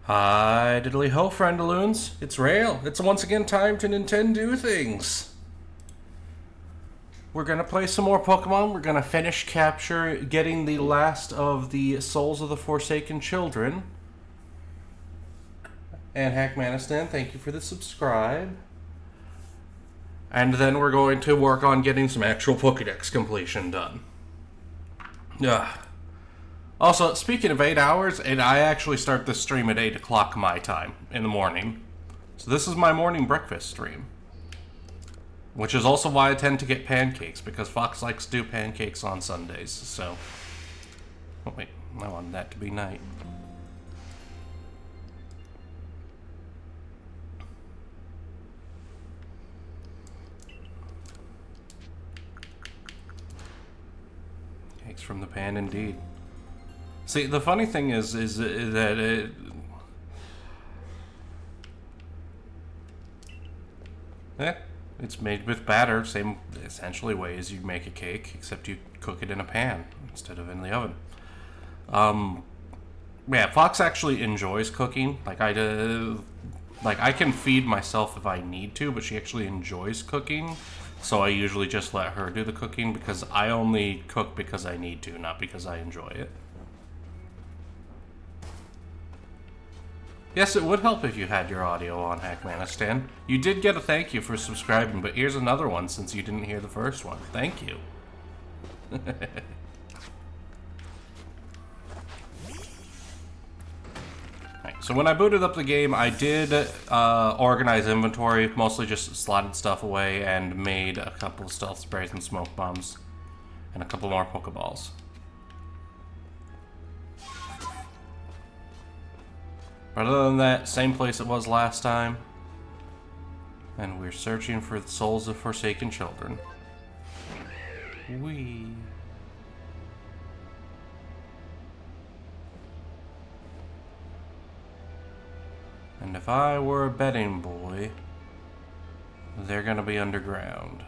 Hi, diddly ho, friendaloons. It's Rale. It's once again time to Nintendo things. We're gonna play some more Pokemon. We're gonna finish getting the last of the Souls of the Forsaken Children. And Hackmanistan, thank you for the subscribe. And then we're going to work on getting some actual Pokédex completion done. Also, speaking of 8 hours, I actually start this stream at 8 o'clock my time in the morning. So this is my morning breakfast stream. Which is also why I tend to get pancakes, because Fox likes to do pancakes on Sundays, so... Oh wait, I wanted that to be night. Cakes from the pan, indeed. See, the funny thing is that it's made with batter, same essentially way as you make a cake, except you cook it in a pan instead of in the oven. Yeah, Fox actually enjoys cooking. Like I can feed myself if I need to, but she actually enjoys cooking. So I usually just let her do the cooking because I only cook because I need to, not because I enjoy it. Yes, it would help if you had your audio on, Hackmanistan. You did get a thank you for subscribing, but here's another one since you didn't hear the first one. Thank you. Right, so when I booted up the game, I did organize inventory, mostly just slotted stuff away and made a couple of stealth sprays and smoke bombs, and a couple more Pokeballs. But other than that, same place it was last time. And we're searching for the souls of forsaken children. Whee. And if I were a betting boy, they're gonna be underground.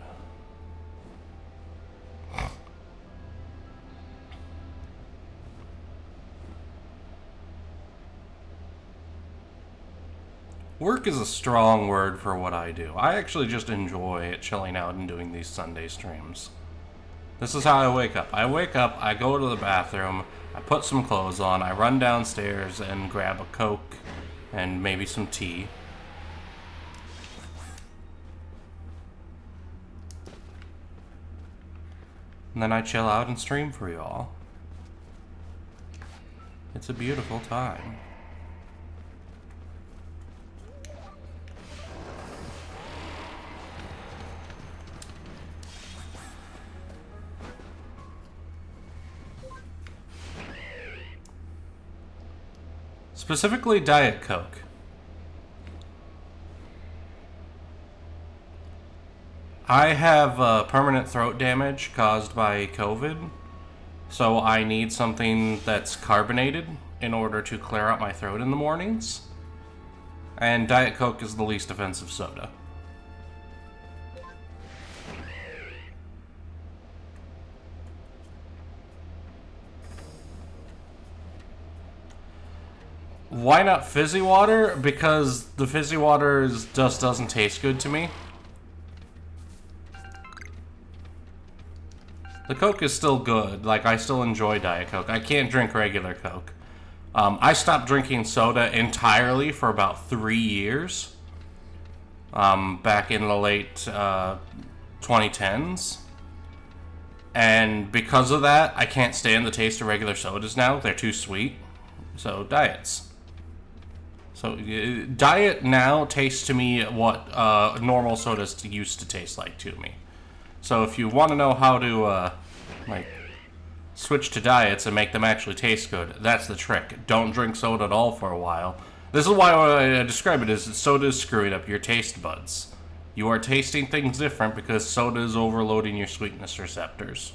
Work is a strong word for what I do. I actually just enjoy chilling out and doing these Sunday streams. This is how I wake up. I wake up, I go to the bathroom, I put some clothes on, I run downstairs and grab a Coke and maybe some tea. And then I chill out and stream for y'all. It's a beautiful time. Specifically Diet Coke. I have permanent throat damage caused by COVID, so I need something that's carbonated in order to clear out my throat in the mornings. And Diet Coke is the least offensive soda. Why not fizzy water? Because the fizzy water just doesn't taste good to me. The Coke is still good. Like, I still enjoy Diet Coke. I can't drink regular Coke. I stopped drinking soda entirely for about 3 years. Back in the late 2010s. And because of that, I can't stand the taste of regular sodas now. They're too sweet. So, diets. So, Diet now tastes to me what normal sodas used to taste like to me. So if you want to know how to, switch to diets and make them actually taste good, that's the trick. Don't drink soda at all for a while. This is why I describe it as soda is screwing up your taste buds. You are tasting things different because soda is overloading your sweetness receptors.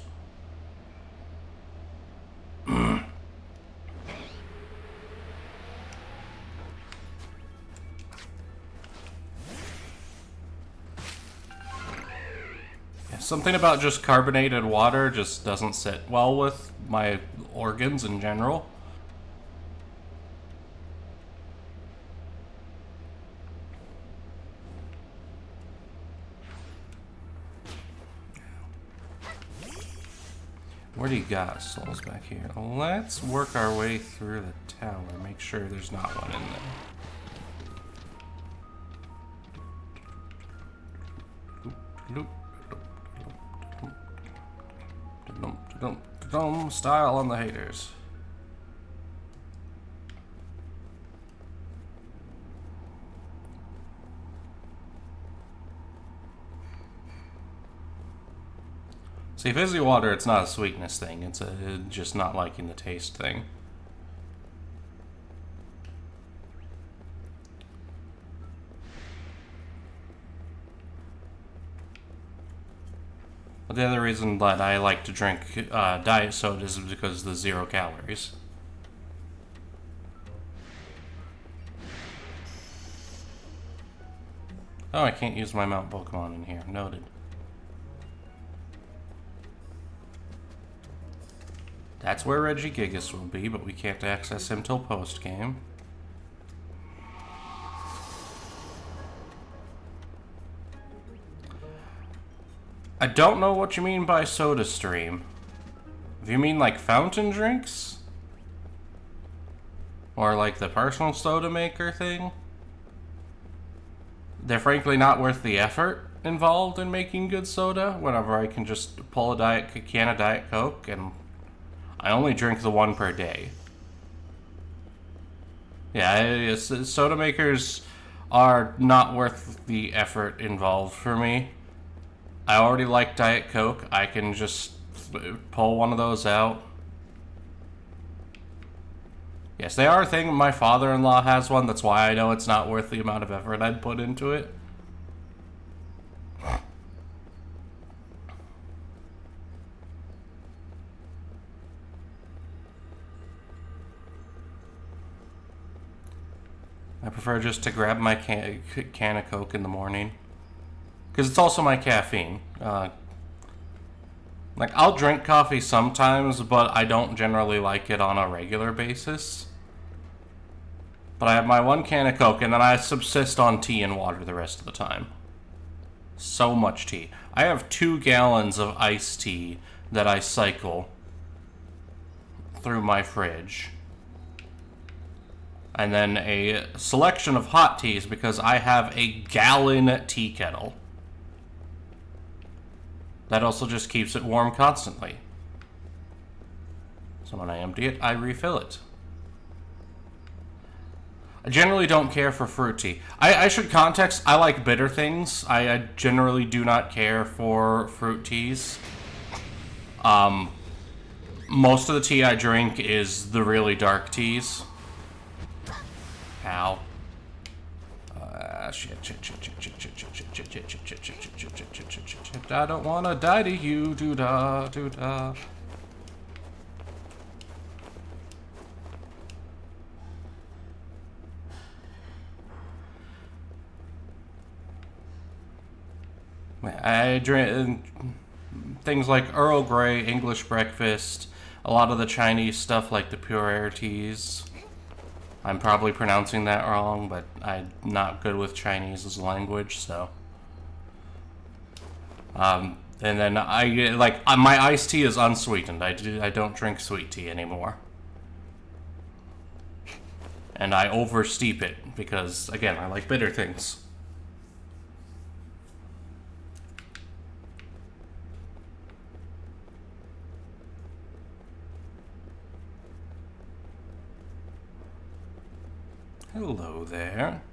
Something about just carbonated water just doesn't sit well with my organs in general. What do you got, souls back here? Let's work our way through the tower. Make sure there's not one in there. Style on the haters. See, fizzy water, it's not a sweetness thing. It's a just not liking the taste thing. But the other reason that I like to drink diet sodas is because of the 0 calories. Oh, I can't use my Mount Pokemon in here. Noted. That's where Regigigas will be, but we can't access him till post-game. I don't know what you mean by soda stream. If you mean like fountain drinks? Or like the personal soda maker thing? They're frankly not worth the effort involved in making good soda, whenever I can just pull a can of Diet Coke, and I only drink the one per day. Yeah, soda makers are not worth the effort involved for me. I already like Diet Coke. I can just pull one of those out. Yes, they are a thing. My father-in-law has one. That's why I know it's not worth the amount of effort I'd put into it. I prefer just to grab my can of Coke in the morning. Because it's also my caffeine. Like, I'll drink coffee sometimes, but I don't generally like it on a regular basis. But I have my one can of Coke, and then I subsist on tea and water the rest of the time. So much tea. I have 2 gallons of iced tea that I cycle through my fridge. And then a selection of hot teas because I have a gallon tea kettle. That also just keeps it warm constantly. So when I empty it, I refill it. I generally don't care for fruit tea. I should context, I like bitter things. I generally do not care for fruit teas. Most of the tea I drink is the really dark teas. Ow. Shit. I don't wanna die to you, doo-da, doo-da. I drink things like Earl Grey, English breakfast, a lot of the Chinese stuff like the pure air teas. I'm probably pronouncing that wrong, but I'm not good with Chinese as a language, so. And then my iced tea is unsweetened. I don't drink sweet tea anymore. And I oversteep it because, again, I like bitter things. Hello there.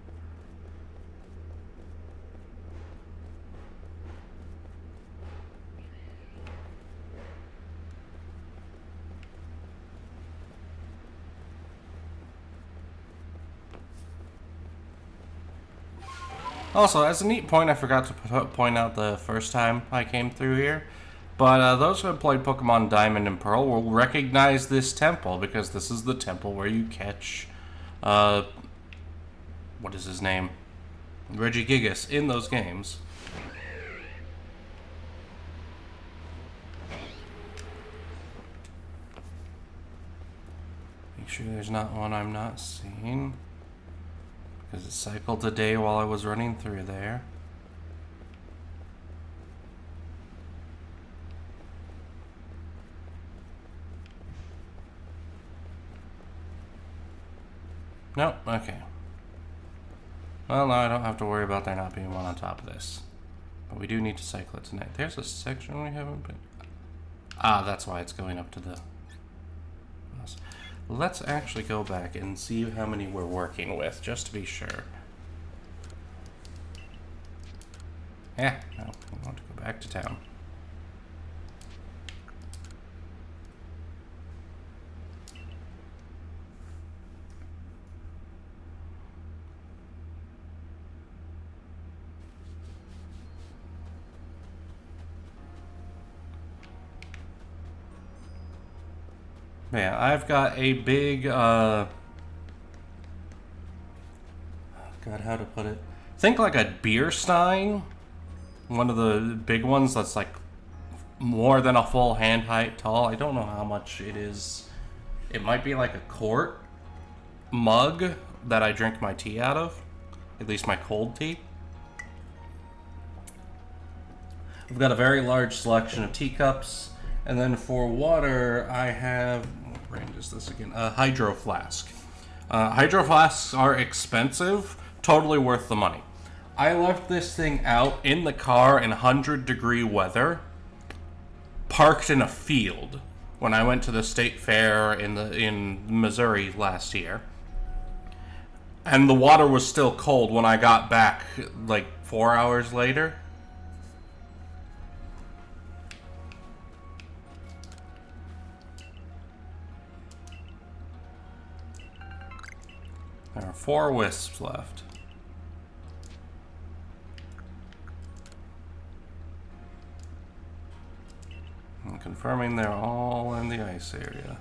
Also, as a neat point, I forgot to point out the first time I came through here. But those who have played Pokemon Diamond and Pearl will recognize this temple because this is the temple where you catch, what is his name? Regigigas in those games. Make sure there's not one I'm not seeing. Because it cycled a day while I was running through there. Nope, okay. Well, no, I don't have to worry about there not being one on top of this. But we do need to cycle it tonight. There's a section we haven't been... Ah, that's why it's going up to the... Let's actually go back and see how many we're working with, just to be sure. Yeah, no, we want to go back to town. Man, I've got a big, God, how to put it? Think like a beer stein. One of the big ones that's like more than a full hand height tall. I don't know how much it is. It might be like a quart mug that I drink my tea out of. At least my cold tea. I've got a very large selection of teacups. And then for water, I have... What brand is this again? A hydro flask. Hydro flasks are expensive. Totally worth the money. I left this thing out in the car in 100-degree weather, parked in a field when I went to the state fair in Missouri last year. And the water was still cold when I got back like 4 hours later. There are 4 wisps left. I'm confirming they're all in the ice area.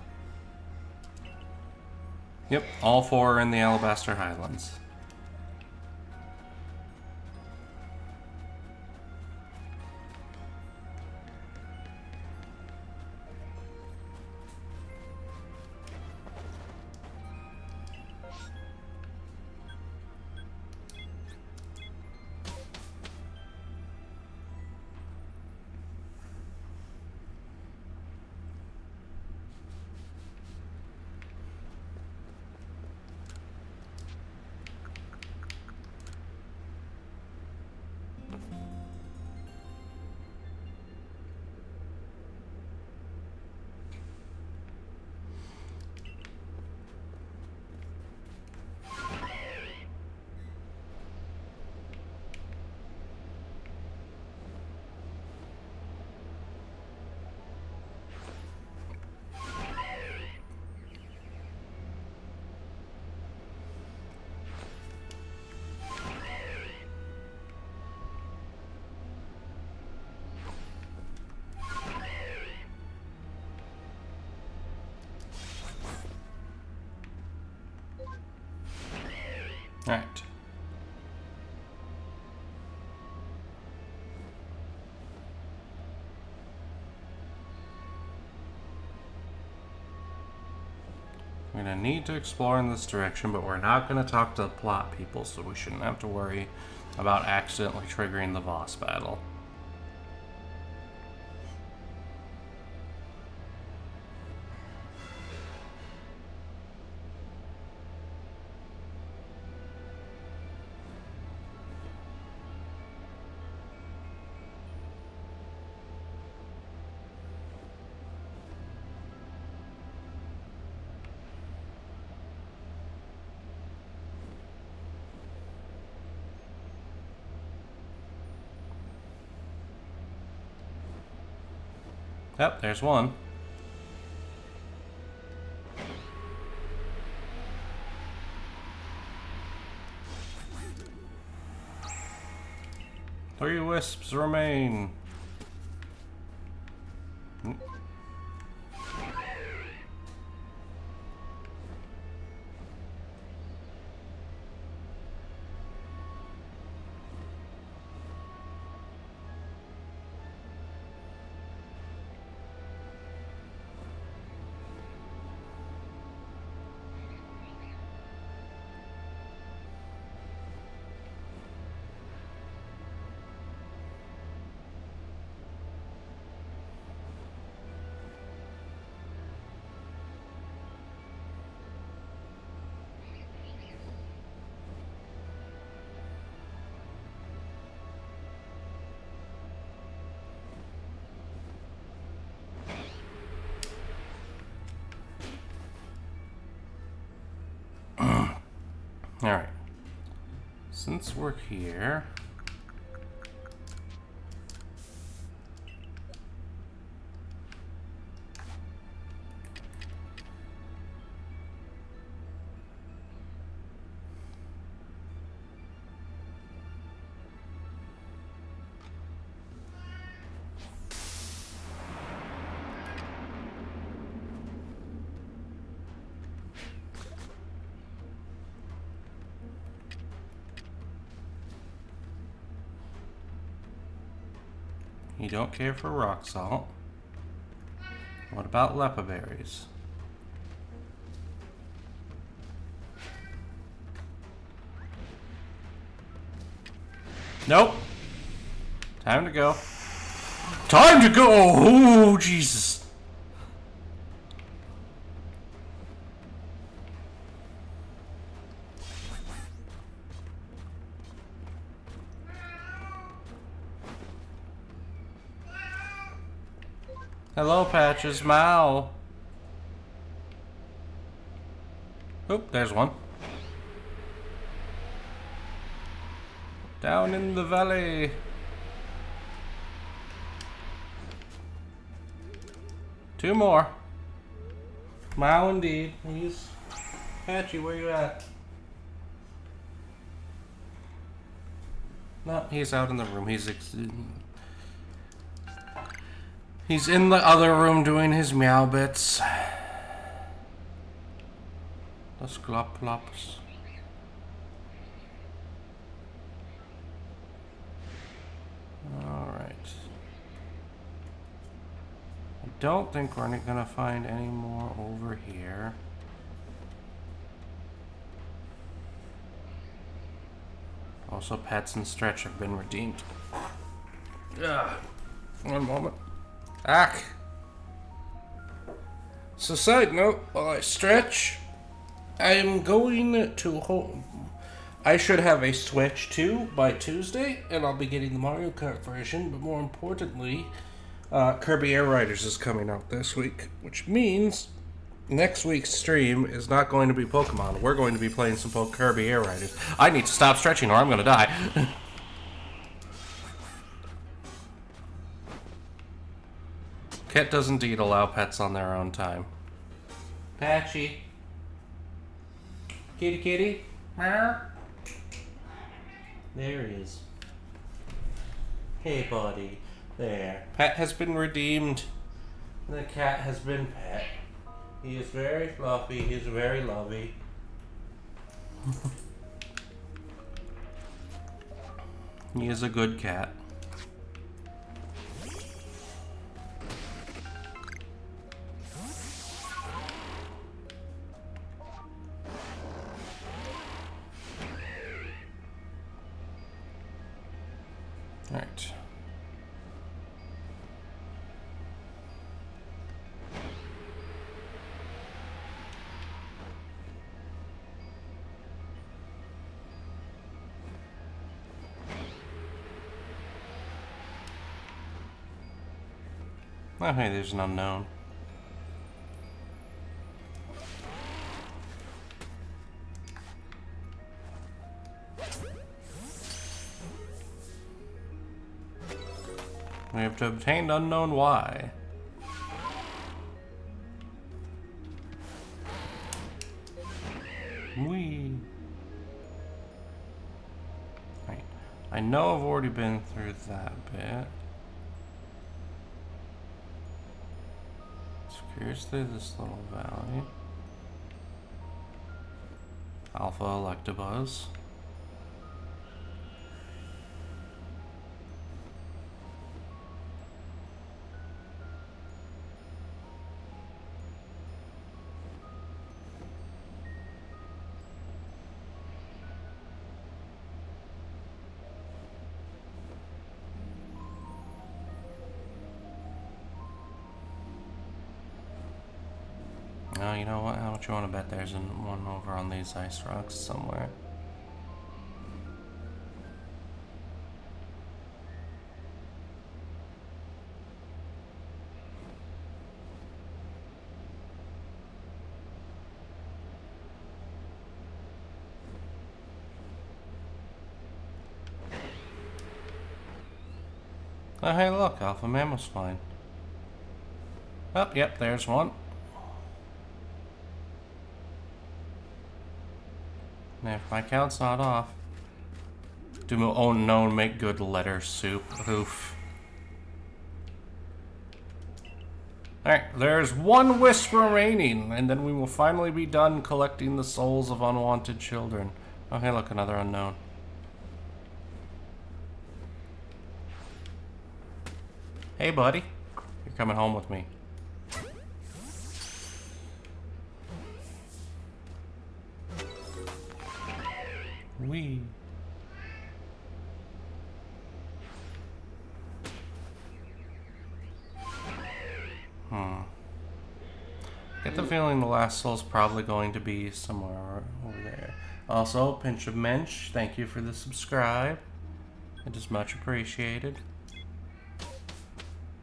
Yep, all 4 are in the Alabaster Highlands. Alright. We're going to need to explore in this direction, but we're not going to talk to the plot people, so we shouldn't have to worry about accidentally triggering the boss battle. Yep, there's one. Three wisps remain. Alright. Since we're here... You don't care for rock salt. What about lepa berries? Nope. Time to go. Time to go! Oh, Jesus. Hello, Patches. Mal. Oop, there's one. Down in the valley. Two more. Mal indeed. He's... Patchy, where you at? No, he's out in the room. He's in the other room doing his meow bits. The glop plops. Alright. I don't think we're gonna find any more over here. Also, Pets and Stretch have been redeemed. Ugh. One moment. Ack. So, side note, while I stretch, I am going to home. I should have a Switch 2 by Tuesday, and I'll be getting the Mario Kart version, but more importantly, Kirby Air Riders is coming out this week, which means next week's stream is not going to be Pokemon. We're going to be playing some Kirby Air Riders. I need to stop stretching or I'm going to die. Kit does indeed allow pets on their own time. Patchy. Kitty kitty. There he is. Hey buddy. There. Pet has been redeemed. The cat has been pet. He is very fluffy. He is very lovey. He is a good cat. Alright. Oh, hey, there's an unknown. We have to obtain unknown Y. Whee. Right. I know I've already been through that bit. Here's through this little valley. Alpha Electabuzz. Oh, you know what? How much you want to bet there's one over on these ice rocks somewhere? Oh, hey, look, Alpha Mammoth Spine. Oh, yep, there's one. And if my count's not off. Do unknown make good letter soup? Oof. Alright, there's one wisp remaining, and then we will finally be done collecting the souls of unwanted children. Oh, hey, look, another unknown. Hey, buddy. You're coming home with me. Wee. Get the feeling the last soul's probably going to be somewhere over there. Also, Pinch of Mensch, thank you for the subscribe. It is much appreciated.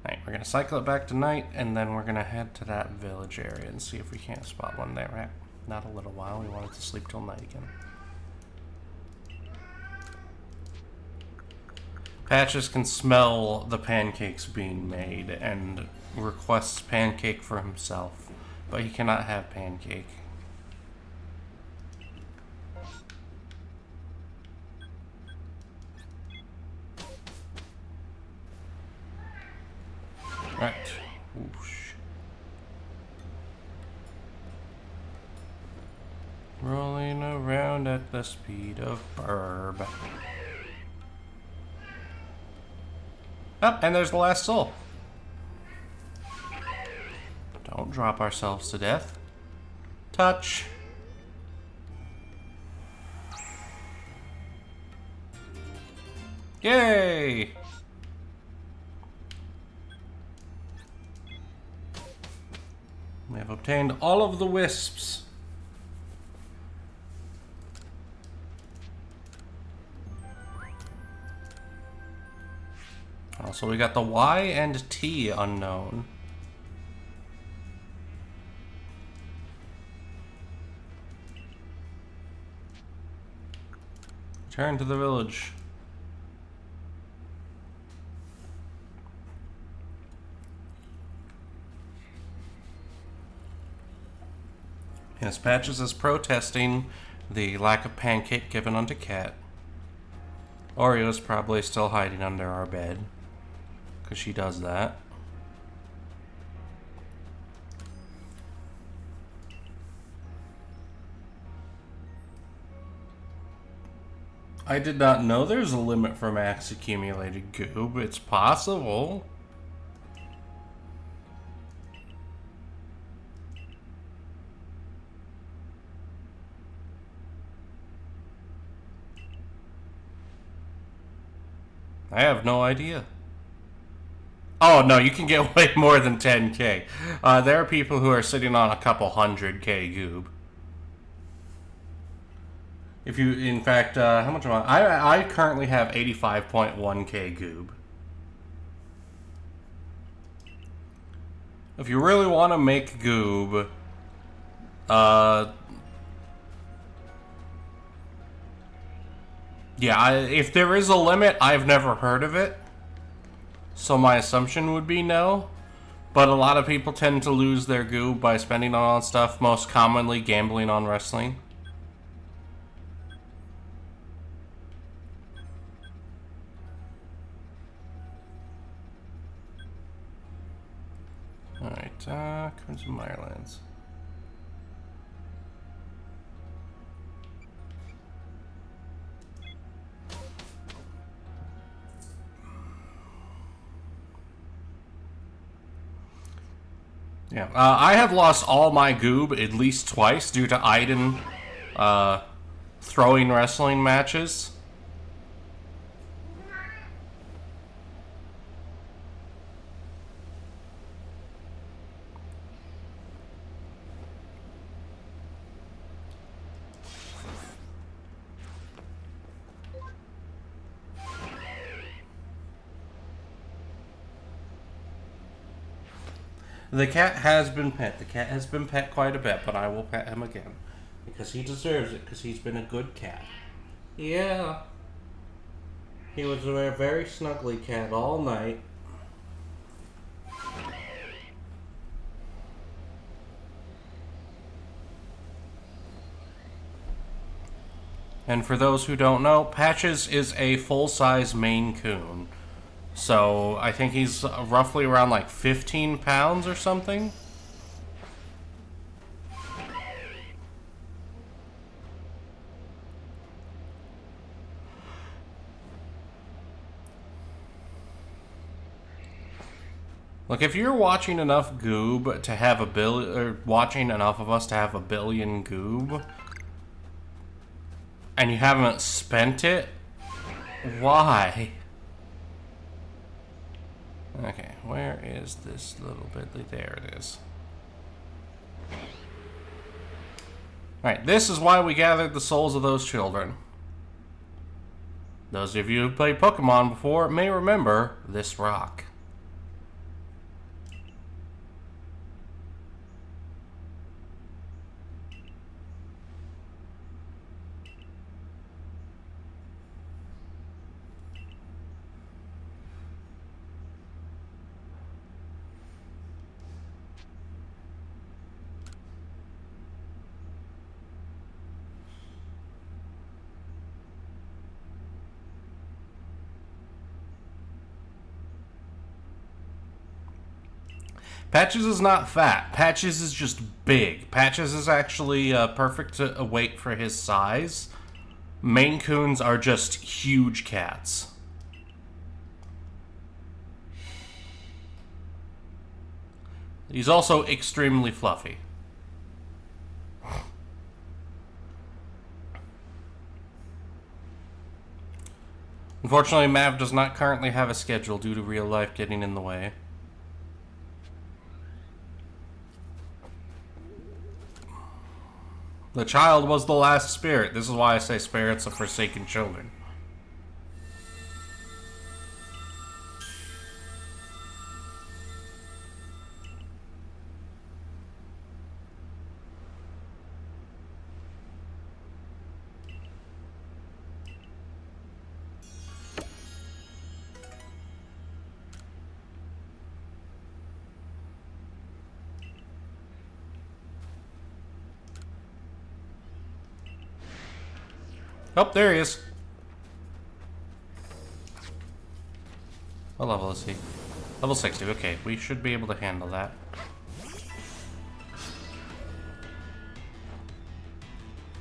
Alright, we're gonna cycle it back tonight, and then we're gonna head to that village area and see if we can't spot one there. Right? Not a little while, we wanted to sleep till night again. Patches can smell the pancakes being made and requests pancake for himself, but he cannot have pancake. Right. Whoosh. Rolling around at the speed of burb. Oh, and there's the last soul. Don't drop ourselves to death. Touch. Yay! We have obtained all of the wisps. Also, we got the Y and T unknown. Return to the village. Yes, Patches is protesting the lack of pancake given unto Cat. Oreo's probably still hiding under our bed, because she does that. I did not know there's a limit for max accumulated goob. It's possible. I have no idea. Oh, no, you can get way more than 10k. There are people who are sitting on a couple 100k goob. If you, in fact, how much am I currently have 85.1k goob. If you really want to make goob, yeah, if there is a limit, I've never heard of it. So my assumption would be no. But a lot of people tend to lose their goob by spending on stuff, most commonly gambling on wrestling. Alright, Crimson Mirelands. Yeah, I have lost all my goob at least twice due to Aiden throwing wrestling matches. The cat has been pet. The cat has been pet quite a bit, but I will pet him again. Because he deserves it, because he's been a good cat. Yeah. He was a very snuggly cat all night. And for those who don't know, Patches is a full-size Maine Coon. So I think he's roughly around like 15 pounds or something. Look, if you're watching enough Goob to have a billion, or watching enough of us to have a billion Goob, and you haven't spent it, why? Okay, where is this little bitly? There it is. Alright, this is why we gathered the souls of those children. Those of you who've played Pokemon before may remember this rock. Patches is not fat. Patches is just big. Patches is actually perfect weight for his size. Maine Coons are just huge cats. He's also extremely fluffy. Unfortunately, Mav does not currently have a schedule due to real life getting in the way. The child was the last spirit. This is why I say spirits of forsaken children. Oh, there he is. What level is he? Level 60. Okay, we should be able to handle that.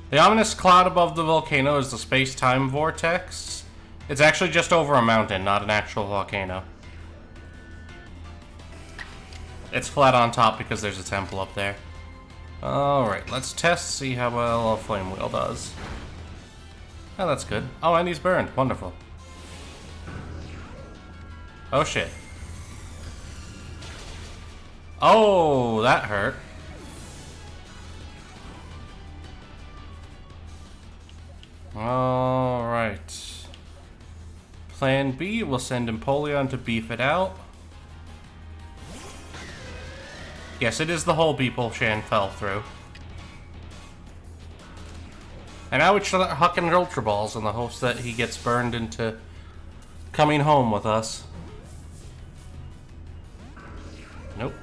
The ominous cloud above the volcano is the space-time vortex. It's actually just over a mountain, not an actual volcano. It's flat on top because there's a temple up there. Alright, let's test, see how well a flame wheel does. Oh, that's good. Oh, and he's burned. Wonderful. Oh, shit. Oh, that hurt. Alright. Plan B, we'll send Empoleon to beef it out. Yes, it is the hole Beeplechan fell through. And now we start hucking Ultra Balls in the hopes that he gets burned into coming home with us. Nope.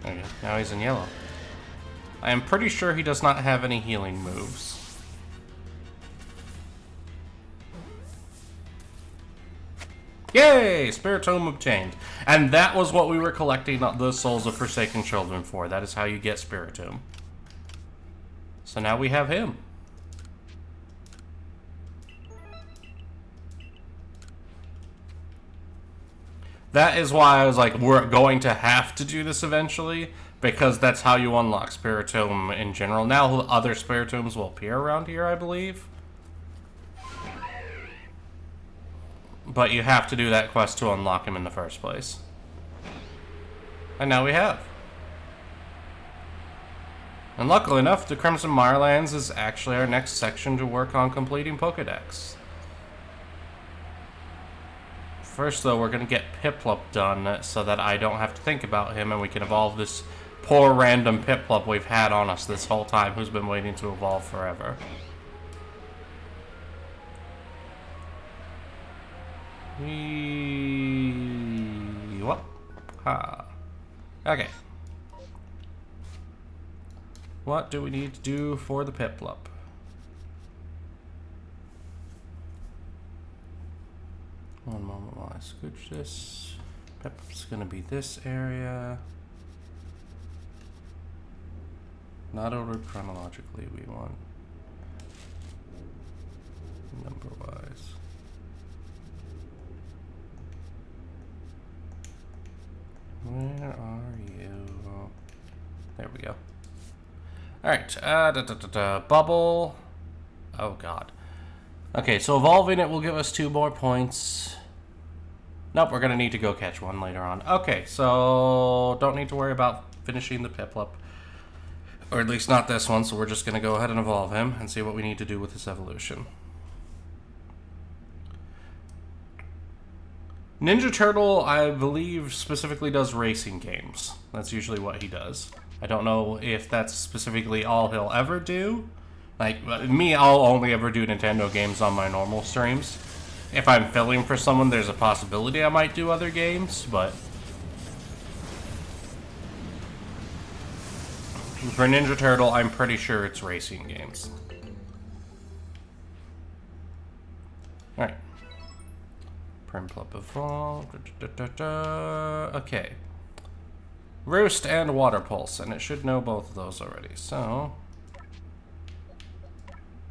There you go. Now he's in yellow. I am pretty sure he does not have any healing moves. Yay! Spiritomb obtained. And that was what we were collecting the Souls of Forsaken Children for. That is how you get Spiritomb. So now we have him. That is why I was like, we're going to have to do this eventually, because that's how you unlock Spiritomb in general. Now other Spiritombs will appear around here, I believe. But you have to do that quest to unlock him in the first place. And now we have. And luckily enough, the Crimson Mirelands is actually our next section to work on completing Pokedex. First though, we're going to get Piplup done so that I don't have to think about him and we can evolve this poor random Piplup we've had on us this whole time who's been waiting to evolve forever. What? Okay. What do we need to do for the Piplup? One moment while I scooch this. Piplup's gonna be this area. Not ordered chronologically, we want number-wise. Where are you? There we go. Alright, bubble. Oh god. Okay, so evolving it will give us 2 more points. Nope, we're gonna need to go catch one later on. Okay, so don't need to worry about finishing the Piplup. Or at least not this one, so we're just gonna go ahead and evolve him and see what we need to do with this evolution. Ninja Turtle, I believe, specifically does racing games. That's usually what he does. I don't know if that's specifically all he'll ever do. Like, me, I'll only ever do Nintendo games on my normal streams. If I'm filling for someone, there's a possibility I might do other games, but... for Ninja Turtle, I'm pretty sure it's racing games. Alright. Primplup evolve. Okay. Roost and Water Pulse, and it should know both of those already, so...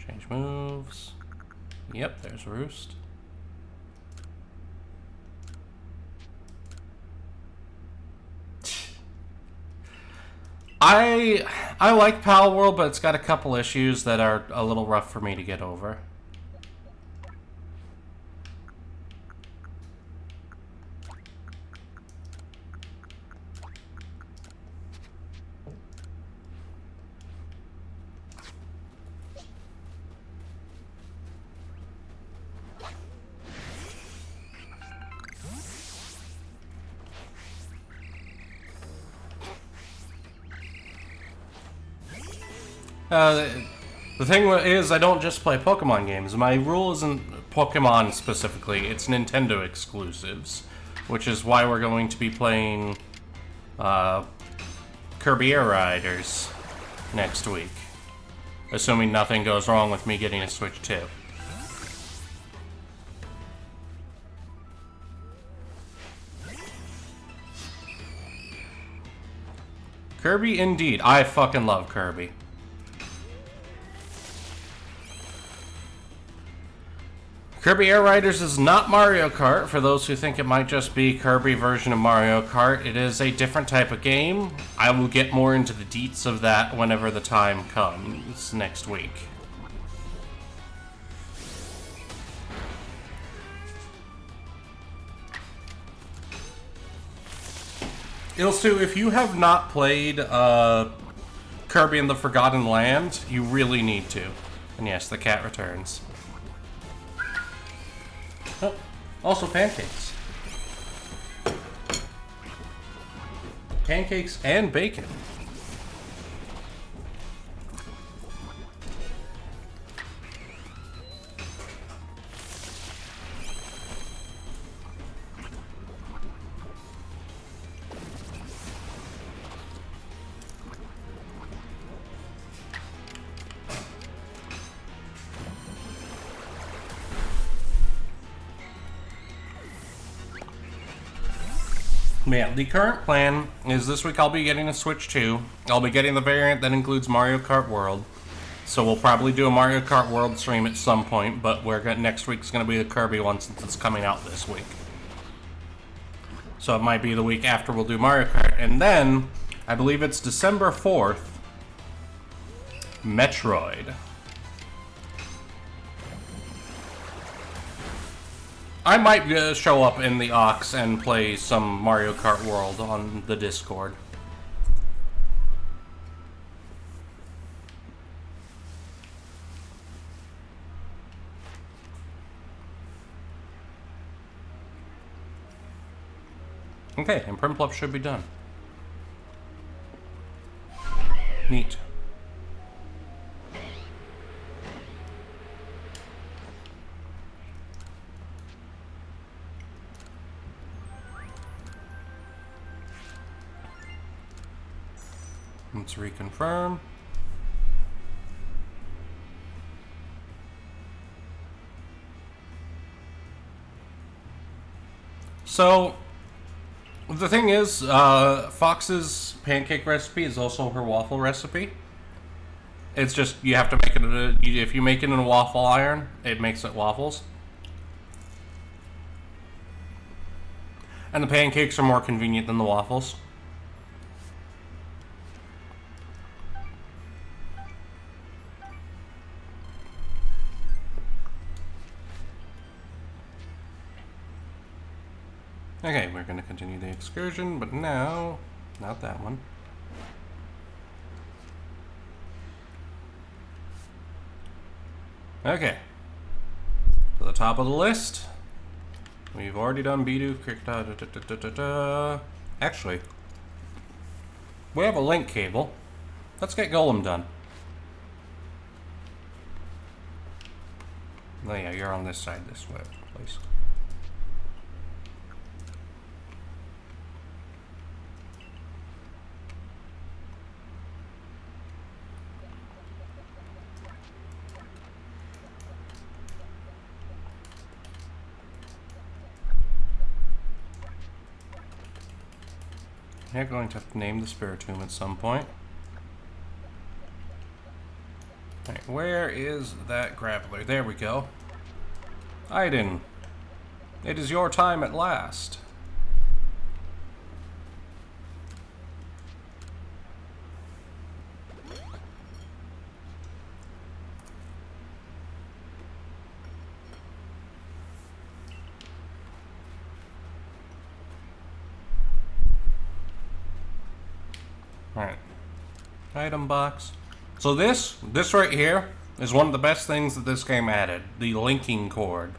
change moves. Yep, there's Roost. I like Pal World, but it's got a couple issues that are a little rough for me to get over. The thing is, I don't just play Pokemon games. My rule isn't Pokemon specifically, it's Nintendo exclusives, which is why we're going to be playing Kirby Air Riders next week, assuming nothing goes wrong with me getting a Switch 2. Kirby indeed. I fucking love Kirby. Kirby Air Riders is not Mario Kart, for those who think it might just be Kirby version of Mario Kart. It is a different type of game. I will get more into the deets of that whenever the time comes next week. Ilstu, if you have not played Kirby and the Forgotten Land, you really need to. And yes, the cat returns. Oh, also pancakes. Pancakes and bacon. Yeah, the current plan is this week I'll be getting a Switch 2. I'll be getting the variant that includes Mario Kart World. So we'll probably do a Mario Kart World stream at some point, but next week's going to be the Kirby one since it's coming out this week. So it might be the week after we'll do Mario Kart. And then, I believe it's December 4th, Metroid. I might show up in the Aux and play some Mario Kart World on the Discord. Okay, and Primplup should be done. Neat. Let's reconfirm. So, the thing is, Fox's pancake recipe is also her waffle recipe. It's just, you have to make it, if you make it in a waffle iron, it makes it waffles. And the pancakes are more convenient than the waffles. Okay, we're going to continue the excursion, but now, not that one. Okay. To the top of the list. We've already done Bidoof. Actually, we have a link cable. Let's get Golem done. Oh yeah, you're on this side this way, please. You're going to have to name the Spiritomb at some point. Alright, where is that grappler? There we go. Aiden, it is your time at last. Alright. Item box. So this right here is one of the best things that this game added. The linking cord.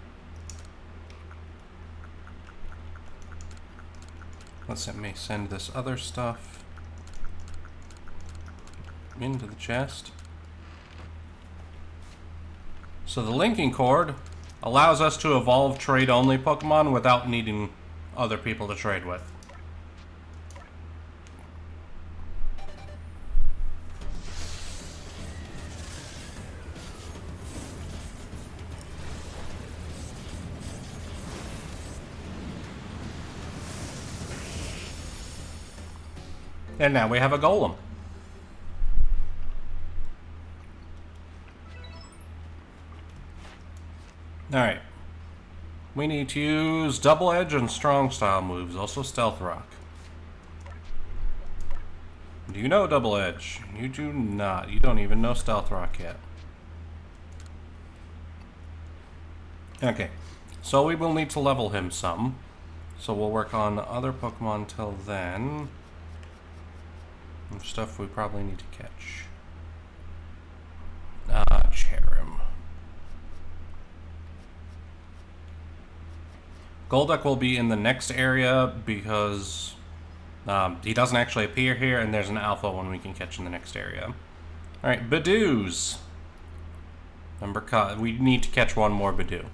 Let's let me send this other stuff into the chest. So the linking cord allows us to evolve trade-only Pokemon without needing other people to trade with. And now we have a Golem. Alright. We need to use Double Edge and Strong Style moves, also Stealth Rock. Do you know Double Edge? You do not. You don't even know Stealth Rock yet. Okay. So we will need to level him some. So we'll work on other Pokemon till then. Stuff we probably need to catch. Cherim. Golduck will be in the next area because he doesn't actually appear here, and there's an alpha one we can catch in the next area. Alright, Bidoos. Remember, we need to catch one more Bidoo.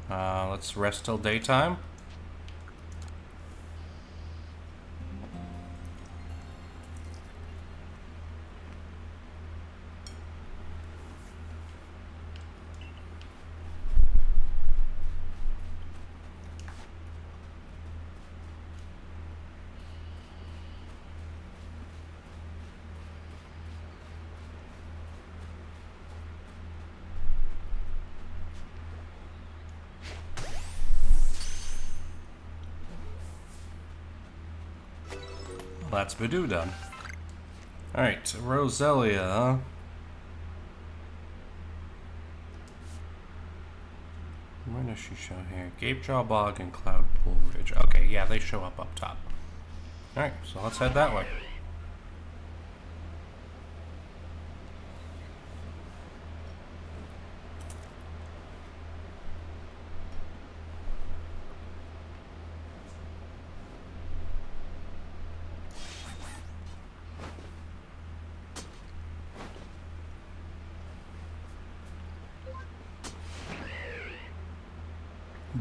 Let's rest till daytime. That's Bidoo done. Alright, Roselia. Where does she show here? Gapejaw Bog and Cloudpool Ridge. Okay, yeah, they show up top. Alright, so let's head that way.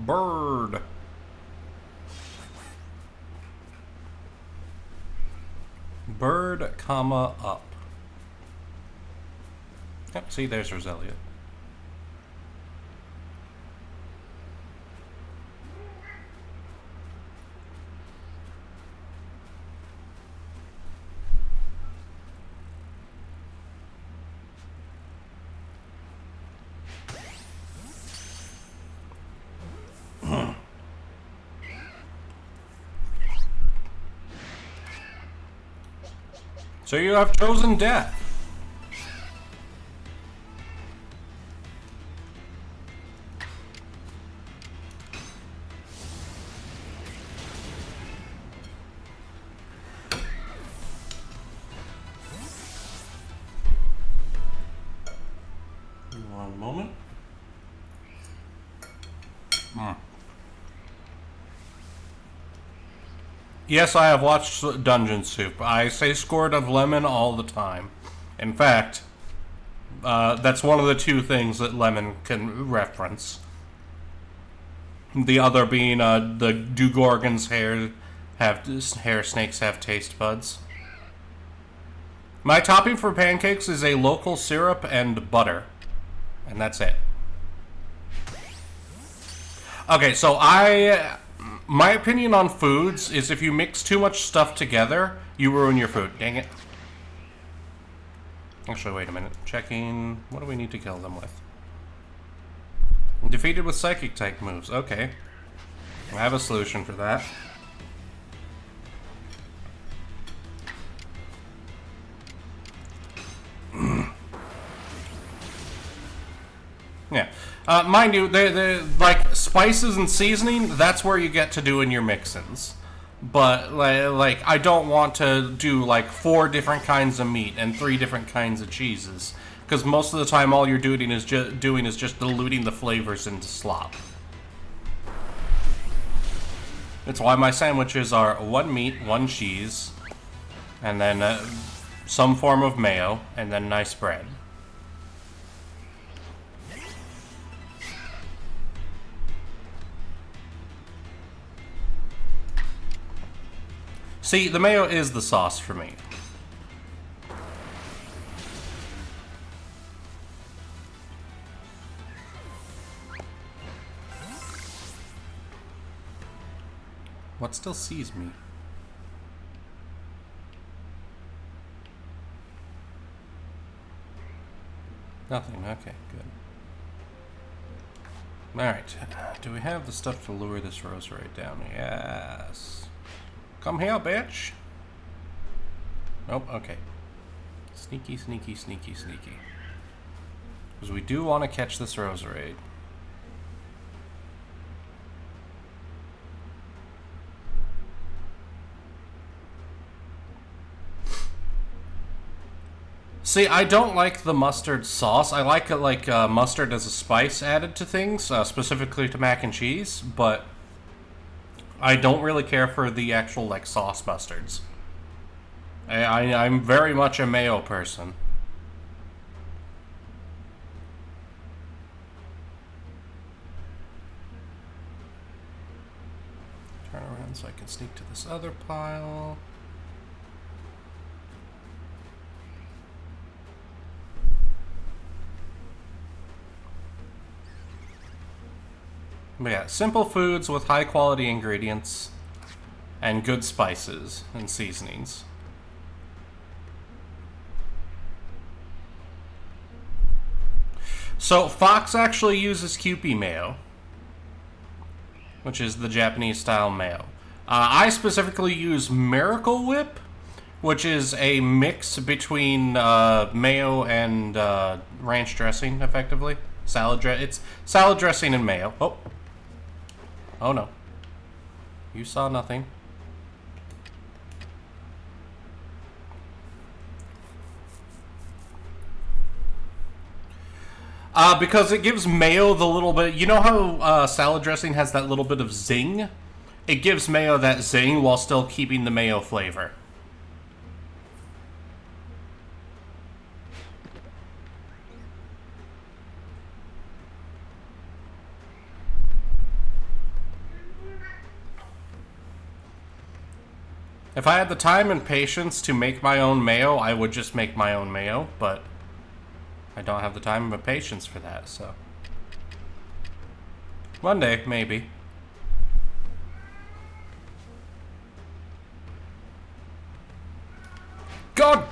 bird. Bird, comma, up. Yep, see, there's Roselia. So you have chosen death. One moment. Yes, I have watched Dungeon Soup. I say squirt of lemon all the time. In fact, that's one of the two things that lemon can reference. The other being the Dugorgon's hair snakes have taste buds. My topping for pancakes is a local syrup and butter. And that's it. Okay, so my opinion on foods is if you mix too much stuff together, you ruin your food. Dang it. Actually, wait a minute. Checking. What do we need to kill them with? Defeated with psychic type moves. Okay. I have a solution for that. Yeah. Mind you, they're like spices and seasoning, that's where you get to doing your mix-ins. But like I don't want to do like 4 different kinds of meat and 3 different kinds of cheeses, because most of the time all you're doing is just diluting the flavors into slop. That's why my sandwiches are 1 meat, 1 cheese, and then some form of mayo, and then nice bread. See, the mayo is the sauce for me. What still sees me? Nothing, okay, good. Alright, do we have the stuff to lure this rosary down? Yes. Come here, bitch. Nope, okay. Sneaky, sneaky, sneaky, sneaky. Because we do want to catch this rosary. See, I don't like the mustard sauce. I like it like mustard as a spice added to things, specifically to mac and cheese, but I don't really care for the actual like sauce mustards. I'm very much a mayo person. Turn around so I can sneak to this other pile. But yeah, simple foods with high quality ingredients and good spices and seasonings. So Fox actually uses Kewpie mayo, which is the Japanese style mayo. I specifically use Miracle Whip, which is a mix between mayo and ranch dressing, effectively. It's salad dressing and mayo. Oh no. You saw nothing. Because it gives mayo the little bit... You know how salad dressing has that little bit of zing? It gives mayo that zing while still keeping the mayo flavor. If I had the time and patience to make my own mayo, I would just make my own mayo, but I don't have the time and patience for that, so. One day, maybe. God!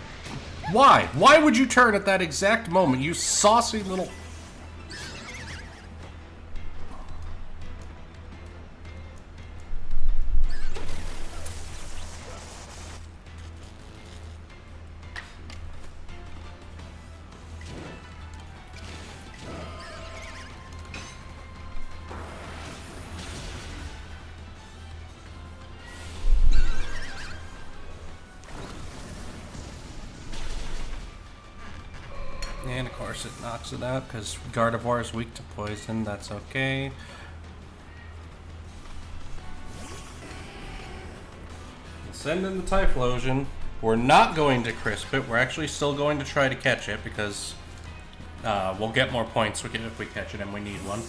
Why? Why would you turn at that exact moment, you saucy little... And of course it knocks it out, because Gardevoir is weak to poison, that's okay. Send in the Typhlosion. We're not going to crisp it, we're actually still going to try to catch it, because we'll get more points if we catch it and we need one.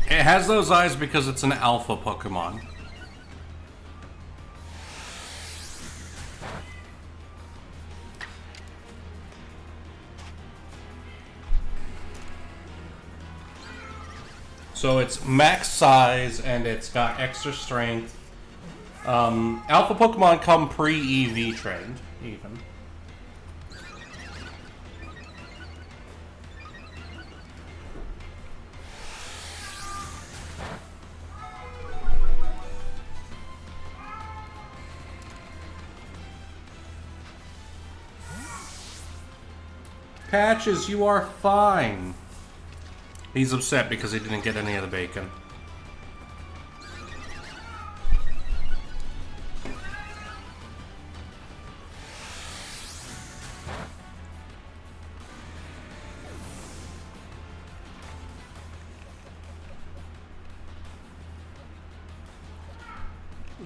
It has those eyes because it's an alpha Pokemon. So it's max size and it's got extra strength. Alpha Pokemon come pre-EV trained, even. Patches, you are fine. He's upset because he didn't get any of the bacon.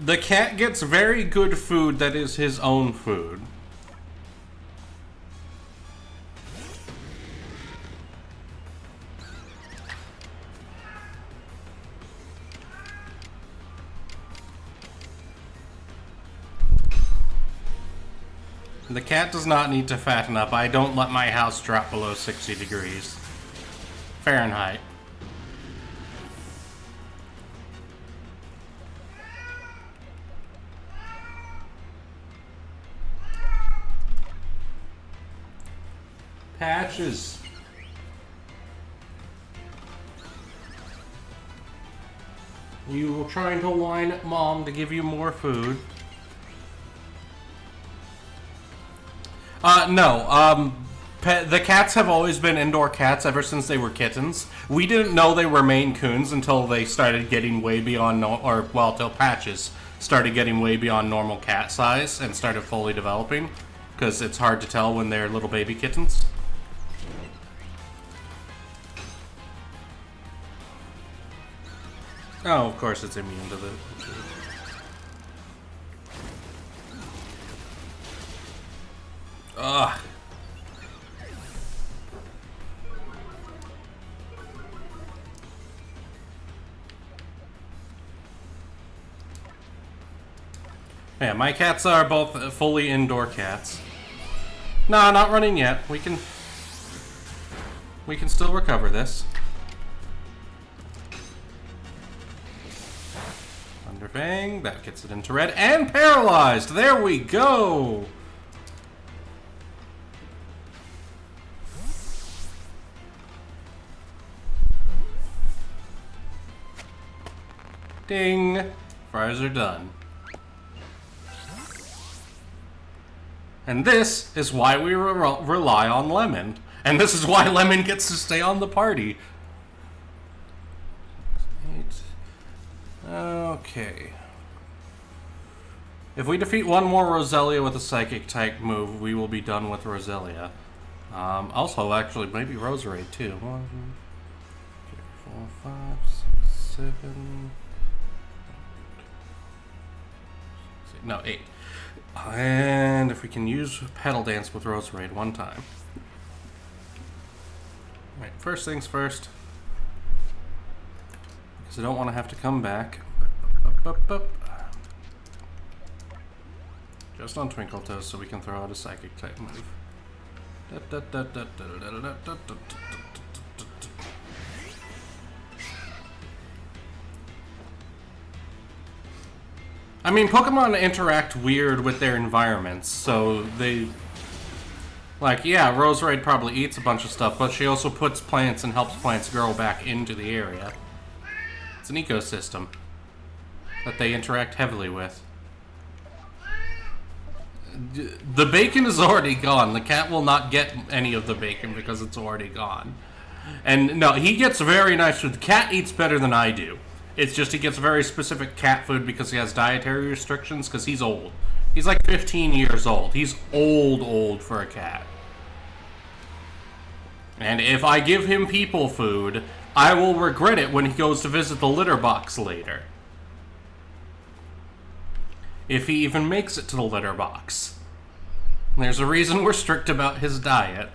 The cat gets very good food that is his own food. The cat does not need to fatten up. I don't let my house drop below 60 degrees Fahrenheit. Patches. You were trying to whine at Mom to give you more food. No. The cats have always been indoor cats ever since they were kittens. We didn't know they were Maine Coons until they started getting way beyond, till Patches started getting way beyond normal cat size and started fully developing. Because it's hard to tell when they're little baby kittens. Oh, of course it's immune to the... Ugh. Yeah, my cats are both fully indoor cats. Nah, not running yet. We can still recover this. Thunderfang, that gets it into red, and paralyzed! There we go! Ding! Fries are done. And this is why we rely on Lemon. And this is why Lemon gets to stay on the party. 8. Okay. If we defeat one more Roselia with a Psychic type move, we will be done with Roselia. Also, actually, maybe Roserade too. 1, 2, 4, 5, 6, 7... No, 8. And if we can use Petal Dance with Roserade one time. Right. first things first. Because I don't want to have to come back. Just on Twinkle Toes so we can throw out a Psychic type move. I mean, Pokemon interact weird with their environments, so they... Like, yeah, Roserade probably eats a bunch of stuff, but she also puts plants and helps plants grow back into the area. It's an ecosystem that they interact heavily with. The bacon is already gone. The cat will not get any of the bacon because it's already gone. And no, he gets very nice food. The cat eats better than I do. It's just he gets very specific cat food because he has dietary restrictions because he's old. He's like 15 years old. He's old for a cat. And if I give him people food, I will regret it when he goes to visit the litter box later. If he even makes it to the litter box. There's a reason we're strict about his diet.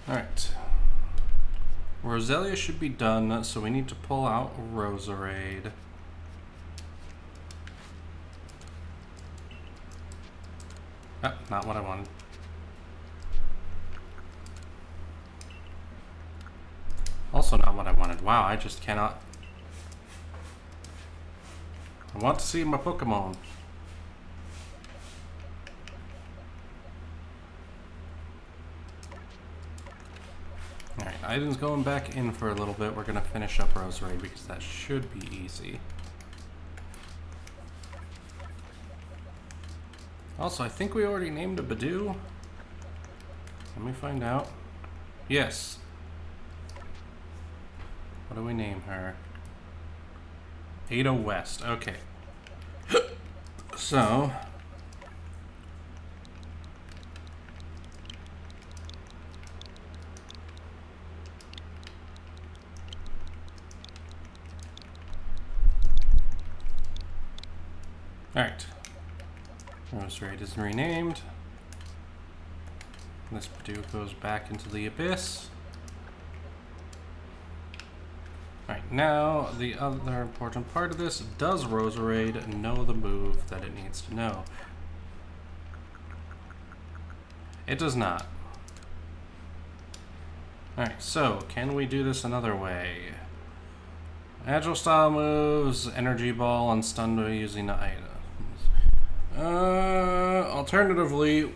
Alright. Roselia should be done, so we need to pull out Roserade. Oh, not what I wanted. Also not what I wanted. Wow, I just cannot... I want to see my Pokemon. Alright, items going back in for a little bit. We're going to finish up Roserade because that should be easy. Also, I think we already named a Badoo. Let me find out. Yes. What do we name her? Ada West. Okay. So... Alright. Roserade is renamed. This Badoo goes back into the abyss. Alright, now the other important part of this, does Roserade know the move that it needs to know? It does not. Alright, so can we do this another way? Agile style moves, energy ball, and stun using the items. Alternatively,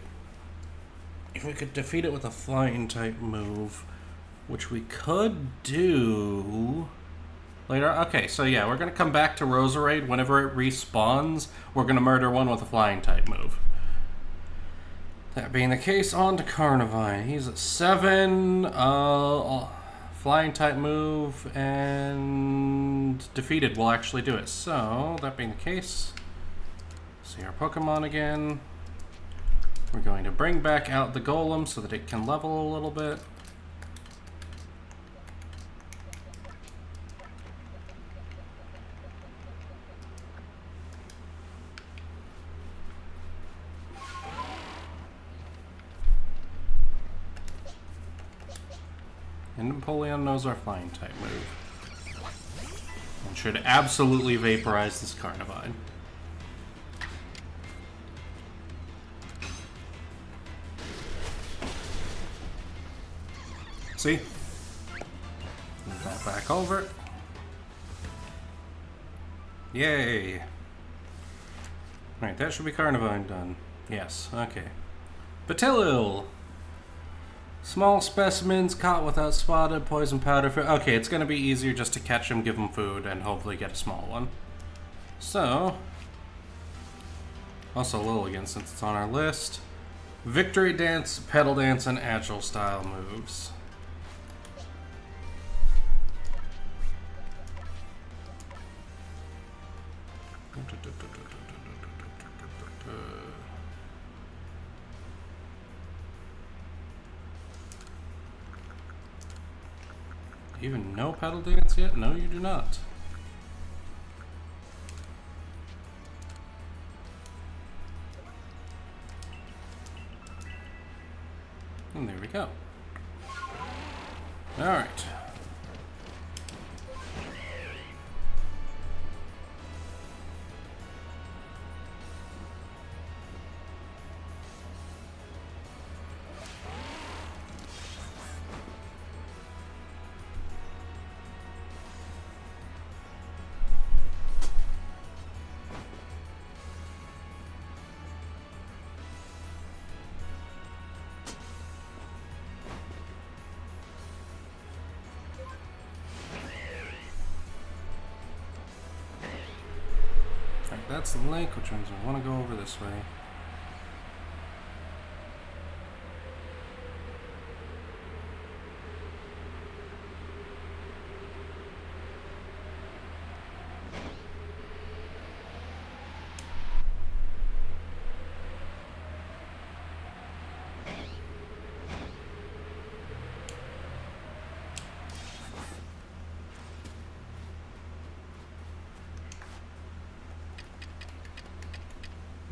if we could defeat it with a flying type move, which we could do later. Okay, so yeah, we're gonna come back to Roserade whenever it respawns. We're gonna murder one with a flying type move. That being the case, on to Carnivine. He's at 7. Flying type move and defeated will actually do it. So, that being the case, see our Pokemon again. We're going to bring back out the Golem so that it can level a little bit. And Napoleon knows our flying type move. And should absolutely vaporize this Carnivine. See? Move that back over. Yay! Alright, that should be Carnivine done. Yes, okay. Batilil! Small specimens caught without spotted, poison powder. Okay, it's going to be easier just to catch them, give them food, and hopefully get a small one. So, also Lilligant since it's on our list. Victory Dance, Petal Dance, and Agile style moves. even know Pedal Dance yet? No, you do not. And there we go. Alright. That's the lake, which means I want to go over this way.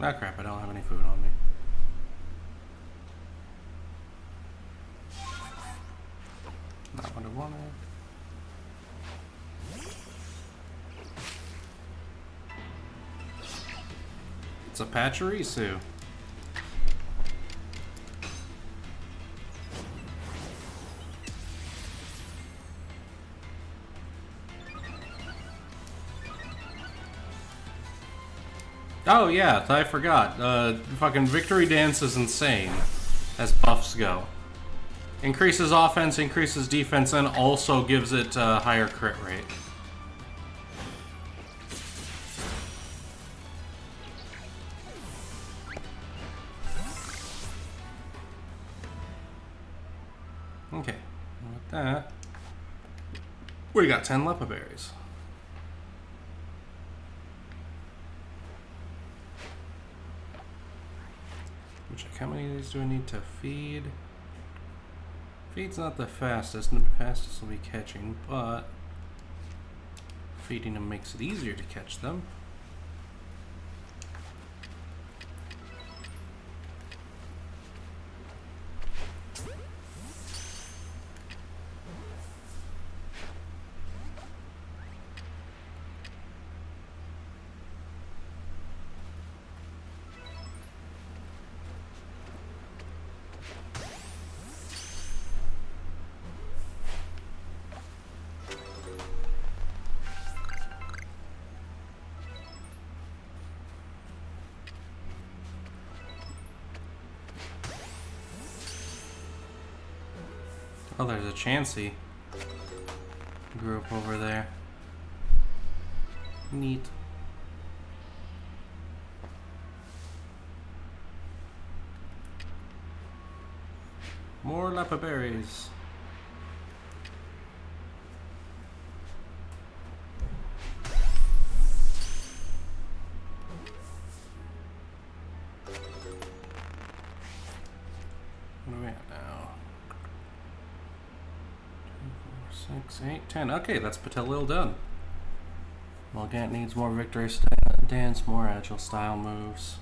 Ah, crap, I don't have any food on me. Not what I wanted. It's a Pachirisu. Oh yeah, I forgot. Fucking Victory Dance is insane, as buffs go. Increases offense, increases defense, and also gives it a higher crit rate. Okay, with that, we got 10 Lepa Berries. How many of these do I need to feed? Feed's not the fastest, and the fastest will be catching, but feeding them makes it easier to catch them. Oh, there's a Chansey group over there. Neat. More Lepa Berries. What are we at now? 6, 8, 10. Okay, that's Patilil done. Mulgant needs more Victory Dance, more Agile style moves.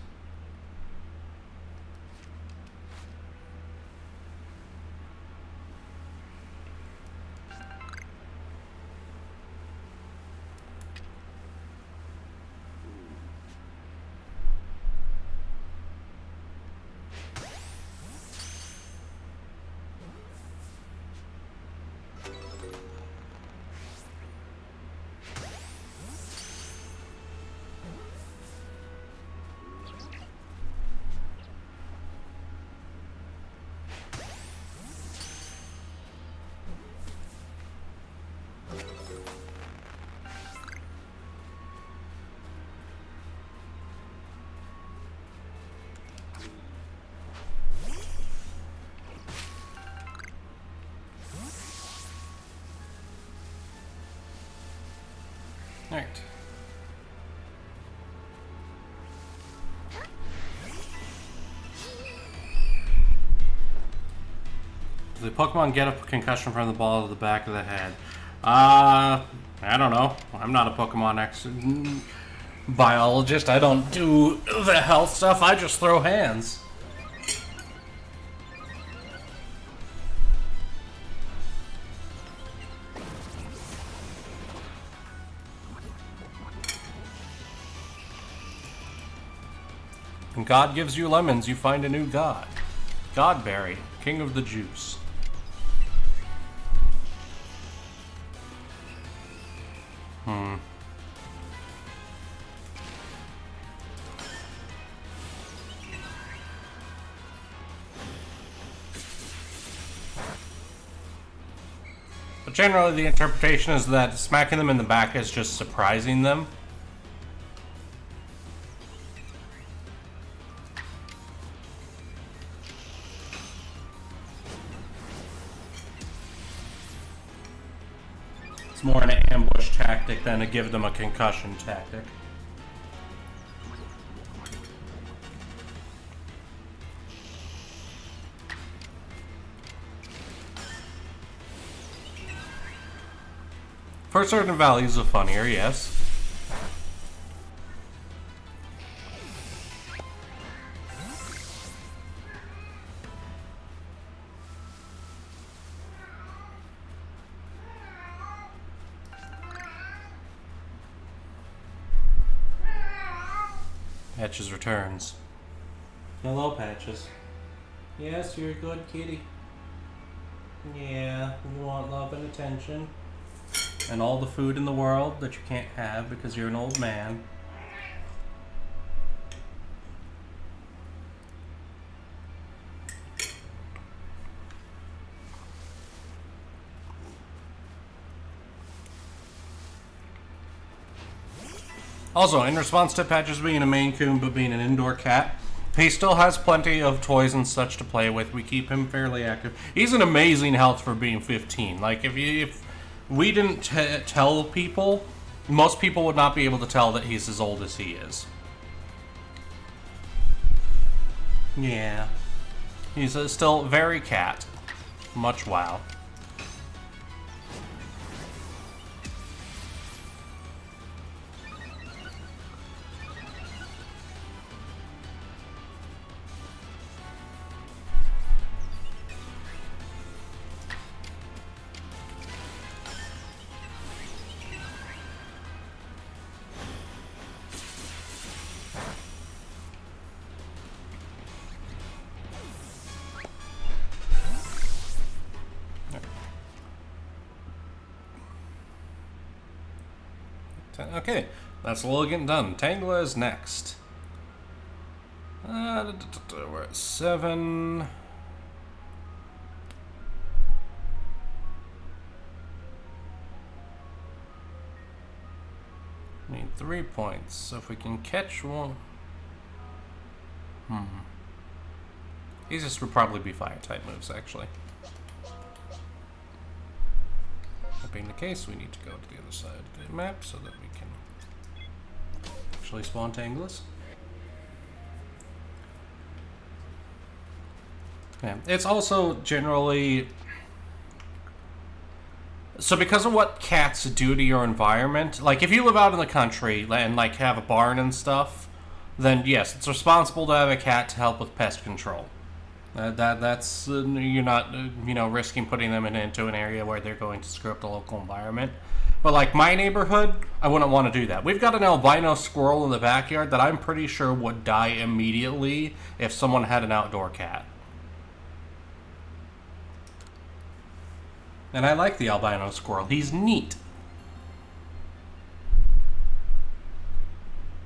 Alright. The Pokemon get a concussion from the ball to the back of the head. I don't know. I'm not a Pokemon biologist. I don't do the health stuff. I just throw hands. When God gives you lemons, you find a new god. Godberry, king of the juice. But generally the interpretation is that smacking them in the back is just surprising them. It's more an ambush tactic than to give them a concussion tactic. For certain values of funnier, yes. Patches returns. Hello, Patches. Yes, you're a good kitty. Yeah, you want love and attention. And all the food in the world that you can't have because you're an old man. Also, in response to Patches being a Maine Coon but being an indoor cat, he still has plenty of toys and such to play with. We keep him fairly active. He's an amazing health for being 15. Like, if we didn't tell people, most people would not be able to tell that he's as old as he is. Yeah. He's still very cat. Much wow. Okay, that's a little getting done. Tangela is next. We're at 7. I need 3 points, so if we can catch one... Easiest would probably be fire-type moves, actually. That being the case, we need to go to the other side of the map so that we can actually spawn Tanglers. Yeah, it's also generally... So because of what cats do to your environment, like if you live out in the country and like have a barn and stuff, then yes, it's responsible to have a cat to help with pest control. That's you're not risking putting them into an area where they're going to screw up the local environment. But like my neighborhood, I wouldn't want to do that. We've got an albino squirrel in the backyard that I'm pretty sure would die immediately if someone had an outdoor cat. And I like the albino squirrel. He's neat.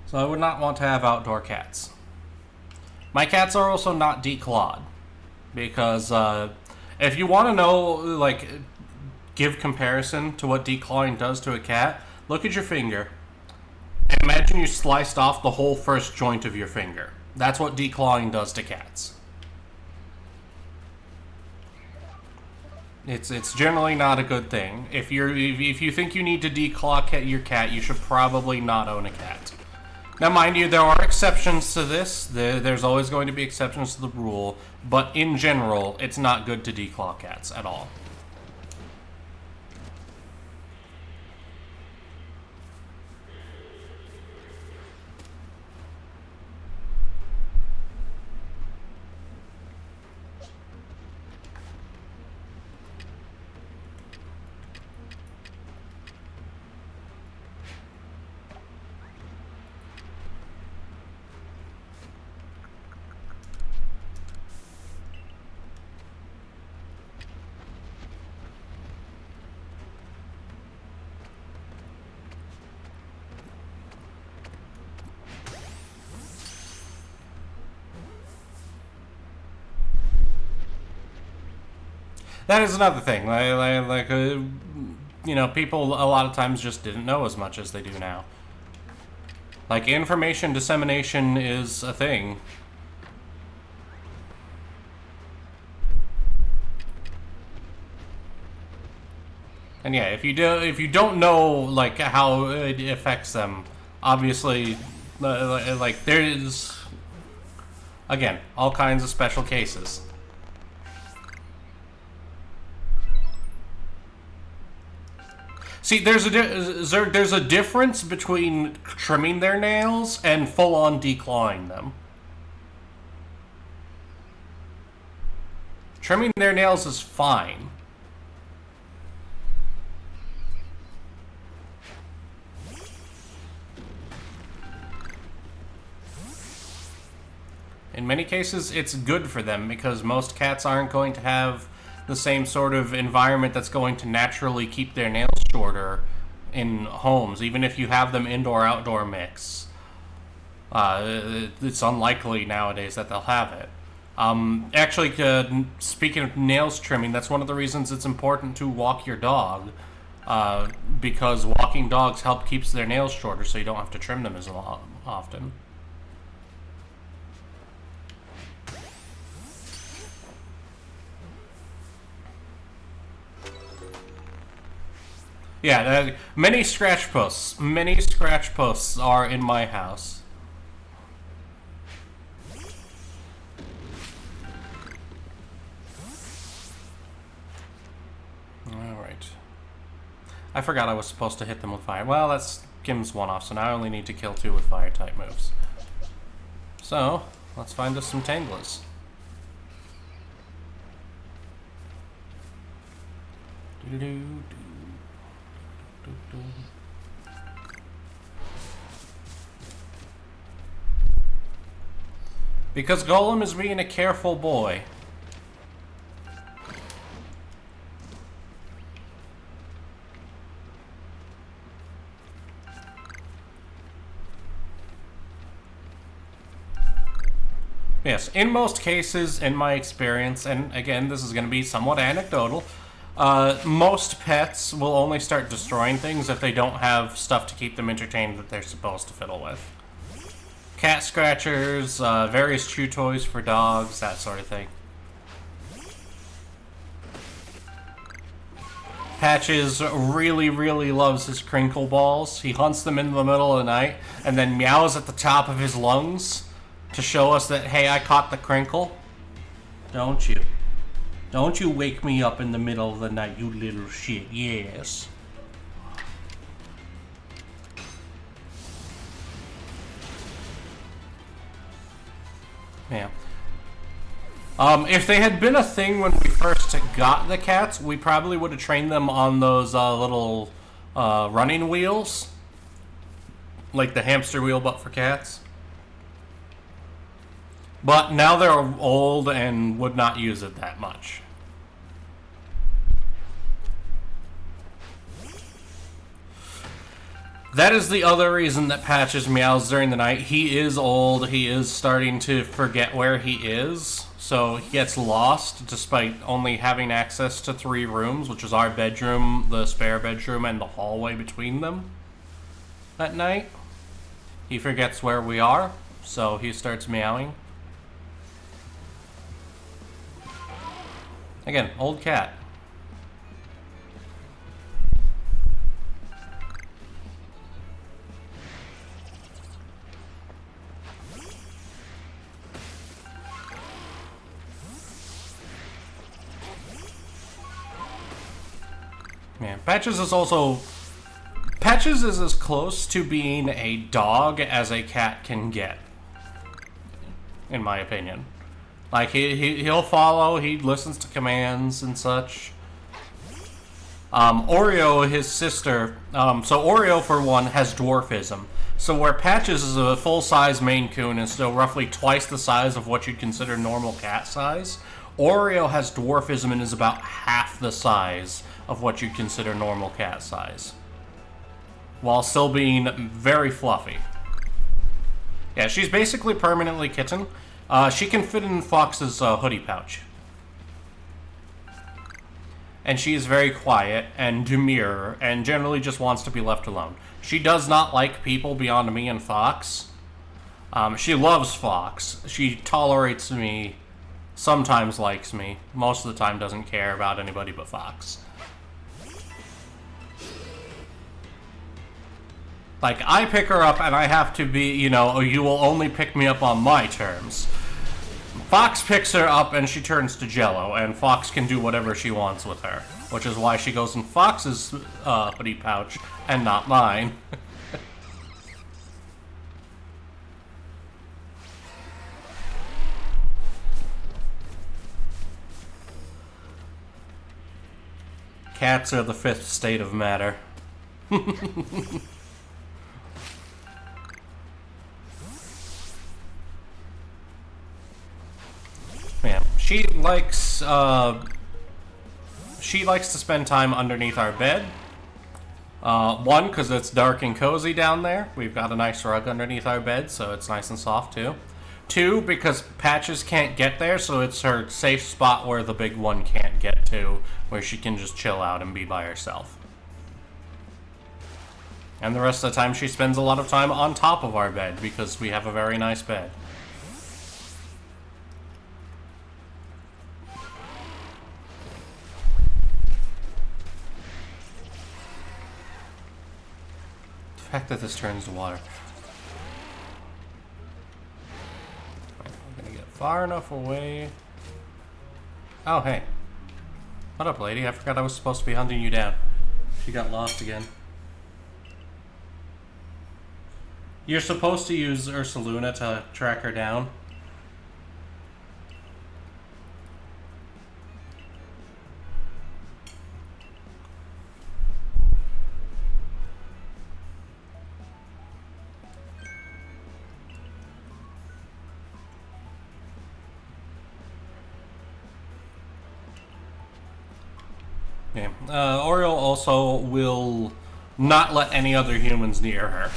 So I would not want to have outdoor cats. My cats are also not declawed. Because if you want to know, like, give comparison to what declawing does to a cat, look at your finger. And imagine you sliced off the whole first joint of your finger. That's what declawing does to cats. It's generally not a good thing. If you think you need to declaw your cat, you should probably not own a cat. Now, mind you, there are exceptions to this. There's always going to be exceptions to the rule, but in general, it's not good to declaw cats at all. that is another thing. You know, people a lot of times just didn't know as much as they do now. Like, information dissemination is a thing. And yeah, if you don't know like how it affects them, obviously, like there's again all kinds of special cases. See, there's a difference between trimming their nails and full-on declawing them. Trimming their nails is fine. In many cases, it's good for them because most cats aren't going to have the same sort of environment that's going to naturally keep their nails shorter in homes, even if you have them indoor-outdoor mix. It's unlikely nowadays that they'll have it. Actually, speaking of nails trimming, that's one of the reasons it's important to walk your dog, because walking dogs help keeps their nails shorter, so you don't have to trim them as often. Yeah, many scratch posts are in my house. Alright. I forgot I was supposed to hit them with fire. Well, that's Kim's one-off, so now I only need to kill 2 with fire-type moves. So, let's find us some Tanglers. Because Golem is being a careful boy. Yes, in most cases, in my experience, and again, this is going to be somewhat anecdotal, most pets will only start destroying things if they don't have stuff to keep them entertained that they're supposed to fiddle with. Cat scratchers, various chew toys for dogs, that sort of thing. Patches really, really loves his crinkle balls. He hunts them in the middle of the night and then meows at the top of his lungs to show us that, hey, I caught the crinkle. Don't you? Don't you wake me up in the middle of the night, you little shit. Yes. Yeah. If they had been a thing when we first got the cats, we probably would have trained them on those little running wheels. Like the hamster wheel, but for cats. But now they're old and would not use it that much. That is the other reason that Patches meows during the night. He is old. He is starting to forget where he is. So he gets lost despite only having access to 3 rooms, which is our bedroom, the spare bedroom, and the hallway between them at night. He forgets where we are, so he starts meowing. Again, old cat. Man, Patches is as close to being a dog as a cat can get, in my opinion. Like, he'll follow, he listens to commands and such. Oreo, his sister, so Oreo, for one, has dwarfism. So where Patches is a full-size Maine Coon and still roughly twice the size of what you'd consider normal cat size, Oreo has dwarfism and is about half the size of what you'd consider normal cat size, while still being very fluffy. Yeah, she's basically permanently kitten. She can fit in Fox's hoodie pouch. and she is very quiet and demure and generally just wants to be left alone. She does not like people beyond me and Fox. She loves Fox. She tolerates me, sometimes likes me, most of the time doesn't care about anybody but Fox. Like, I pick her up and I have to be, you know, you will only pick me up on my terms. Fox picks her up and she turns to Jello, and Fox can do whatever she wants with her. Which is why she goes in Fox's hoodie pouch and not mine. Cats are the fifth state of matter. Yeah, she likes to spend time underneath our bed. One, because it's dark and cozy down there. We've got a nice rug underneath our bed, so it's nice and soft too. Two, because Patches can't get there, so it's her safe spot where the big one can't get to, where she can just chill out and be by herself. And the rest of the time she spends a lot of time on top of our bed, because we have a very nice bed. The fact that this turns to water. I'm gonna get far enough away. Oh, hey. What up, lady? I forgot I was supposed to be hunting you down. She got lost again. You're supposed to use Ursaluna to track her down. Okay. Oriole also will not let any other humans near her.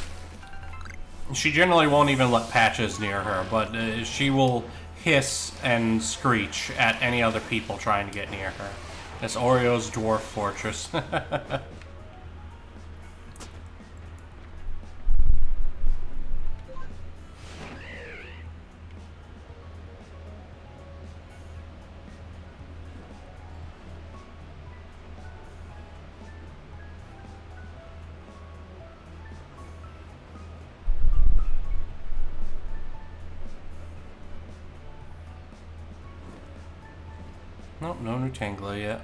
She generally won't even let Patches near her, but she will hiss and screech at any other people trying to get near her. It's Oreo's dwarf fortress. Nope, no new Tangela yet.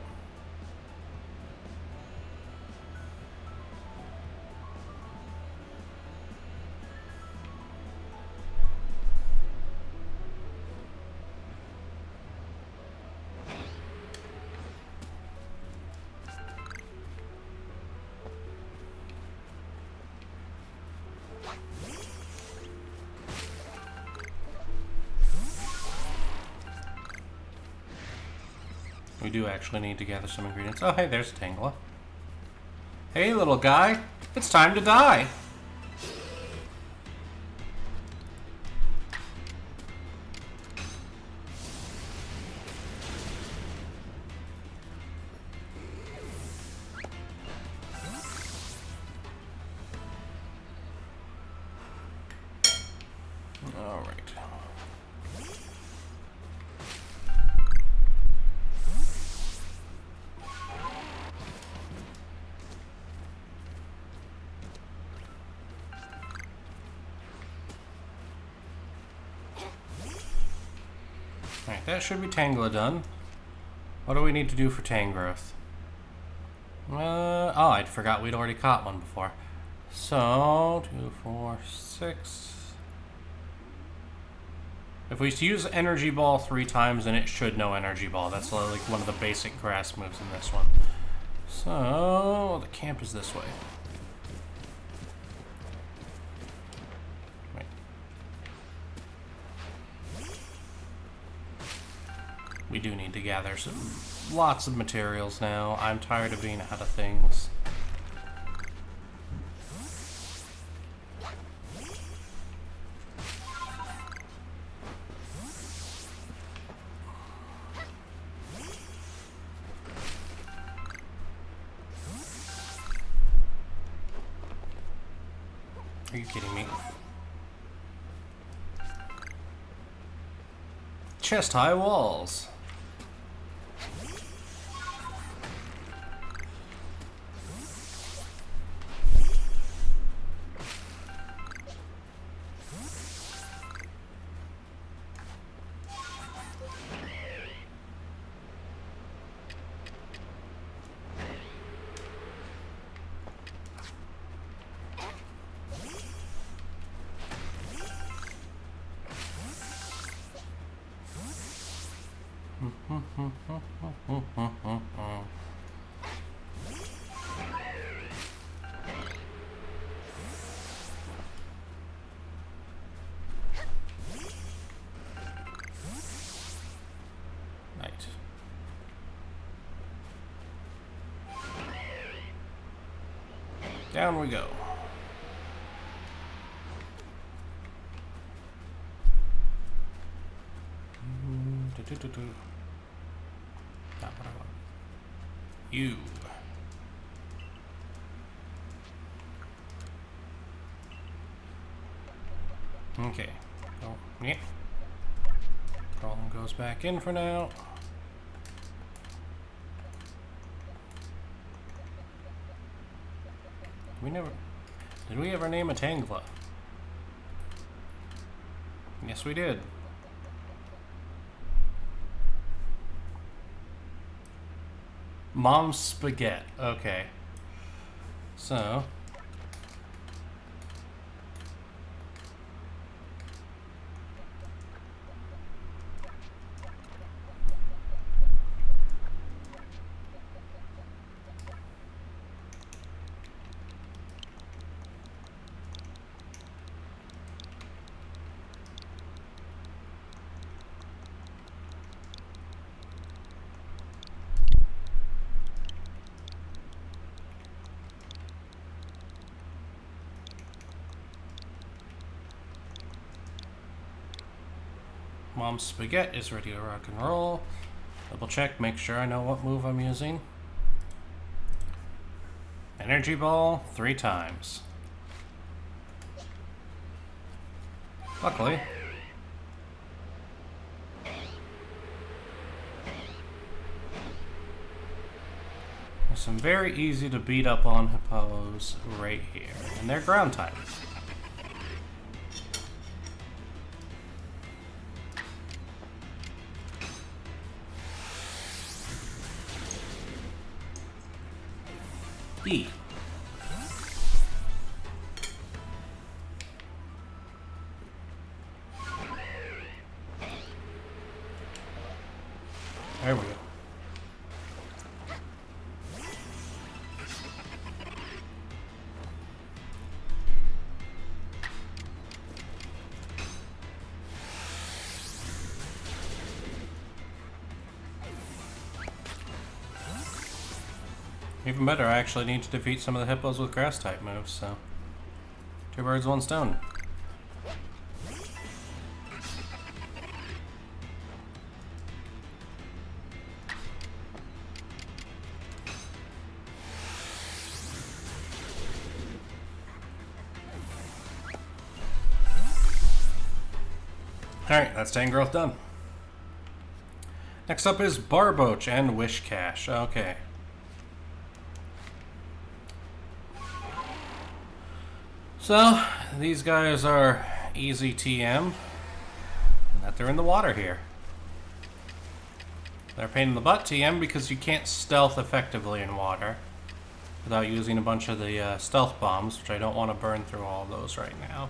We do actually need to gather some ingredients. Oh, hey, there's Tangela. Hey, little guy. It's time to die. All right. Alright, that should be Tangela done. What do we need to do for Tangrowth? Oh, I forgot we'd already caught one before. So, 2, 4, 6. If we use Energy Ball 3 times, then it should know Energy Ball. That's like one of the basic grass moves in this one. So, the camp is this way. We do need to gather lots of materials now. I'm tired of being out of things. Are you kidding me? Chest-high walls. Right. Down we go. Not what I want. You. Okay. Oh, yeah. Crawling goes back in for now. Did we ever name a Tangela? Yes, we did. Mom's Spaghetti. Okay. So. Mom's Spaghetti is ready to rock and roll. Double check, make sure I know what move I'm using. Energy ball 3 times. Luckily. There's some very easy to beat up on hippos right here. And they're ground types. E. There we go. Even better, I actually need to defeat some of the hippos with grass type moves, so 2 birds, 1 stone. Alright, that's Tangrowth done. Next up is Barboach and Wish Cache. Okay. So, these guys are easy TM, and that they're in the water here. They're a pain in the butt TM because you can't stealth effectively in water without using a bunch of the stealth bombs, which I don't want to burn through all of those right now.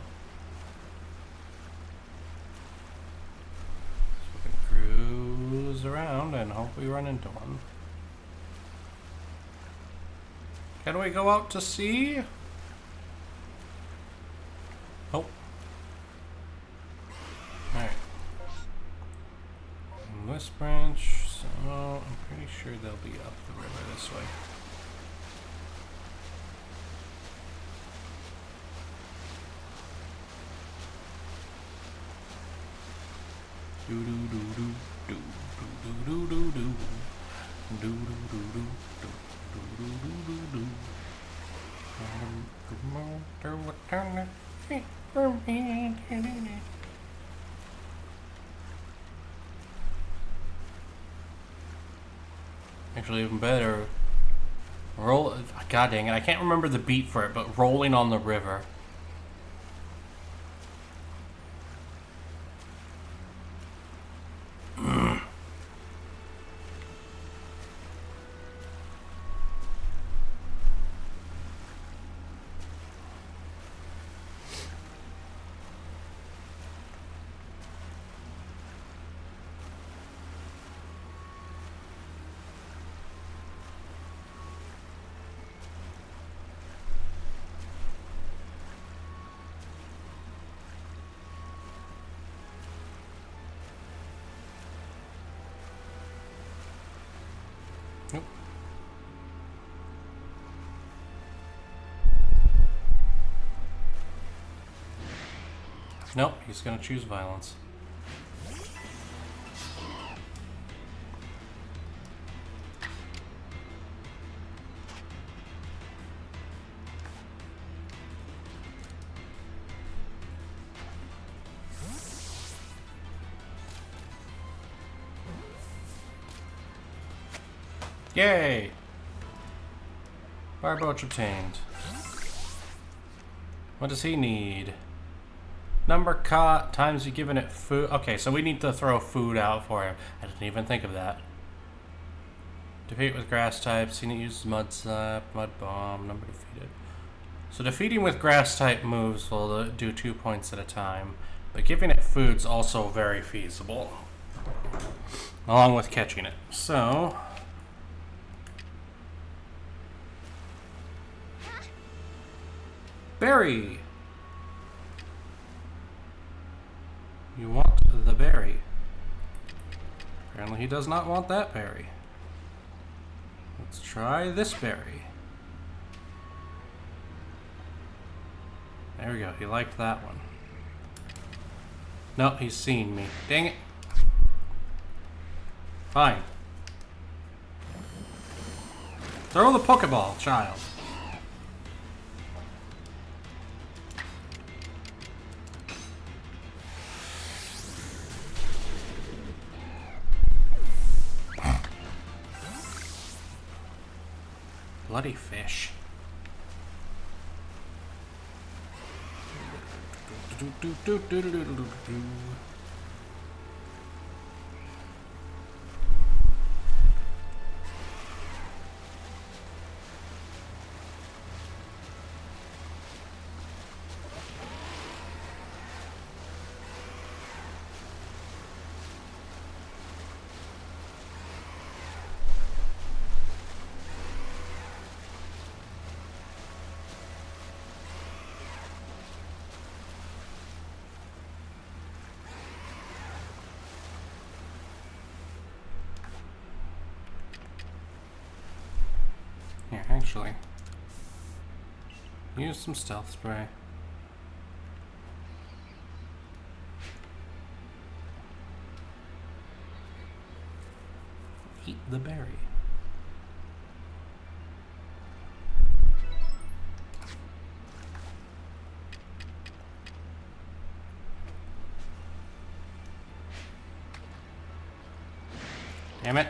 So we can cruise around and hope we run into one. Can we go out to sea? Oh. Alright. This branch, so I'm pretty sure they'll be up the river this way. Do do do do do do do do do do do do do do do do do do. Actually, even better. Roll. God dang it! I can't remember the beat for it, but rolling on the river. Nope. Nope, he's gonna choose violence. Yay! Barboach obtained. What does he need? Number caught times you given it food. Okay, so we need to throw food out for him. I didn't even think of that. Defeat with grass types. He uses mud slap, mud bomb, number defeated. So defeating with grass type moves will do 2 points at a time, but giving it food's also very feasible, along with catching it. So berry. You want the berry. Apparently he does not want that berry. Let's try this berry. There we go. He liked that one. No, he's seen me. Dang it. Fine. Throw the Pokeball, child. Bloody fish. Here, actually, use some stealth spray. Eat the berry. Damn it.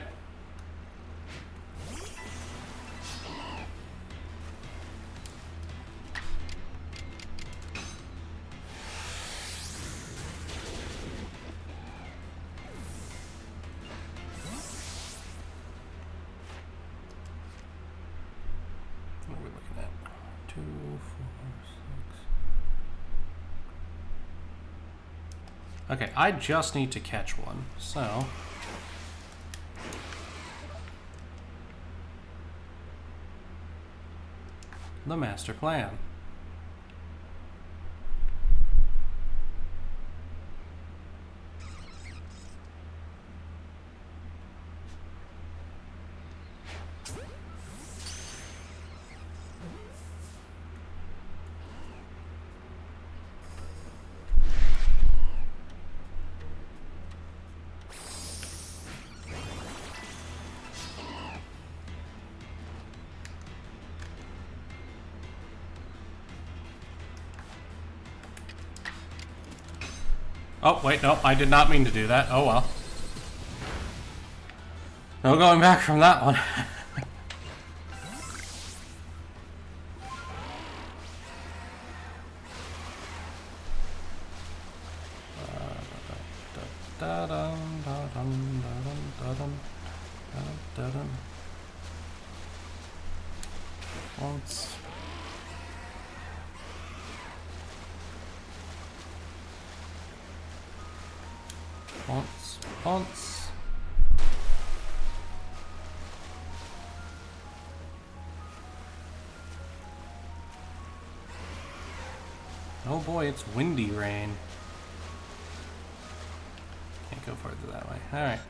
What are we looking at? 2, 4, 6. Okay, I just need to catch one, so the master plan. Oh, wait, no, I did not mean to do that. Oh, well. No going back from that one. Once. Once. Oh boy, it's windy rain. Can't go further that way. Alright.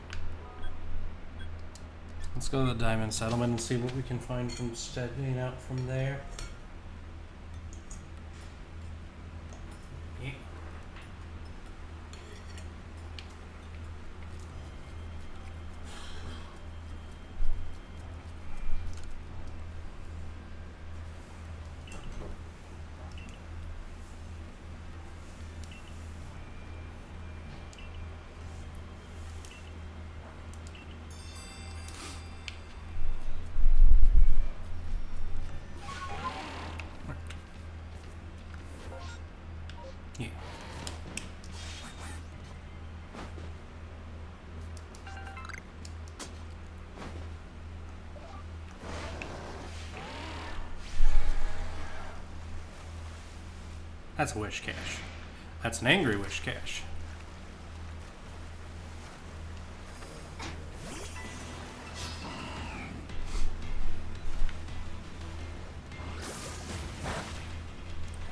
Let's go to the Diamond Settlement and see what we can find from stepping out from there. Yeah. That's a wish cache. That's an angry wish cache.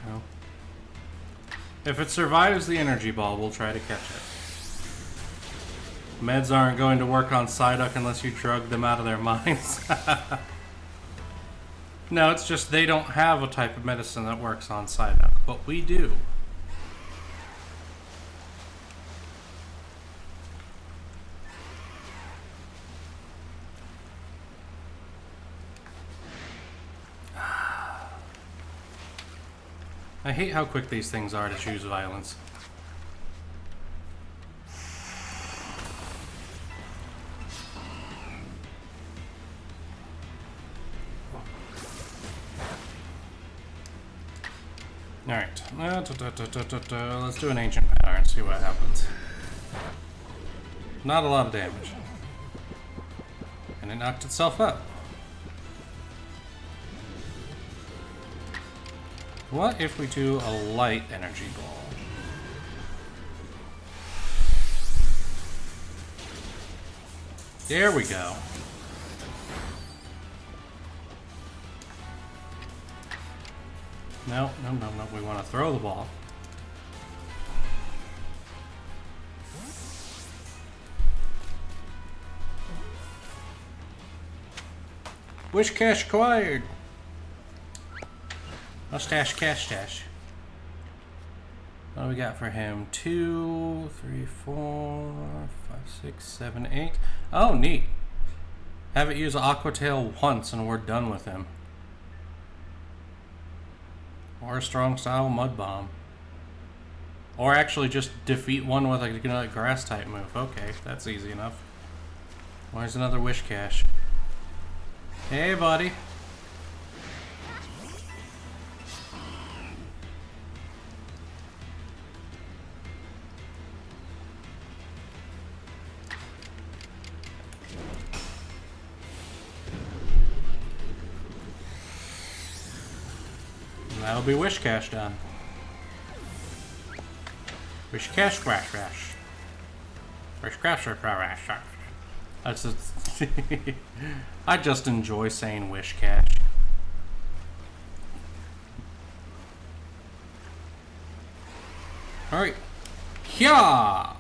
Oh. If it survives the energy ball, we'll try to catch it. Meds aren't going to work on Psyduck unless you drug them out of their minds. No, it's just they don't have a type of medicine that works on Psyduck, but we do. I hate how quick these things are to choose violence. Alright, let's do an ancient power and see what happens. Not a lot of damage. And it knocked itself up. What if we do a light energy ball? There we go. No, no, no, no. We want to throw the ball. Wish cache acquired. Mustache cash stash. What do we got for him? 2, 3, 4, 5, 6, 7, 8. Oh, neat. Have it use Aqua Tail once and we're done with him. Or a strong style Mud Bomb. Or actually just defeat one with a grass type move. Okay, that's easy enough. Where's another wish cache? Hey, buddy. That'll be wish cache done. Wish cache crash rash. Wish cache crash rash. That's just I just enjoy saying wish cache. Alright. Yeah.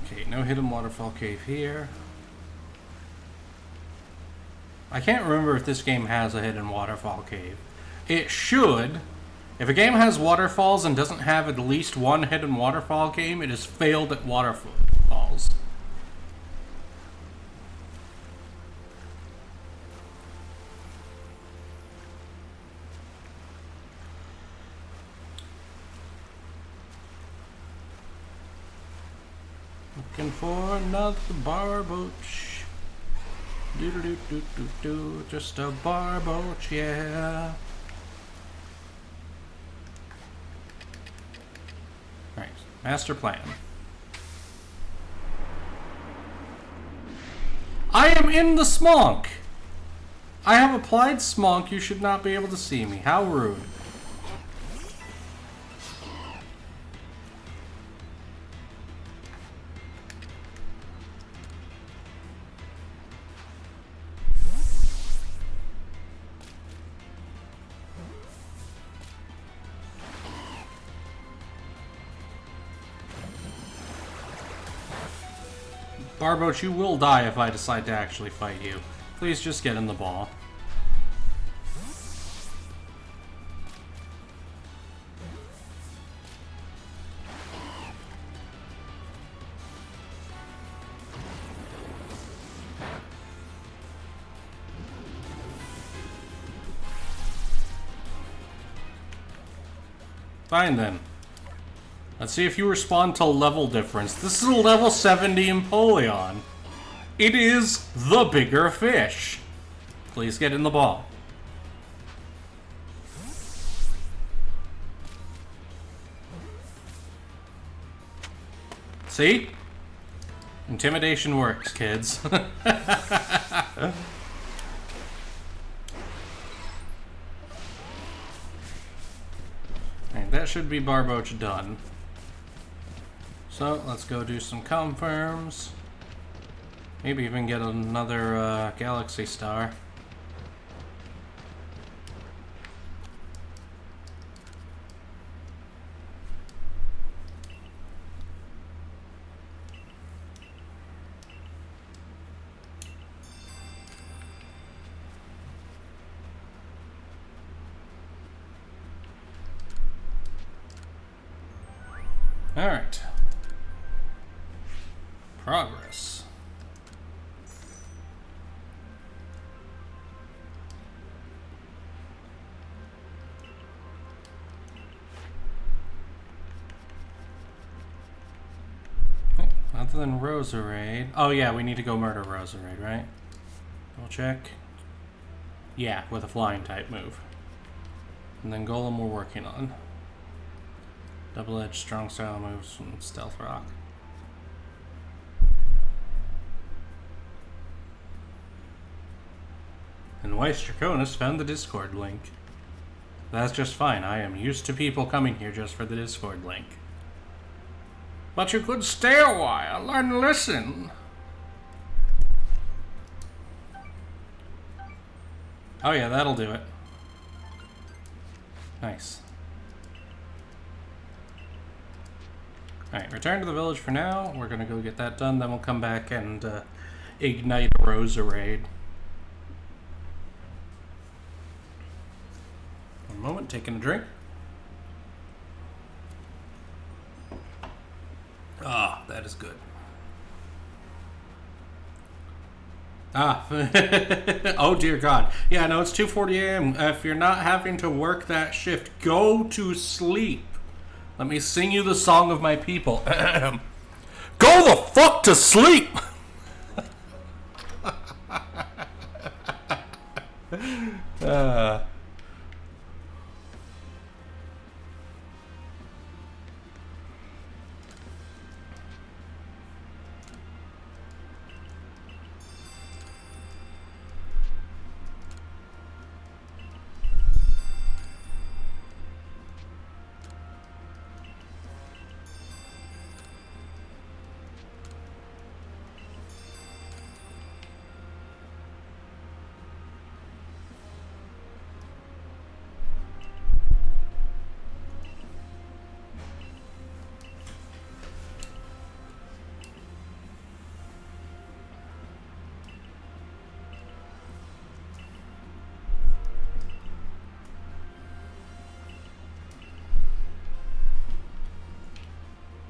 Okay, no hidden waterfall cave here. I can't remember if this game has a hidden waterfall cave. It should. If a game has waterfalls and doesn't have at least one hidden waterfall game, it has failed at waterfalls. Looking for another barboach. Do, just a barboach, yeah. Right, master plan. I am in the smonk! I have applied smonk, you should not be able to see me. How rude. Barboach, you will die if I decide to actually fight you. Please just get in the ball. Fine then. Let's see if you respond to level difference. This is a level 70 Empoleon. It is the bigger fish. Please get in the ball. See? Intimidation works, kids. Alright, that should be Barboach done. So, let's go do some confirms. Maybe even get another Galaxy Star. All right. Progress. Other than Roserade. Oh yeah, we need to go murder Roserade, right? We'll check. Yeah, with a flying type move. And then Golem we're working on. Double-edged strong style moves from Stealth Rock. And Weiss Draconis found the Discord link. That's just fine. I am used to people coming here just for the Discord link. But you could stay a while and listen. Oh yeah, that'll do it. Nice. Alright, return to the village for now. We're gonna go get that done, then we'll come back and ignite Roserade. One moment, taking a drink. Ah, that is good. Ah, oh dear God. Yeah, no, it's 2:40 a.m. If you're not having to work that shift, go to sleep. Let me sing you the song of my people. Go the fuck to sleep!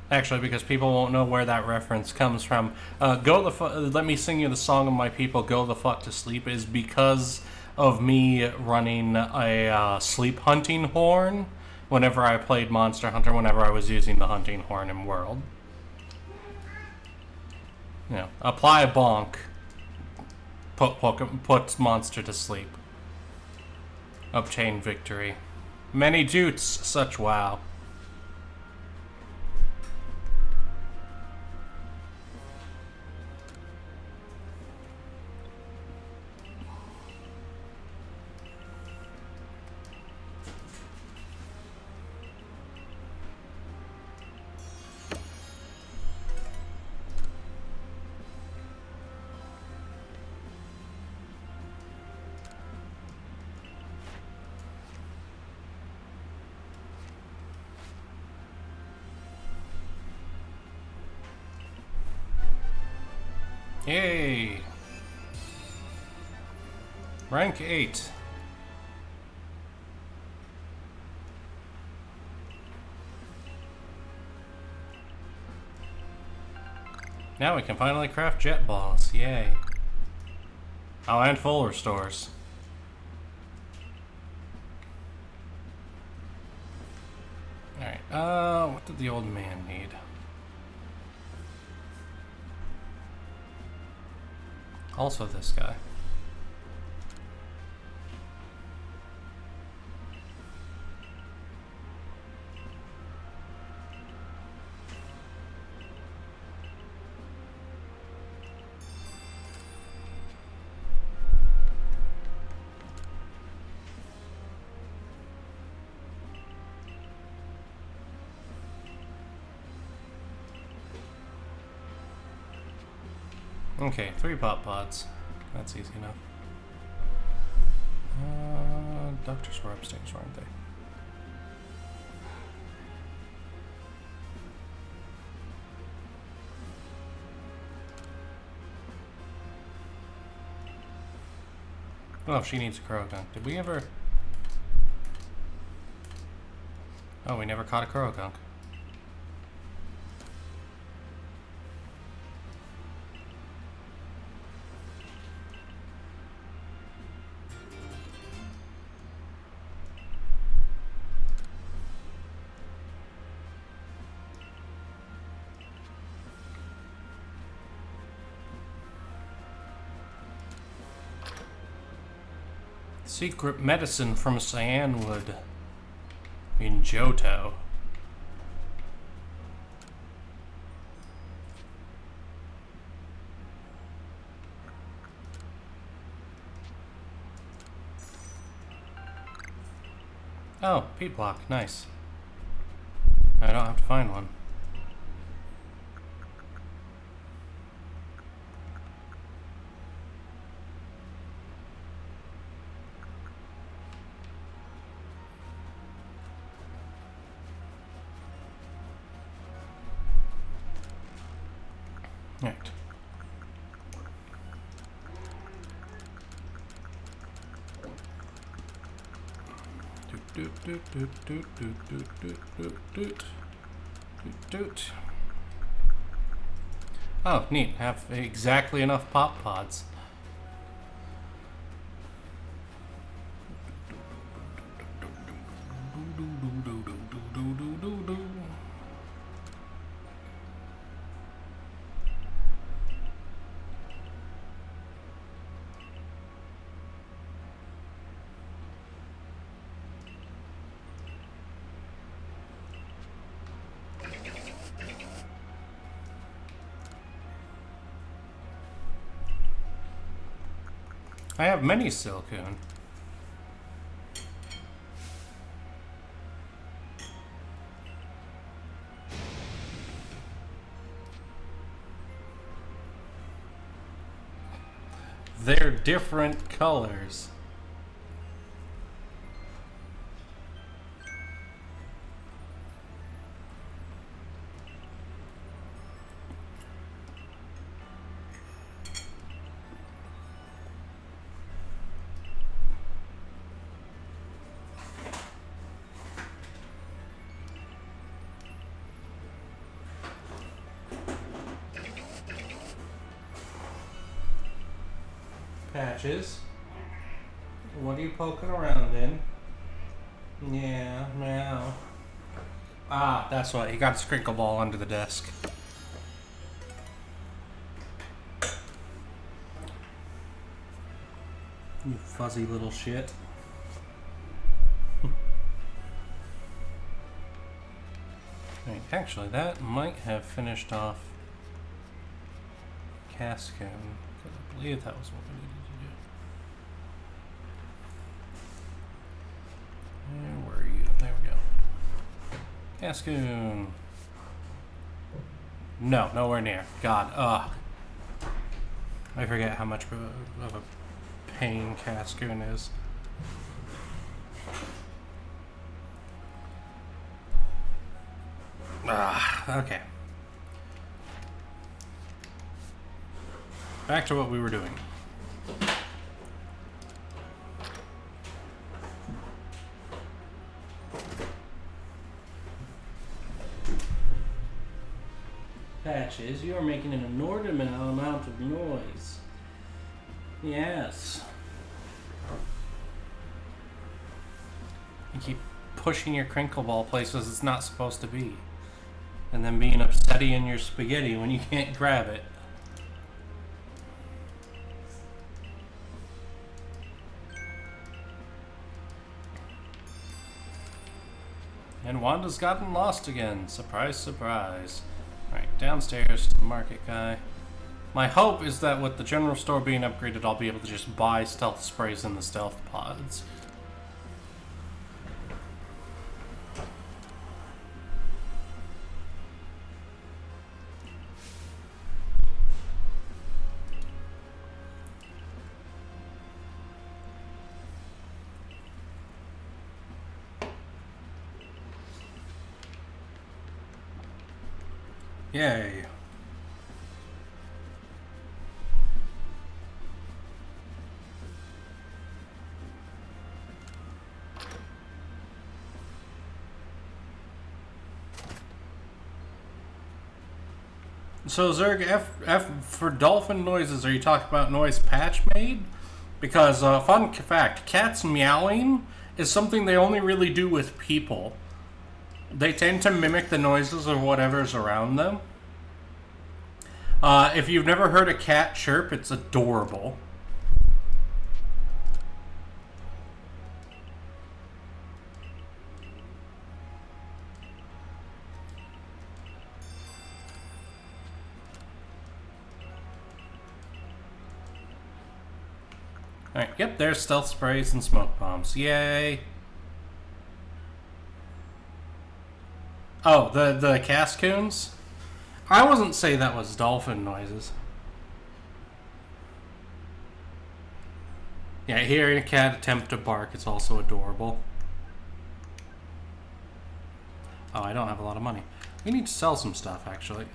Actually, because people won't know where that reference comes from. Let me sing you the song of my people, Go the Fuck to Sleep, is because of me running a sleep hunting horn whenever I played Monster Hunter, whenever I was using the hunting horn in World. You know, apply a bonk. Put monster to sleep. Obtain victory. Many jutes, such wow. Yay! Rank 8. Now we can finally craft jet balls. Yay. Oh, and full restores. Alright, what did the old man need? Also this guy. Okay, 3 pop pods. That's easy enough. Doctors were upstairs, weren't they? Oh, she needs a Kurogunk. Did we ever... Oh, we never caught a Kurogunk. Secret medicine from Cyanwood in Johto. Oh, Pete block, nice. I don't have to find one. Right. Oh, neat. Have exactly enough pop pods. I have many Silcoon. They're different colors. Patches. What are you poking around in? Yeah, meow. Ah, that's what. He got a sprinkle ball under the desk. fuzzy little shit. Right, actually, that might have finished off Cascoon, because I believe that was what we needed to do. Where were you? There we go. Cascoon. No, nowhere near. God, I forget how much of a pain Cascoon is. Okay. Back to what we were doing. Patches, you are making an inordinate amount of noise. Yes. You keep pushing your crinkle ball places it's not supposed to be. And then being upsetty in your spaghetti when you can't grab it. And Wanda's gotten lost again. Surprise, surprise. Alright, downstairs to the market guy. My hope is that with the general store being upgraded, I'll be able to just buy stealth sprays in the stealth pods. Yay. So Zerg, F for dolphin noises, are you talking about noise Patch made? Because, fun fact, cats meowing is something they only really do with people. They tend to mimic the noises of whatever's around them. If you've never heard a cat chirp, it's adorable. Alright, yep, there's stealth sprays and smoke bombs. Yay! Oh, the Cascoons? I wouldn't say that was dolphin noises. Yeah, hearing a cat attempt to bark, it's also adorable. Oh, I don't have a lot of money. We need to sell some stuff, actually.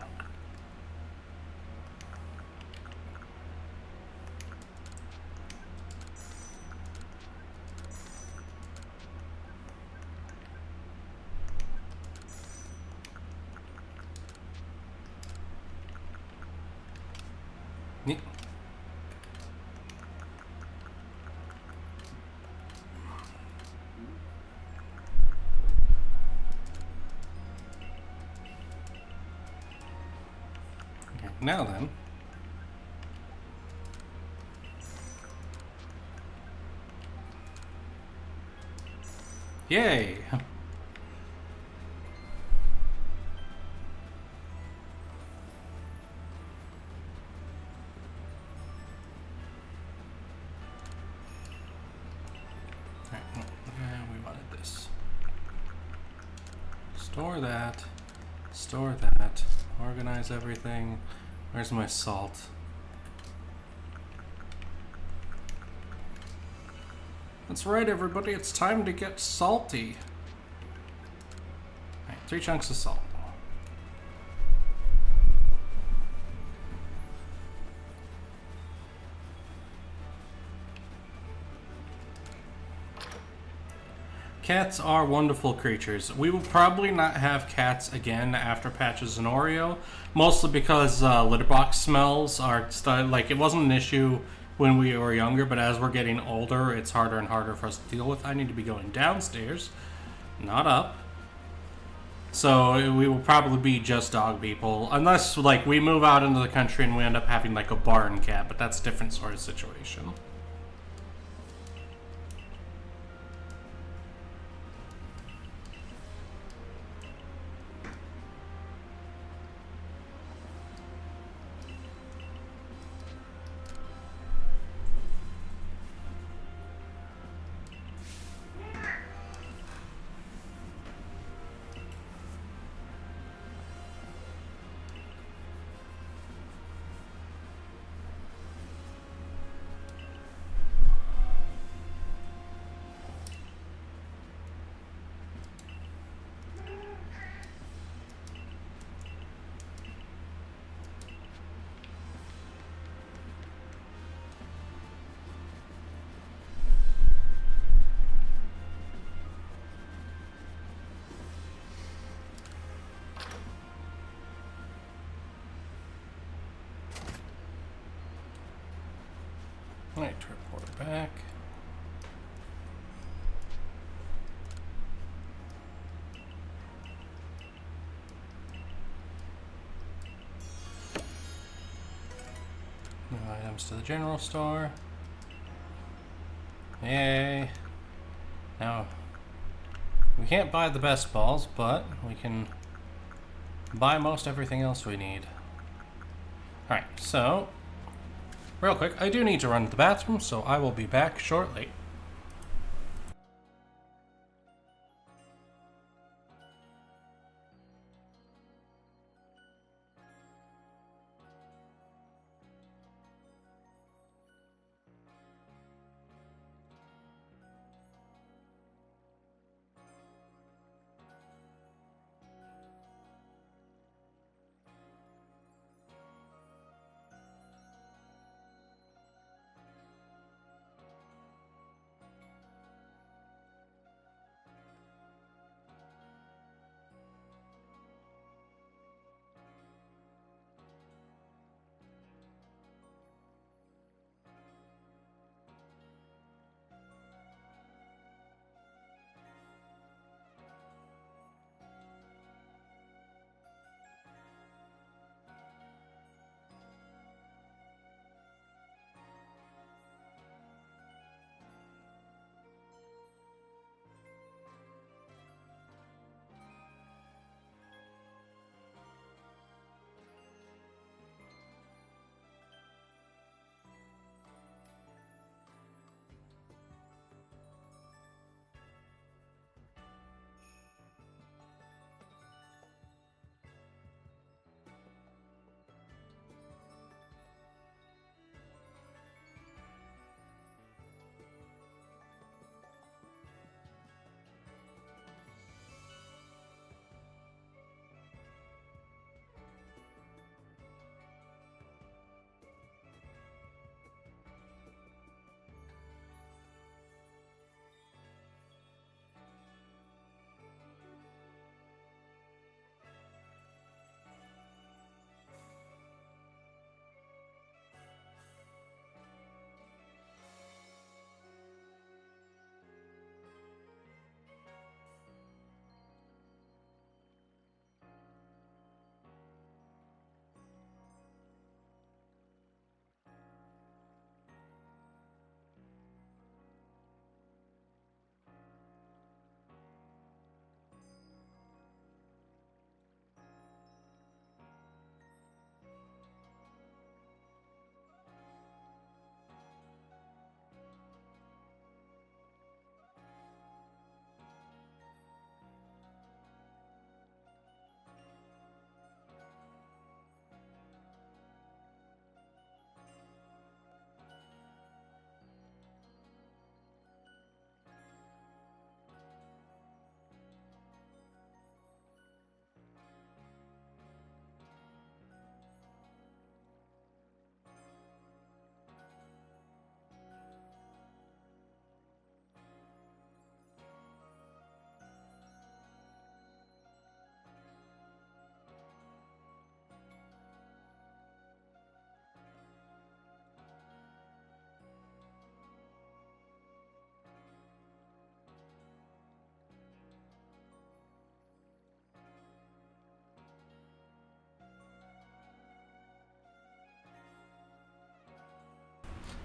Yeah. Okay, now then. Yay! Store that, organize everything. Where's my salt? That's right, everybody, it's time to get salty. All right, 3 chunks of salt. Cats are wonderful creatures. We will probably not have cats again after Patches and Oreo, mostly because litter box smells are like, it wasn't an issue when we were younger, but as we're getting older, it's harder and harder for us to deal with. I need to be going downstairs, not up. So we will probably be just dog people, unless like we move out into the country and we end up having like a barn cat, but that's a different sort of situation. Alright, report back. New items to the general store. Yay. Now, we can't buy the best balls, but we can buy most everything else we need. Alright, so, real quick, I do need to run to the bathroom, so I will be back shortly.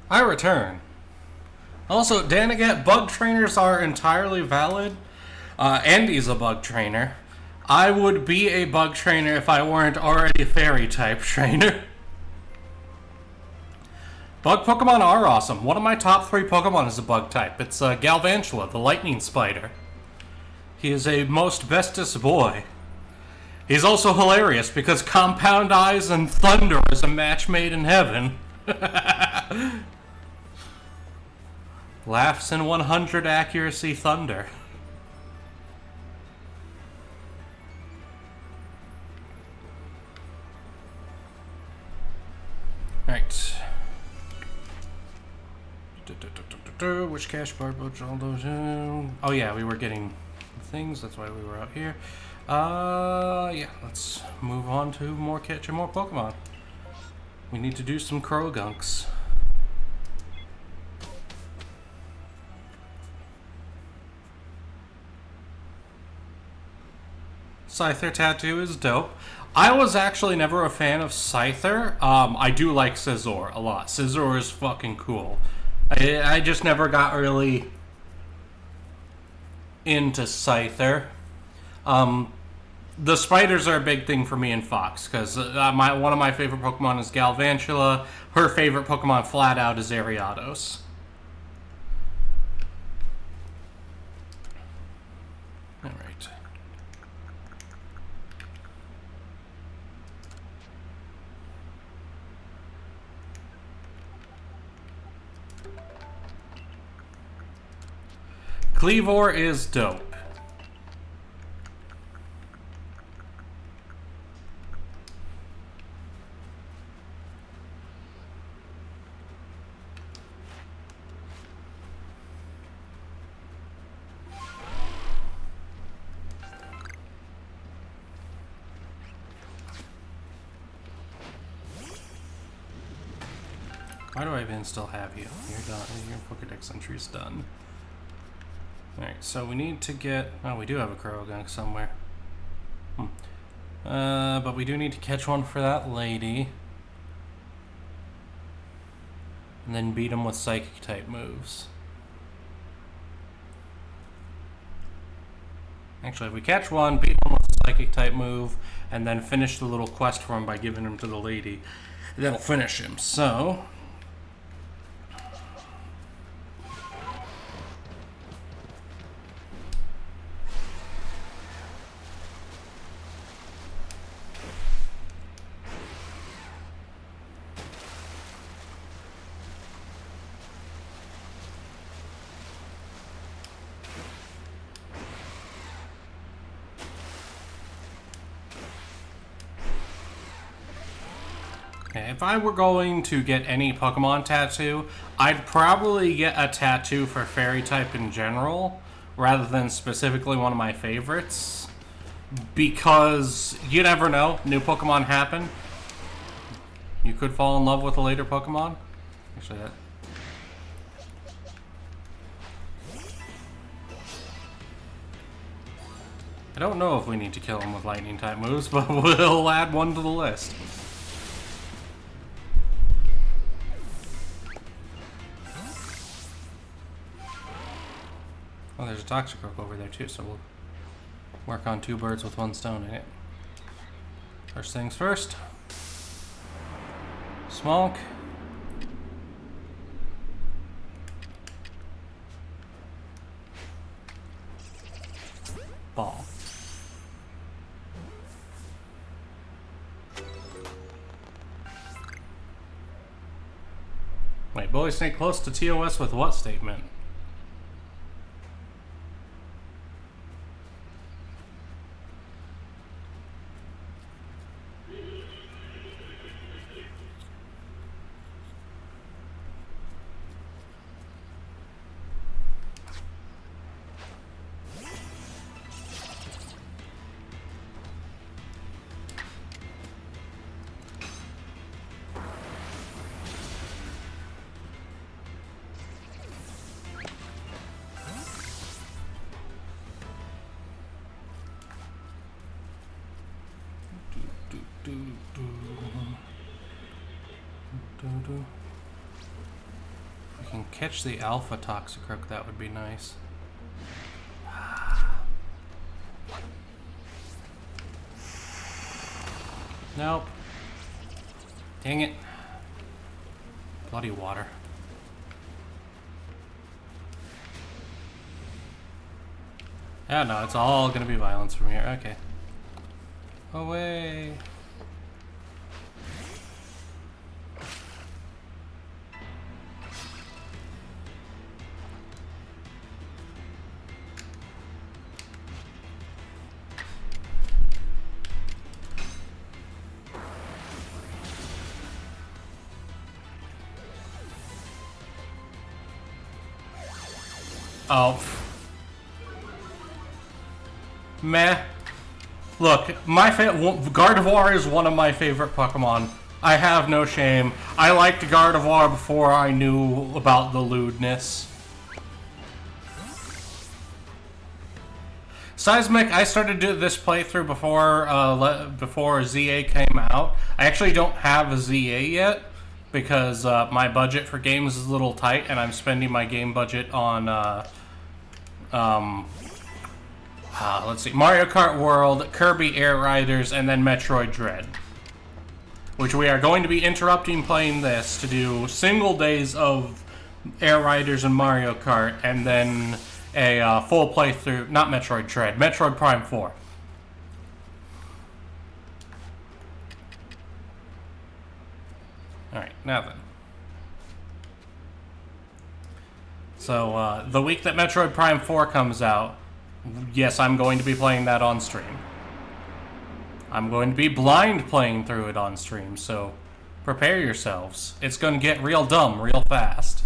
I return. Also, Danagat, bug trainers are entirely valid. Andy's a bug trainer. I would be a bug trainer if I weren't already a fairy type trainer. Bug Pokemon are awesome. One of my top 3 Pokemon is a bug type. It's Galvantula, the lightning spider. He is a most bestest boy. He's also hilarious because Compound Eyes and Thunder is a match made in heaven. Laughs in 100 accuracy Thunder. Right. Which cash bar boats all those? Oh yeah, we were getting things. That's why we were out here. Yeah. Let's move on to catching more Pokemon. We need to do some Croagunks. Scyther tattoo is dope. I was actually never a fan of Scyther. I do like Scizor a lot. Scizor is fucking cool. I just never got really into Scyther. The spiders are a big thing for me in Fox, because one of my favorite Pokemon is Galvantula. Her favorite Pokemon flat out is Ariados. Alright. Cleavor is dope. Why do I even still have you? You're done. Your Pokedex entry's done. Alright, so we need to get... Oh, we do have a Kurogunk somewhere. But we do need to catch one for that lady. And then beat him with Psychic-type moves. Actually, if we catch one, beat him with a Psychic-type move, and then finish the little quest for him by giving him to the lady, that'll finish him. So... if I were going to get any Pokemon tattoo, I'd probably get a tattoo for Fairy type in general, rather than specifically one of my favorites. Because you never know, new Pokemon happen. You could fall in love with a later Pokemon. Actually, that... I don't know if we need to kill him with lightning type moves, but we'll add one to the list. Oh, there's a Toxicroak over there too, so we'll work on two birds with one stone in it. First things first. Smolk. Ball. Wait, Bully Snake close to TOS with what statement? If we can catch the Alpha Toxicroak, that would be nice. Nope. Dang it. Bloody water. Yeah, no, it's all gonna be violence from here. Okay. Away. Oh. Meh. Look, Gardevoir is one of my favorite Pokemon. I have no shame. I liked Gardevoir before I knew about the lewdness. Seismic, I started to do this playthrough before ZA came out. I actually don't have a ZA yet because my budget for games is a little tight, and I'm spending my game budget on let's see, Mario Kart World, Kirby Air Riders, and then Metroid Dread. Which we are going to be interrupting playing this to do single days of Air Riders and Mario Kart, and then a full playthrough, not Metroid Dread, Metroid Prime 4. Alright, now then. So, the week that Metroid Prime 4 comes out, yes, I'm going to be playing that on stream. I'm going to be blind playing through it on stream, so prepare yourselves. It's going to get real dumb real fast.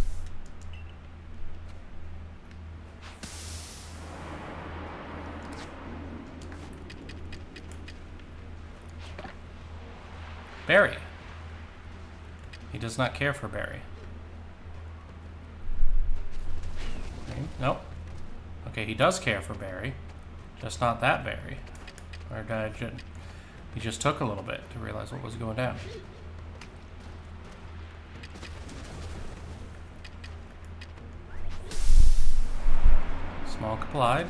Barry. He does not care for Barry. Okay, nope. Okay, he does care for Barry. Just not that Barry. Our guy he just took a little bit to realize what was going down. Small complied.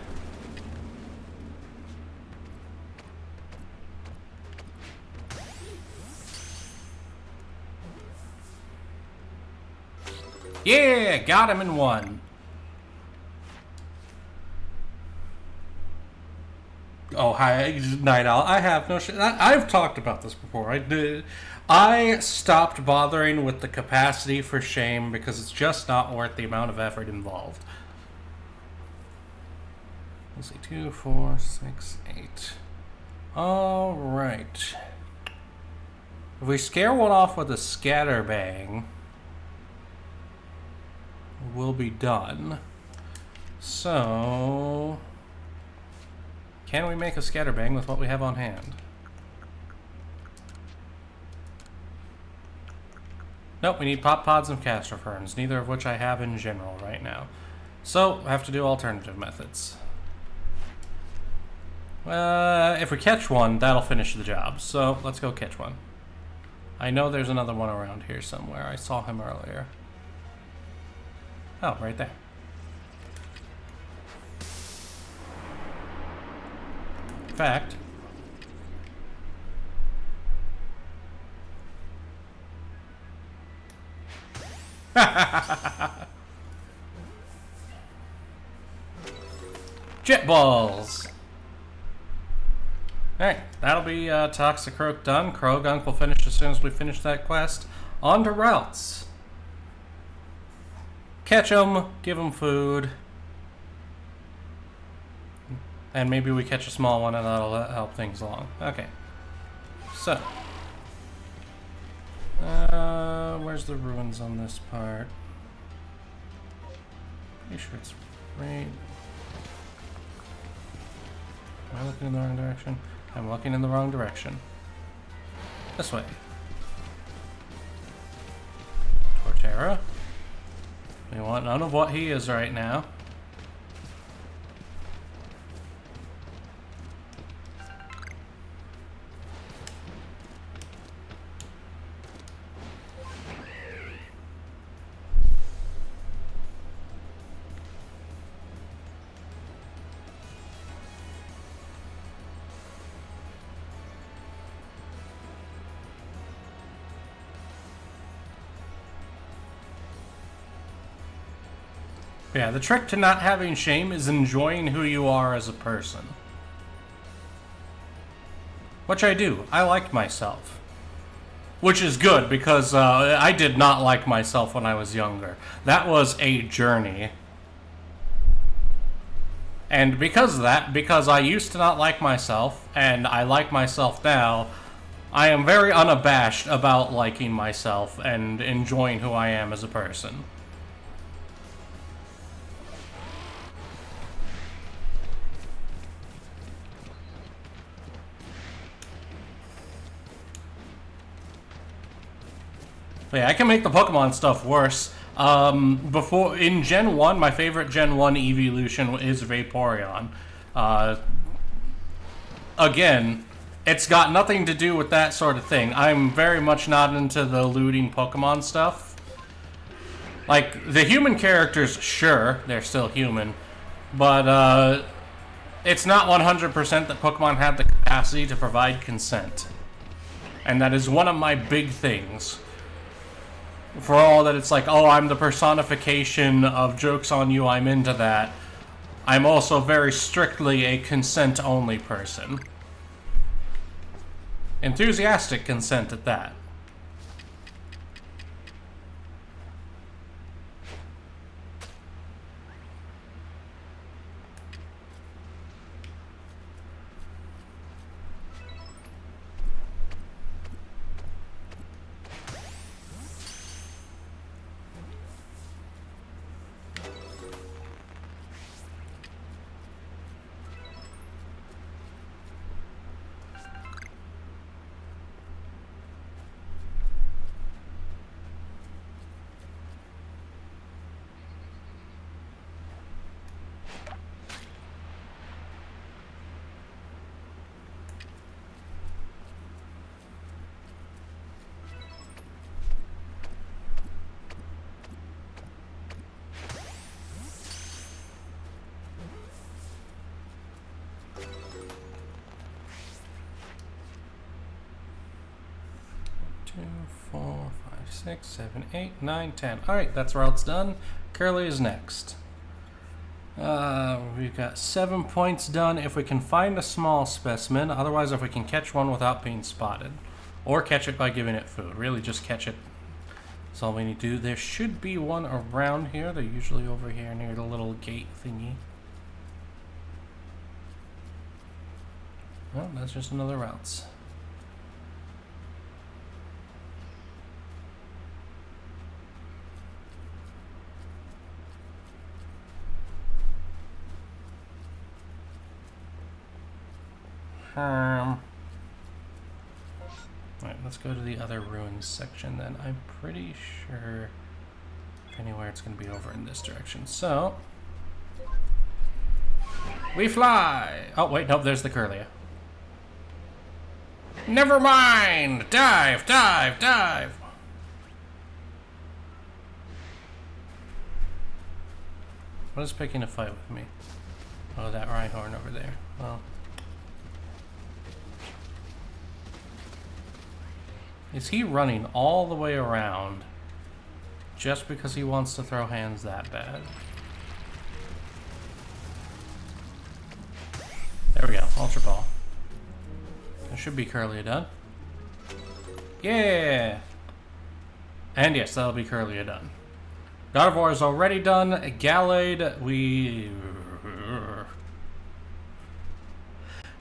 Yeah, got him in one. Oh, hi, Night Owl. I have no shit. I've talked about this before. I stopped bothering with the capacity for shame because it's just not worth the amount of effort involved. Let's see, 2, 4, 6, 8. All right. If we scare one off with a scatterbang, we'll be done. So, can we make a scatterbang with what we have on hand? Nope, we need pop pods and castor ferns, neither of which I have in general right now. So, I have to do alternative methods. If we catch one, that'll finish the job. So, let's go catch one. I know there's another one around here somewhere. I saw him earlier. Oh, right there. In fact, jet balls. Alright, that'll be Toxicroak done. Krogunk will finish as soon as we finish that quest. On to routes. Catch them, give them food, and maybe we catch a small one and that'll help things along. Okay, so, where's the ruins on this part? Pretty sure it's right. Am I looking in the wrong direction? I'm looking in the wrong direction. This way. Torterra. We want none of what he is right now. Yeah, the trick to not having shame is enjoying who you are as a person. Which I do. I like myself. Which is good, because I did not like myself when I was younger. That was a journey. And because of that, because I used to not like myself, and I like myself now, I am very unabashed about liking myself and enjoying who I am as a person. But yeah, I can make the Pokemon stuff worse. Before in Gen 1, my favorite Gen 1 evolution is Vaporeon. Again, it's got nothing to do with that sort of thing. I'm very much not into the looting Pokemon stuff. Like, the human characters, sure, they're still human, but it's not 100% that Pokemon have the capacity to provide consent. And that is one of my big things. For all that it's like, oh, I'm the personification of jokes on you, I'm into that. I'm also very strictly a consent-only person. Enthusiastic consent at that. Two, 4, 5, 6, 7, 8, 9, 10. Alright, that's where it's done. Curly is next. We've got 7 points done if we can find a small specimen. Otherwise, if we can catch one without being spotted. Or catch it by giving it food. Really, just catch it. That's all we need to do. There should be one around here. They're usually over here near the little gate thingy. Oh, that's just another route. Alright, let's go to the other ruins section then. I'm pretty sure if anywhere it's going to be over in this direction. So, we fly! Oh, wait, nope, there's the Curlia. Never mind! Dive, dive, dive! What is picking a fight with me? Oh, that Rhyhorn over there. Well. Is he running all the way around just because he wants to throw hands that bad? There we go, Ultra Ball. That should be Curlia done. Yeah! And yes, that'll be Curlia done. Gardevoir is already done. Gallade,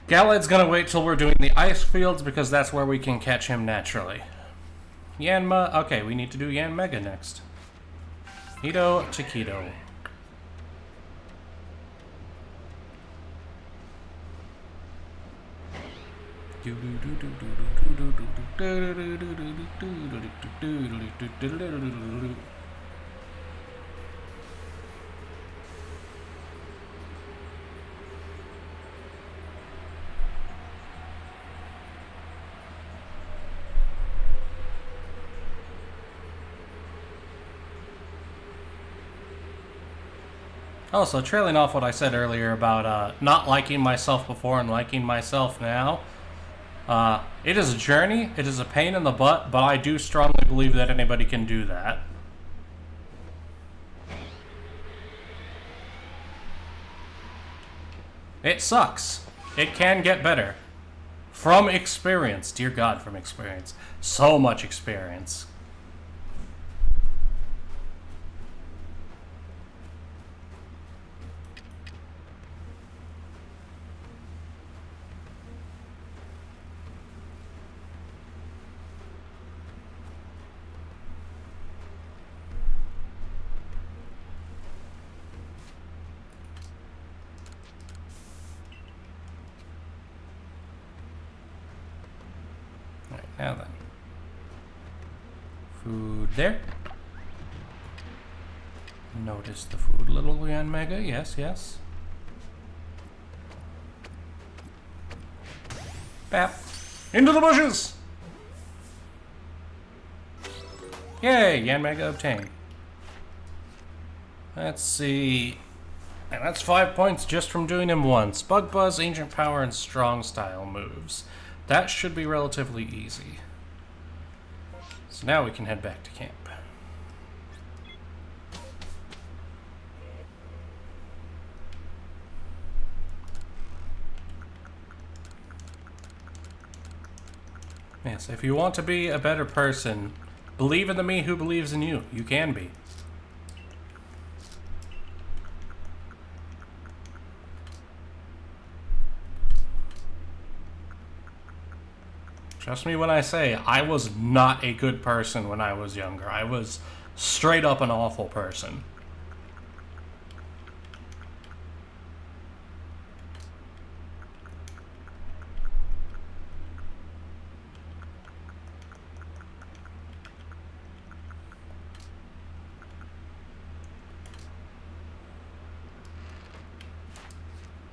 Gallade's gonna wait till we're doing the ice fields because that's where we can catch him naturally. Yanma, okay, we need to do Yanmega next. Nido Chiquito. Also, trailing off what I said earlier about not liking myself before and liking myself now, it is a journey, it is a pain in the butt, but I do strongly believe that anybody can do that. It sucks. It can get better. From experience, dear God, from experience. So much experience. Now then. Food there. Notice the food, little Yanmega. Yes, yes. Bap. Into the bushes! Yay! Yanmega obtained. Let's see. And that's 5 points just from doing him once. Bug Buzz, Ancient Power, and Strong Style moves. That should be relatively easy. So now we can head back to camp. Yes, if you want to be a better person, believe in the me who believes in you. You can be. Trust me when I say, I was not a good person when I was younger. I was straight up an awful person.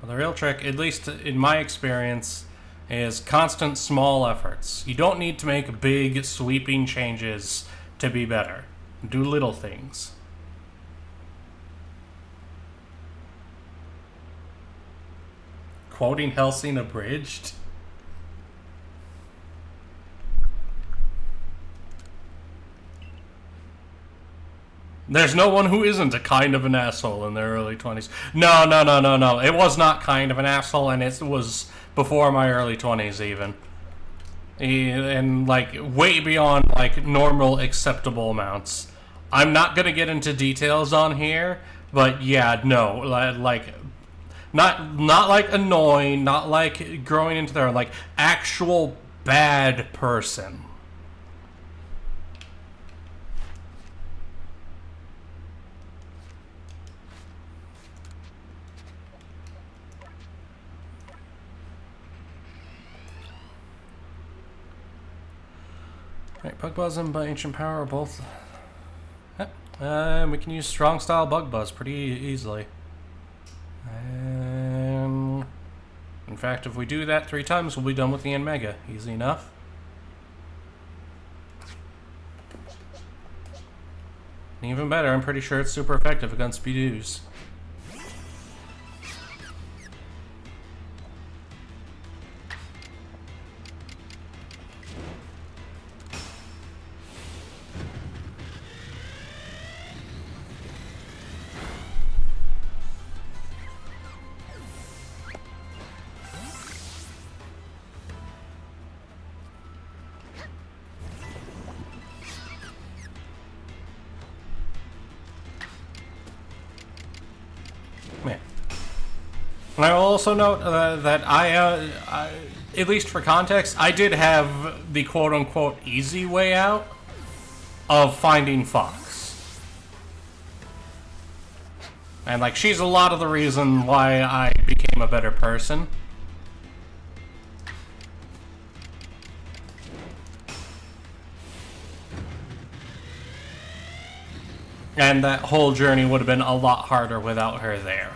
Well, the real trick, at least in my experience, is constant small efforts. You don't need to make big, sweeping changes to be better. Do little things. Quoting Helsing abridged? There's no one who isn't a kind of an asshole in their early 20s. No. It was not kind of an asshole, and it was before my early 20s even. And, like, way beyond, like, normal acceptable amounts. I'm not gonna get into details on here, but yeah, no. Like, not like annoying, not like growing into their, like, actual bad person. Alright, Bug Buzz and Ancient Power are both... we can use Strong Style Bug Buzz pretty easily. In fact, if we do that 3 times, we'll be done with the Yanmega. Easy enough. And even better, I'm pretty sure it's super effective against Bidoos. And I will also note that I, at least for context, I did have the quote-unquote easy way out of finding Fox. And, like, she's a lot of the reason why I became a better person. And that whole journey would have been a lot harder without her there.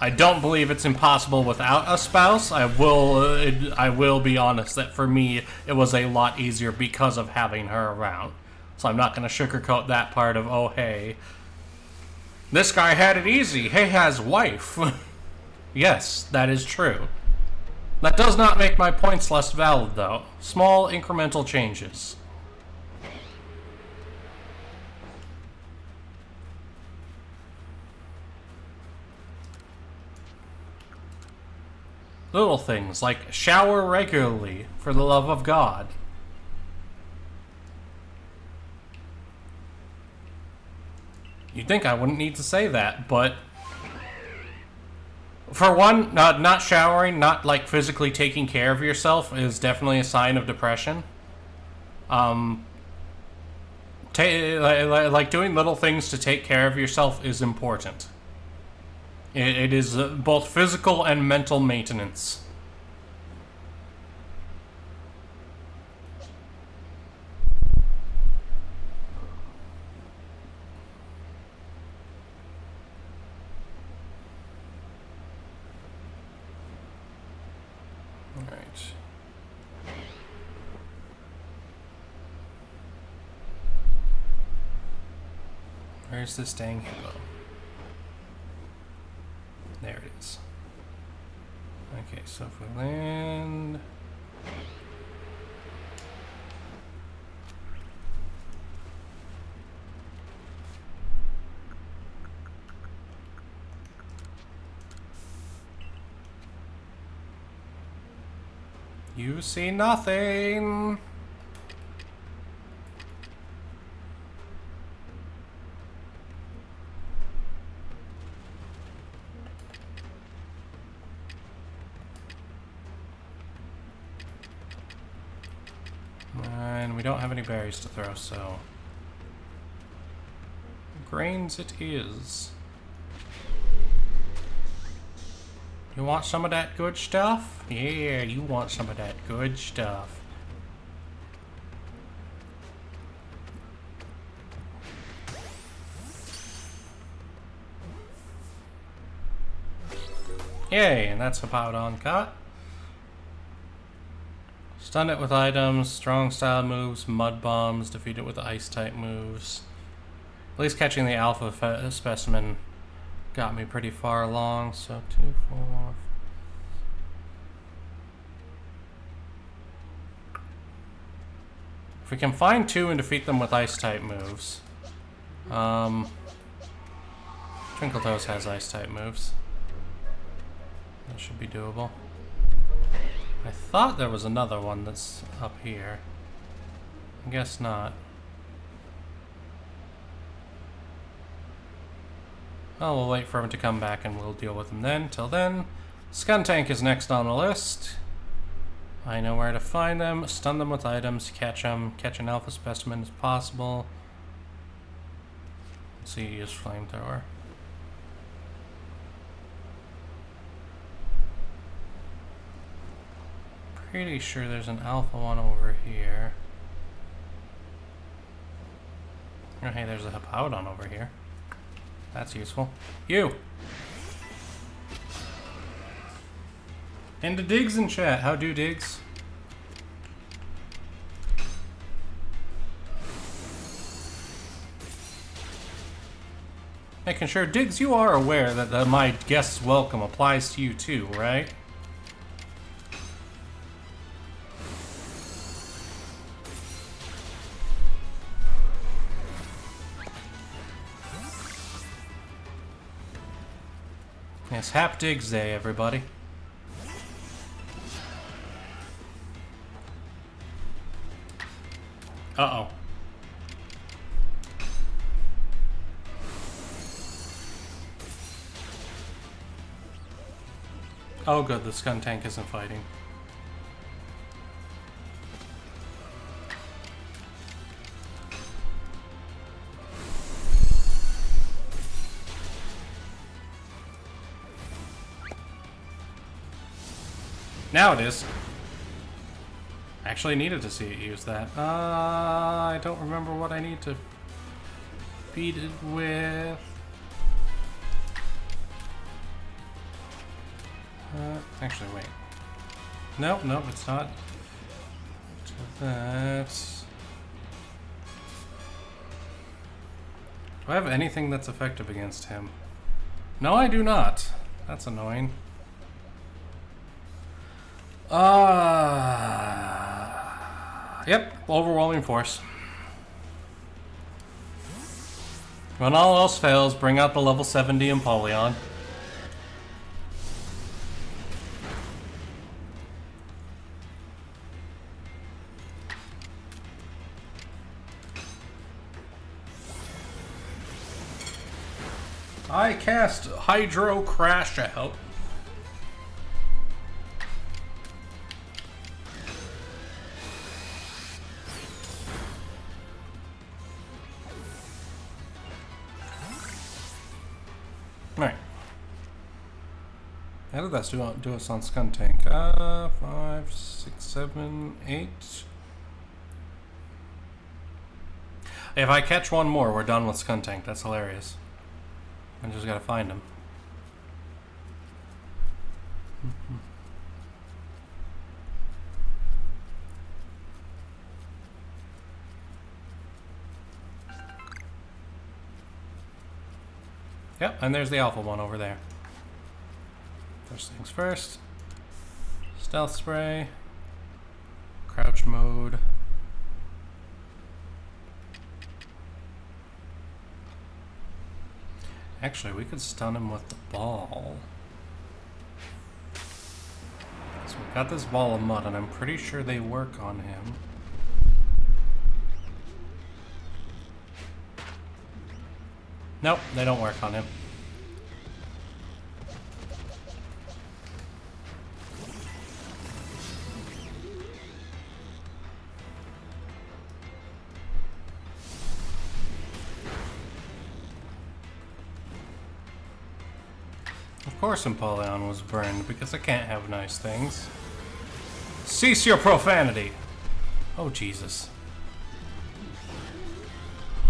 I don't believe it's impossible without a spouse. I will be honest that for me, it was a lot easier because of having her around. So I'm not going to sugarcoat that part of, oh, hey, this guy had it easy. Hey, has wife. Yes, that is true. That does not make my points less valid, though. Small, incremental changes. Little things like shower regularly, for the love of God. You'd think I wouldn't need to say that, but for one, not showering, not like physically taking care of yourself is definitely a sign of depression. Like doing little things to take care of yourself is important. It is both physical and mental maintenance. Alright. Where's this dang hippo? There it is. Okay, so if we land... You see nothing! And we don't have any berries to throw, so... Grains it is. You want some of that good stuff? Yeah, you want some of that good stuff. Yay, and that's a Powdon cut. Stun it with items, strong style moves, mud bombs, defeat it with ice type moves. At least catching the alpha specimen got me pretty far along, so 2, 4... If we can find 2 and defeat them with ice type moves. Twinkletoes has ice type moves. That should be doable. I thought there was another one that's up here. I guess not. Oh, we'll wait for him to come back and we'll deal with him then. Till then, Skuntank is next on the list. I know where to find them, stun them with items, catch them, catch an alpha specimen as possible. Let's see, use flamethrower. Pretty sure there's an alpha one over here. Oh, hey, there's a Hippowdon over here. That's useful. You! Into Diggs in chat. How do, Diggs? Making sure, Diggs, you are aware that my guest's welcome applies to you too, right? Yes, Hap Diggs Day, everybody. Uh-oh. Oh good, the Skuntank isn't fighting. Now it is. Actually needed to see it use that. I don't remember what I need to beat it with. Actually, wait. Nope, nope, it's not. That's... Do I have anything that's effective against him? No, I do not. That's annoying. Yep, overwhelming force. When all else fails, bring out the level 70 Empoleon. I cast Hydro Crash out. Alright. How did that do us on Skuntank? 5, 6, 7, 8. If I catch one more, we're done with Skuntank. That's hilarious. I just gotta find him. Yep, and there's the alpha one over there. First things first. Stealth spray. Crouch mode. Actually, we could stun him with the ball. So we've got this ball of mud, and I'm pretty sure they work on him. Nope, they don't work on him. Of course Empoleon was burned, because I can't have nice things. Cease your profanity! Oh, Jesus.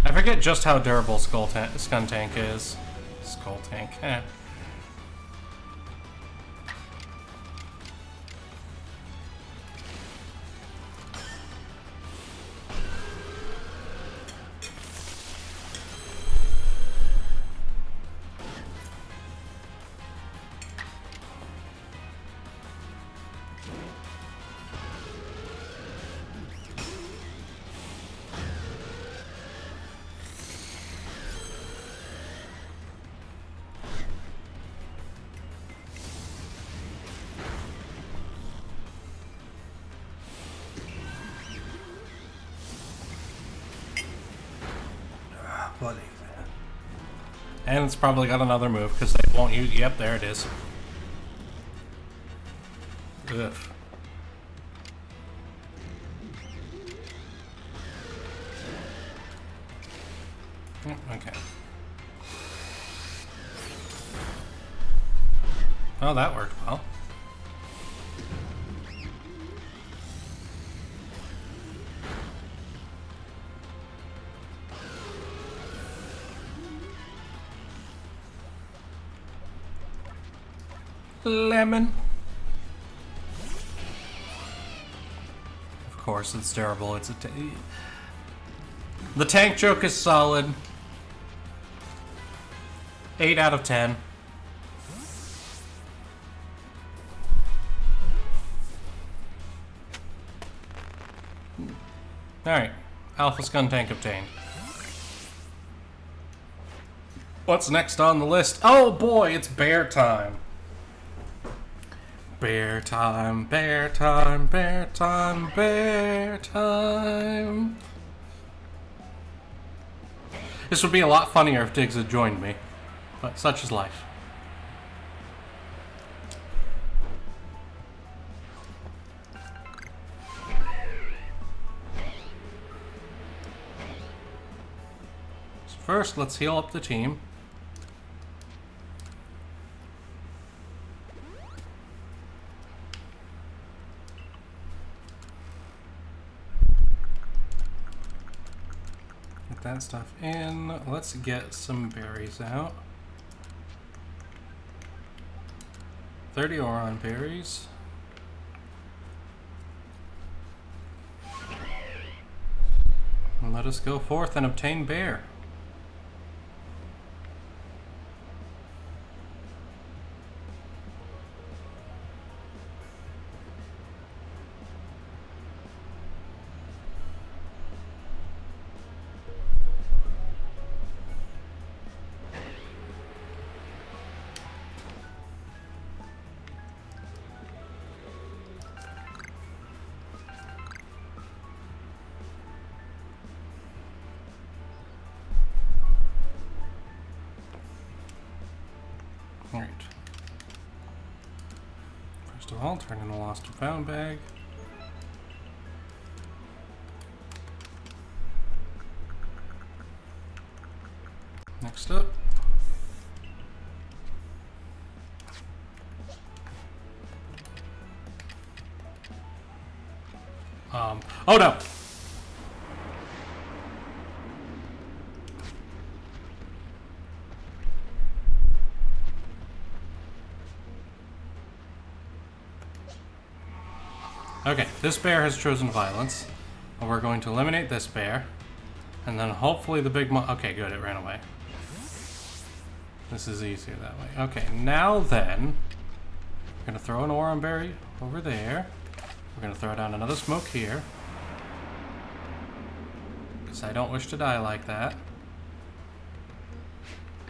I forget just how durable Skuntank is. Skull Tank, eh. Buddy. And it's probably got another move because they won't use. Yep, there it is. Ugh. Okay. Oh, that worked well. Lemon. Of course, it's terrible. It's a the tank joke is solid. 8 out of 10. Alright. Alpha Skuntank obtained. What's next on the list? Oh boy, it's bear time. Bear time, bear time, bear time, bear time. This would be a lot funnier if Diggs had joined me, but such is life. So first, let's heal up the team. That stuff in. Let's get some berries out. 30 Oron berries. And let us go forth and obtain bear. Alright. First of all, turn in a lost and found bag. Next up. Oh no! Okay, this bear has chosen violence. And we're going to eliminate this bear. And then hopefully the big okay, good, it ran away. This is easier that way. Okay, now then, we're gonna throw an Oranberry over there. We're gonna throw down another smoke here. Because I don't wish to die like that.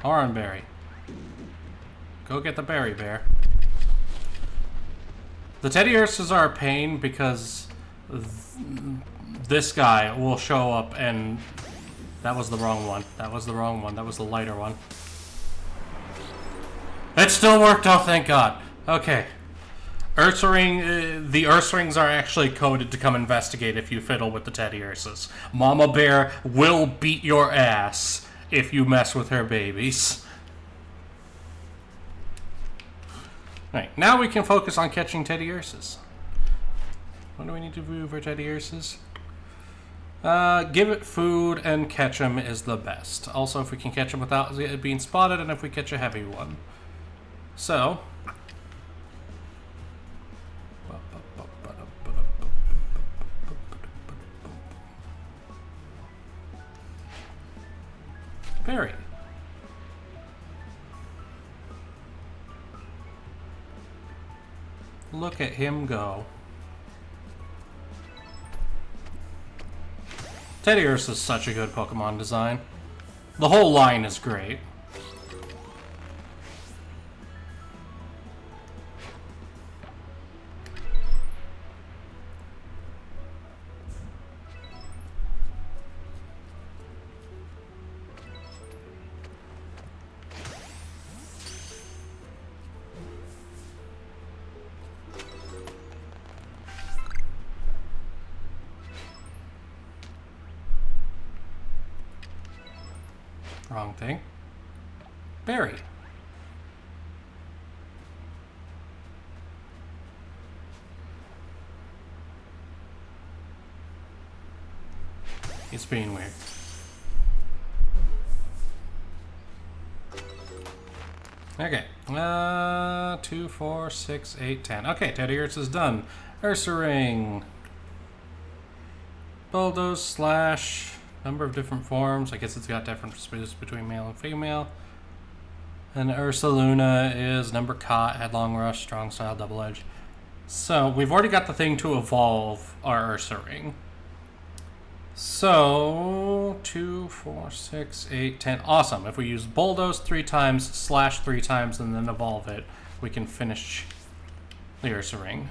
Oranberry. Go get the berry bear. The Teddy Ursas are a pain because this guy will show up and... That was the wrong one. That was the wrong one. That was the lighter one. It still worked, oh thank God. Okay. Ursaring, the Ursalings are actually coded to come investigate if you fiddle with the Teddy Ursas. Mama Bear will beat your ass if you mess with her babies. Alright, now we can focus on catching Teddy Ursas. What do we need to do for Teddy Ursas? Give it food and catch them is the best. Also, if we can catch them without it being spotted, and if we catch a heavy one. So... Berry. Look at him go. Teddy Ursa is such a good Pokemon design. The whole line is great. Wrong thing. Berry. It's being weird. Okay. 2, 4, 6, 8, 10. Okay, Teddy Ursa's done. Ursaring. Bulldoze slash... Number of different forms. I guess it's got differences between male and female. And Ursaluna is number caught, headlong rush, strong style, double edge. So we've already got the thing to evolve our Ursaring. So 2, 4, 6, 8, 10. Awesome. If we use Bulldoze 3 times, slash 3 times, and then evolve it, we can finish the Ursaring.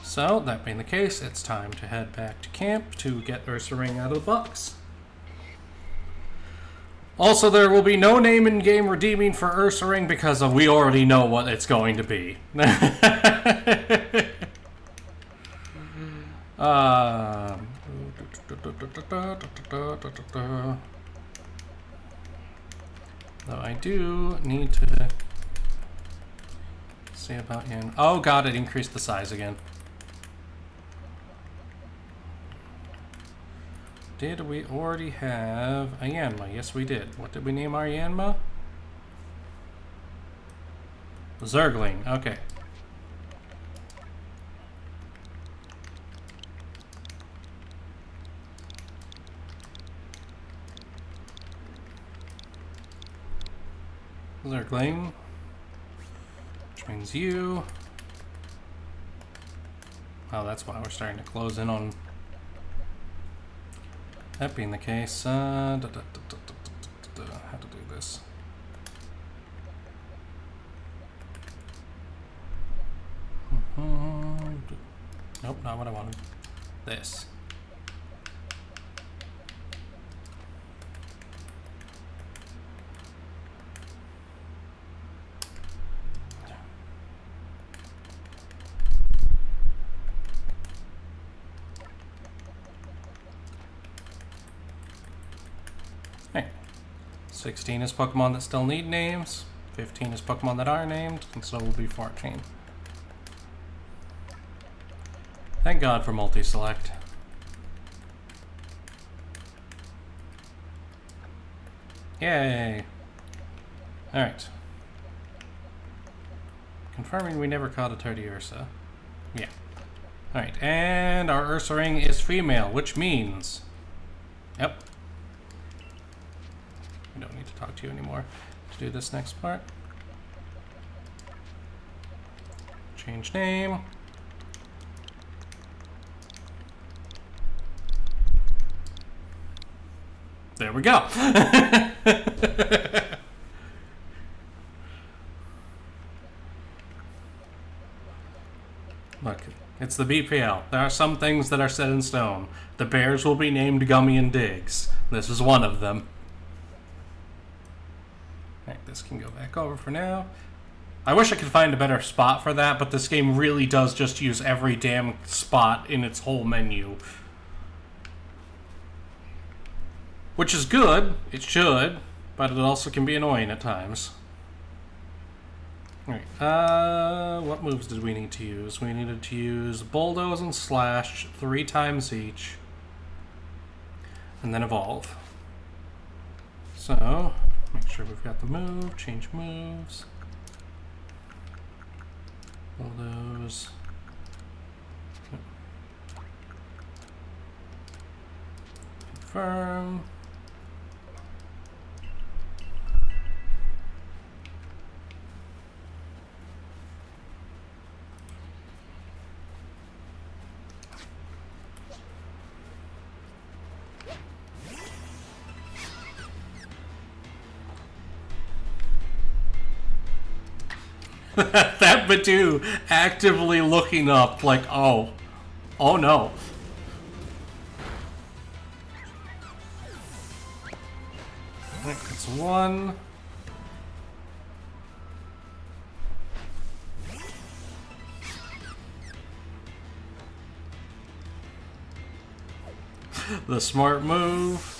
So, that being the case, it's time to head back to camp to get Ursaring out of the box. Also, there will be no name in game redeeming for Ursaring because we already know what it's going to be. Though I do need to see about him. Oh god, it increased the size again. Did we already have a Yanma? Yes, we did. What did we name our Yanma? Zergling. Okay. Zergling. Which means you. Oh, that's why we're starting to close in on... That being the case, how to do this? Nope, not what I wanted. This. Hey. 16 is Pokemon that still need names. 15 is Pokemon that are named, and so will be 14. Thank God for multi-select. Yay! Alright. Confirming we never caught a Teddy Ursa. Yeah. Alright, and our Ursaring is female, which means... Yep. we don't need to talk to you anymore to do this next part. Change name. There we go. Look, it's the BPL. There are some things that are set in stone. The bears will be named Gummy and Diggs. This is one of them. Alright, this can go back over for now. I wish I could find a better spot for that, but this game really does just use every damn spot in its whole menu. Which is good, it should, but it also can be annoying at times. Alright, what moves did we need to use? We needed to use Bulldoze and Slash 3 times each. And then Evolve. So, make sure we've got the move, change moves. Bulldoze. Confirm. That Badu actively looking up like, oh no. That's one. The smart move.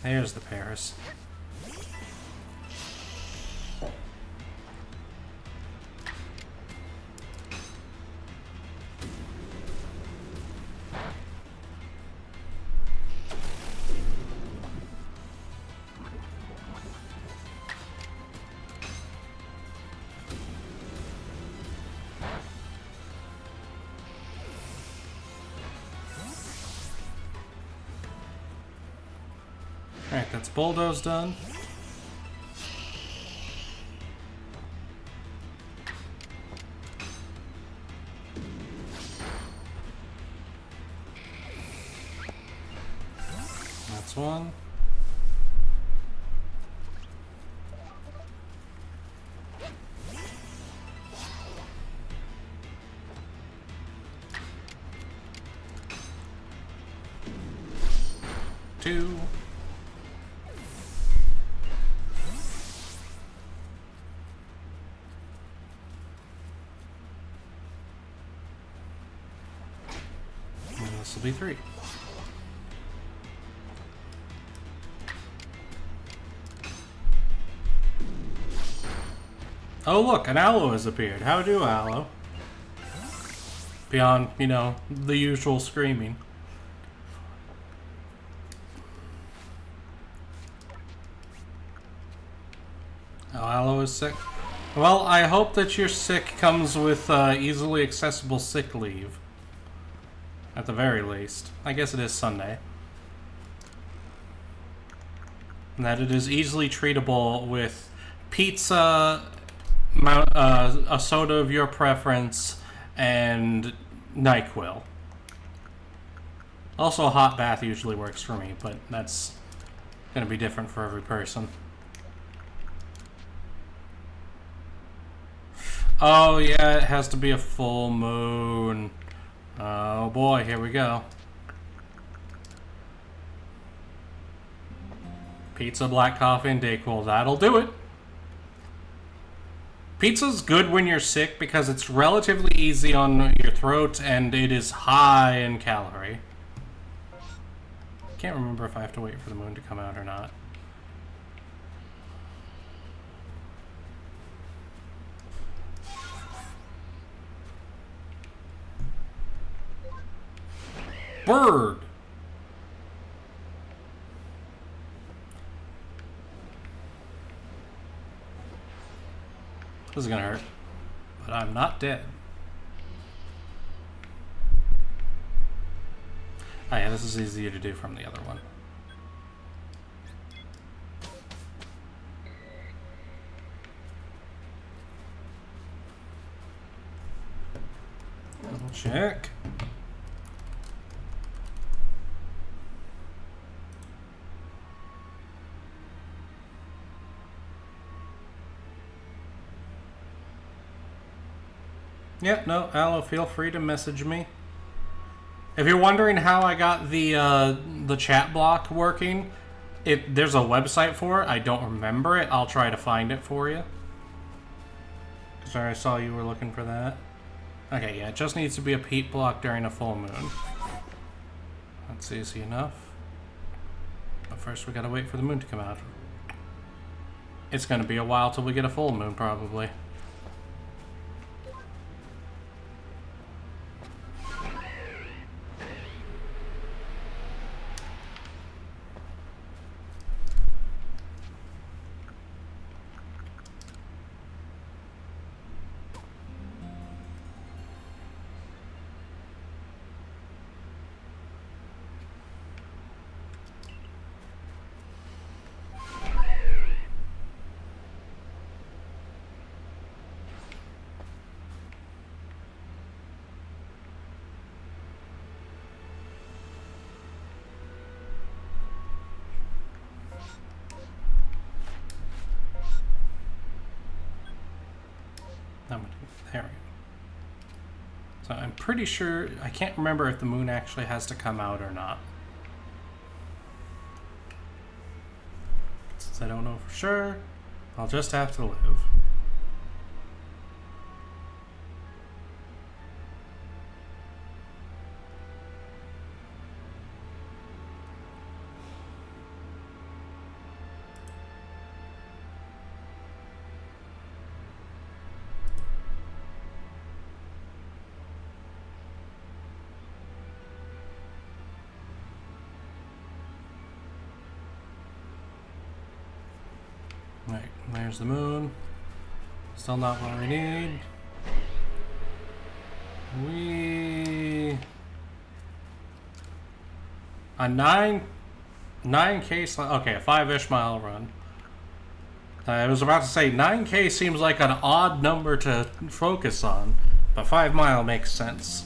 There's the Paris. Alright, that's Bulldoze done. That's one. Two. This will be 3. Oh look, an Aloe has appeared. How do, Aloe? Beyond, you know, the usual screaming. Oh, Aloe is sick. Well, I hope that your sick comes with easily accessible sick leave. At the very least. I guess it is Sunday. And that it is easily treatable with pizza, a soda of your preference, and NyQuil. Also, a hot bath usually works for me, but that's going to be different for every person. Oh yeah, it has to be a full moon. Oh boy, here we go. Pizza, black coffee, and Dayquil. That'll do it. Pizza's good when you're sick because it's relatively easy on your throat and it is high in calorie. Can't remember if I have to wait for the moon to come out or not. Bird! This is gonna hurt. but I'm not dead. Oh yeah, this is easier to do from the other one. Double check. Yep, no, Aloe, feel free to message me. If you're wondering how I got the chat block working, there's a website for it. I don't remember it. I'll try to find it for you. Sorry, I saw you were looking for that. Okay, yeah, it just needs to be a peat block during a full moon. That's easy enough. But first we gotta wait for the moon to come out. It's gonna be a while till we get a full moon, probably. There we go. So I'm pretty sure, I can't remember if the moon actually has to come out or not. Since I don't know for sure, I'll just have to live. Right, there's the moon. Still not what we need. A 9K, okay, a 5-ish mile run. I was about to say 9K seems like an odd number to focus on, but 5 mile makes sense.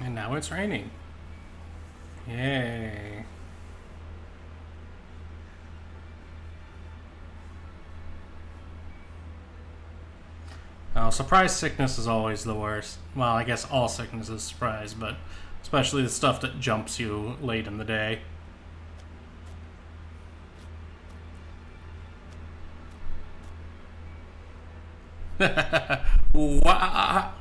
And now it's raining. Yay. Oh, surprise sickness is always the worst. Well, I guess all sickness is surprise, but especially the stuff that jumps you late in the day. Wow.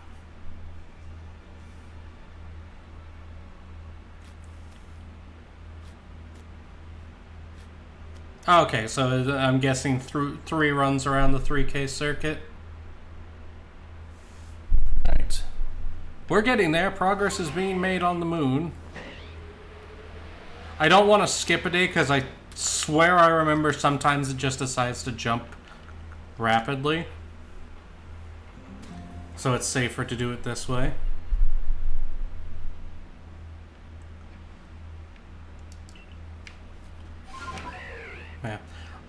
Okay, so I'm guessing through 3 runs around the 3K circuit. Right. We're getting there. Progress is being made on the moon. I don't want to skip a day because I swear I remember sometimes it just decides to jump rapidly. So it's safer to do it this way. Yeah.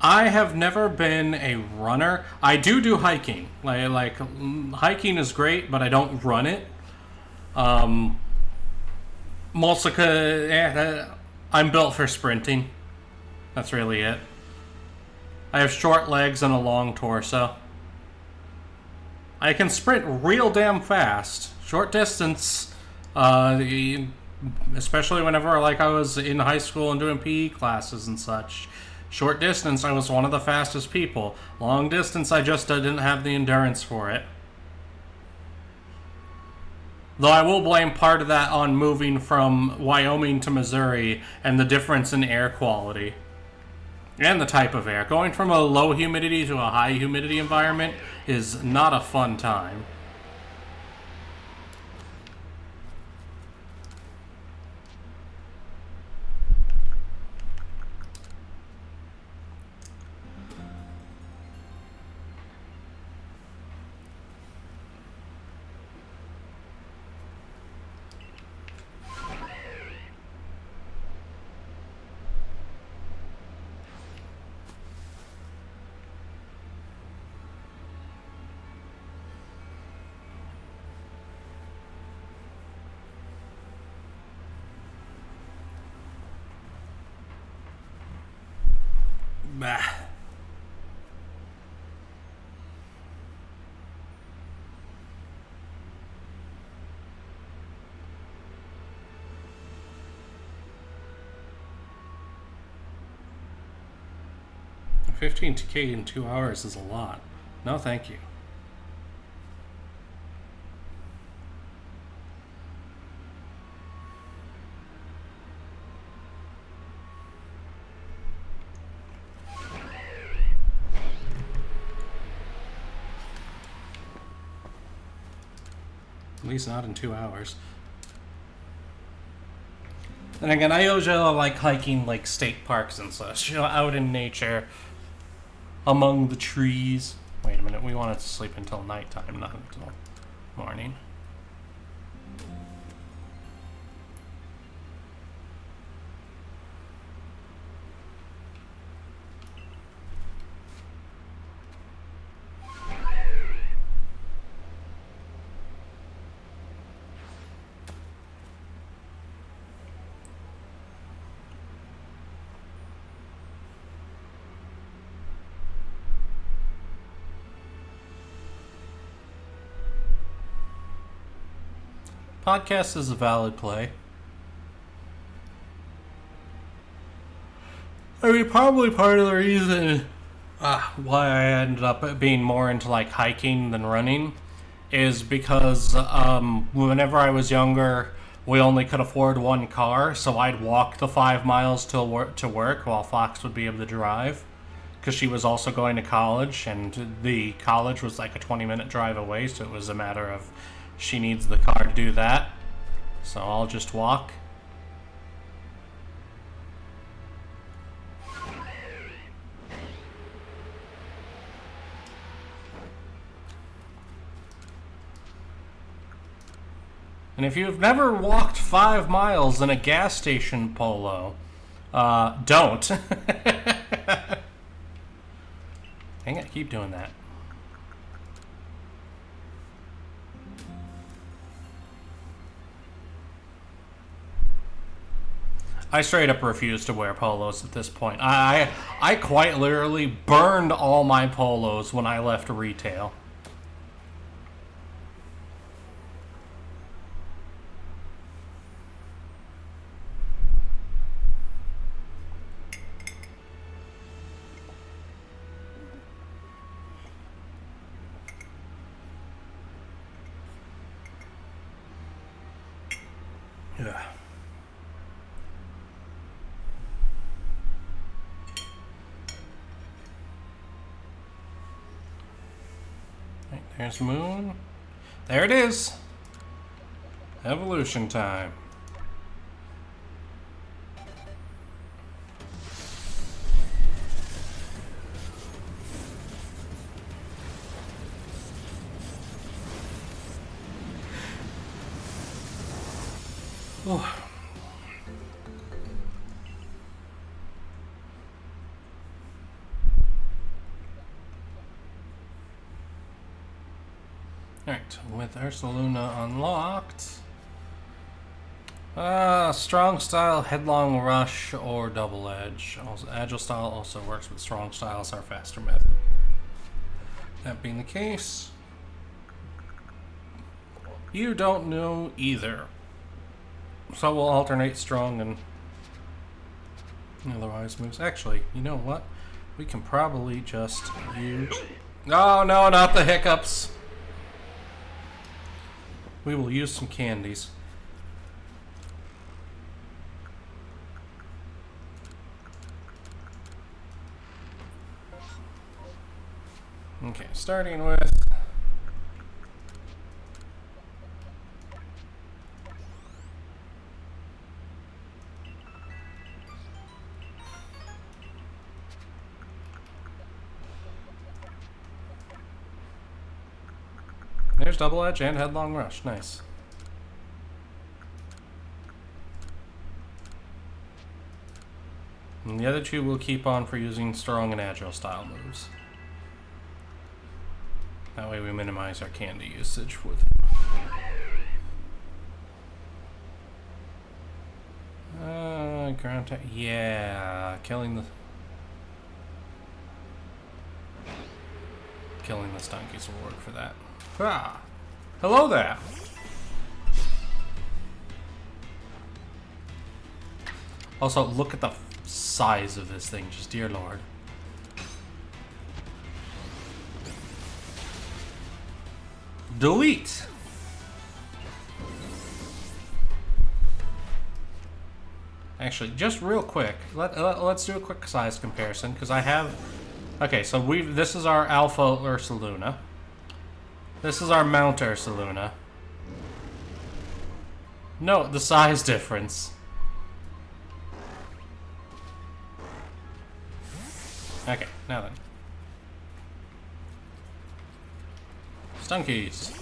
I have never been a runner. I do hiking. Like hiking is great, but I don't run it. Mostly 'cause, I'm built for sprinting. That's really it. I have short legs and a long torso. I can sprint real damn fast. Short distance, especially whenever like I was in high school and doing PE classes and such. Short distance, I was one of the fastest people. Long distance, I just didn't have the endurance for it. Though I will blame part of that on moving from Wyoming to Missouri and the difference in air quality. And the type of air. Going from a low humidity to a high humidity environment is not a fun time. Bah. $15K in 2 hours is a lot. No, thank you. At least not in 2 hours. And again, I usually like hiking like state parks and such, you know, out in nature, among the trees. Wait a minute, we wanted to sleep until nighttime, not until morning. Podcast is a valid play. I mean, probably part of the reason why I ended up being more into like hiking than running is because whenever I was younger, we only could afford one car, so I'd walk the 5 miles to work while Fox would be able to drive. Because she was also going to college, and the college was like a 20-minute drive away, so it was a matter of she needs the car to do that. So I'll just walk. And if you've never walked 5 miles in a gas station polo, don't. Dang it, keep doing that. I straight up refuse to wear polos at this point. I quite literally burned all my polos when I left retail. Yeah. Right, there's Moon. There it is. Evolution time. Oh. Alright, with Ursaluna unlocked. Strong style, headlong rush, or double edge. Also, agile style also works, but strong styles are faster method. That being the case, you don't know either. So we'll alternate strong and otherwise moves. Actually, you know what? We can probably just use... Oh, no, not the hiccups. We will use some candies. Starting with... There's Double Edge and Headlong Rush. Nice. And the other two will keep on for using strong and agile style moves. That way we minimize our candy usage with ground attack. Yeah, killing the stunkies will work for that. Ah, hello there. Also, look at the size of this thing, just dear lord. Delete. Actually, just real quick, let's do a quick size comparison because I have. Okay, so this is our Alpha Ursaluna. This is our Mount Ursaluna. Note the size difference. Okay, now then. Stunkies.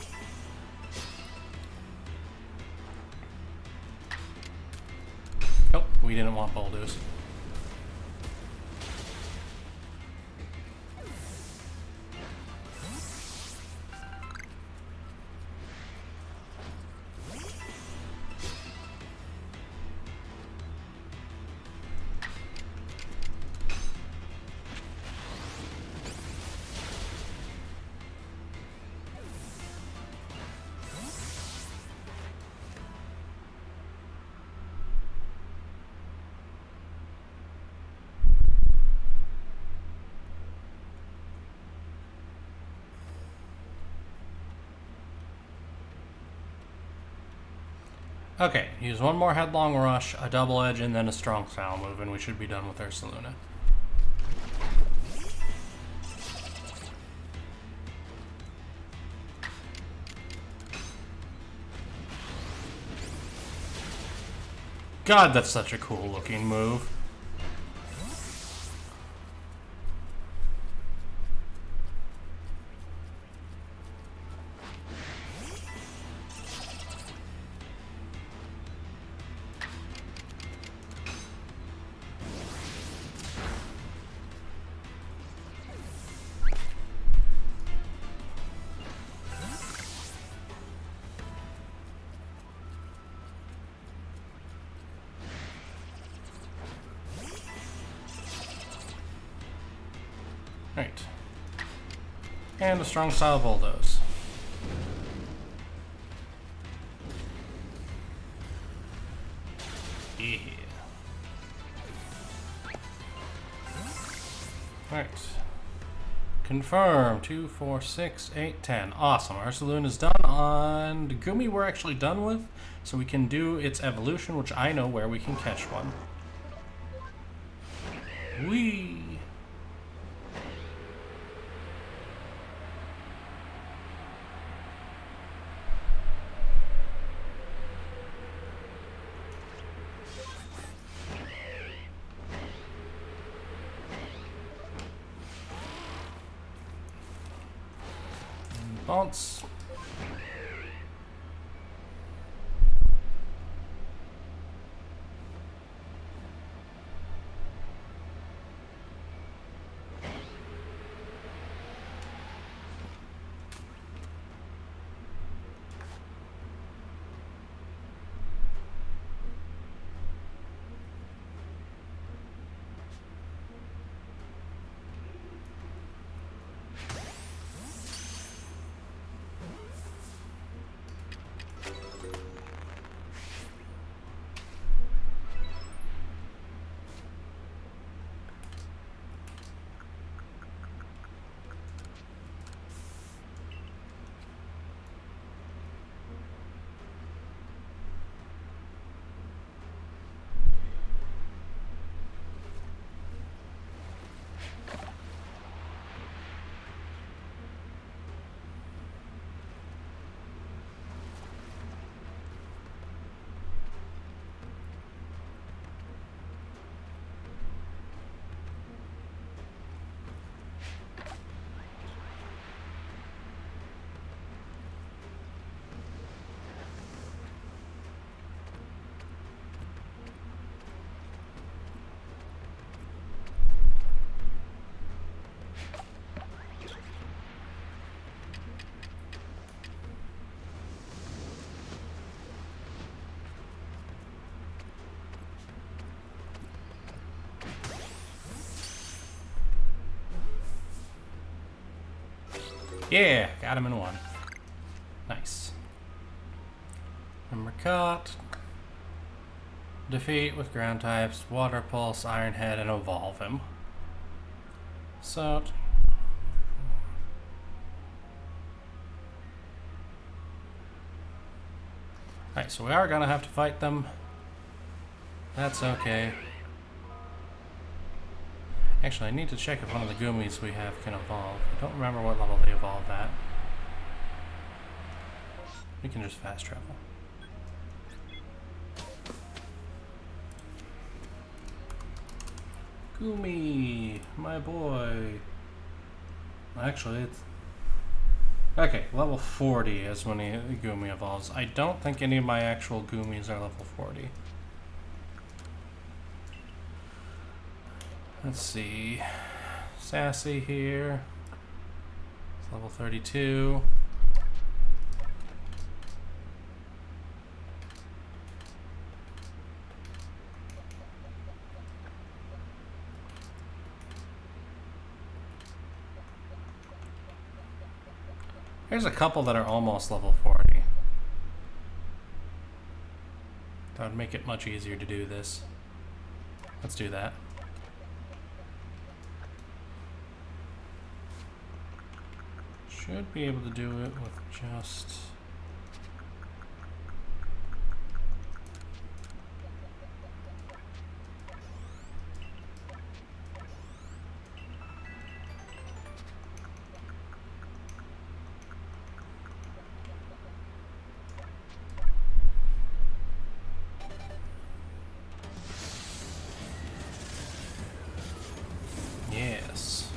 Oh, we didn't want boulders. Okay, use one more Headlong Rush, a Double Edge, and then a Strong Style move, and we should be done with Ursaluna. God, that's such a cool looking move. Right. And a Strong Style Bulldoze. Yeah. Right. Confirm. 2, 4, 6, 8, 10. Awesome. Our Saloon is done. On Gumi we're actually done with, so we can do its evolution, which I know where we can catch one. Whee! Bounce. Yeah, got him in one. Nice. Number caught. Defeat with ground types, Water Pulse, Iron Head, and evolve him. So... Alright, so we are gonna have to fight them. That's okay. Actually, I need to check if one of the Goomies we have can evolve. I don't remember what level they evolved at. We can just fast travel. Goomy, my boy. Actually, it's... Okay, level 40 is when the Goomy evolves. I don't think any of my actual Goomies are level 40. Let's see. Sassy here. It's level 32. There's a couple that are almost level 40. That would make it much easier to do this. Let's do that. Should be able to do it with just... Yes.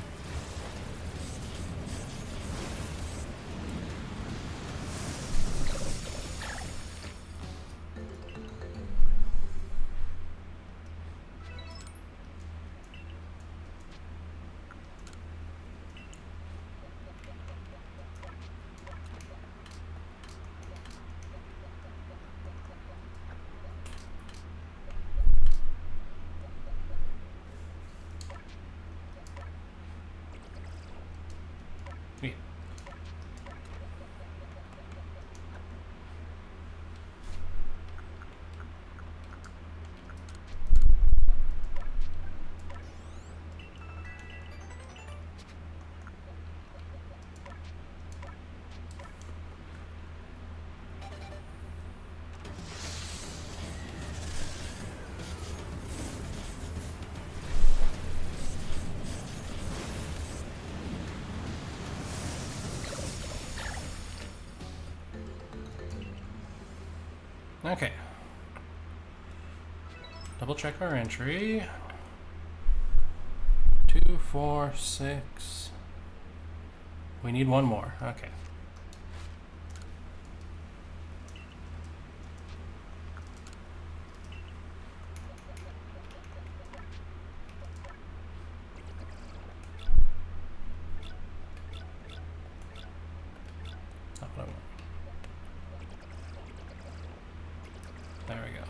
Yeah. Okay. Double check our entry. 2, 4, 6. We need one more. Okay. Not what I want. There we go.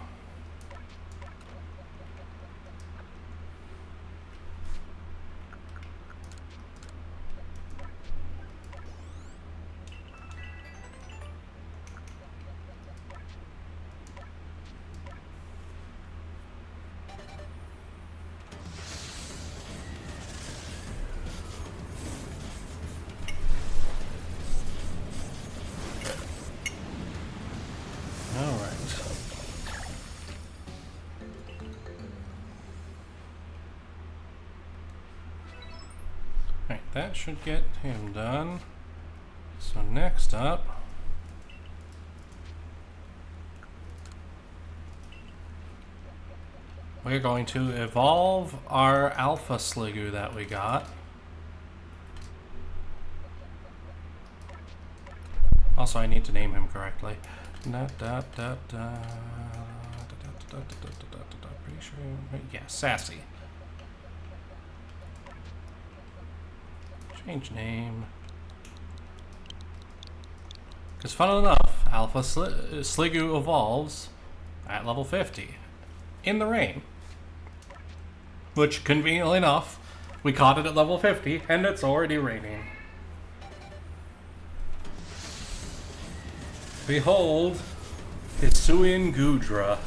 All right. Alright, that should get him done. So next up, we're going to evolve our Alpha Sliggoo that we got. Also, I need to name him correctly. Pretty sure. Yeah, Sassy. Change name. Because fun enough, Alpha Sliggoo evolves at level 50 in the rain. Which, conveniently enough, we caught it at level 50 and it's already raining. Behold, Hisuian Gudra.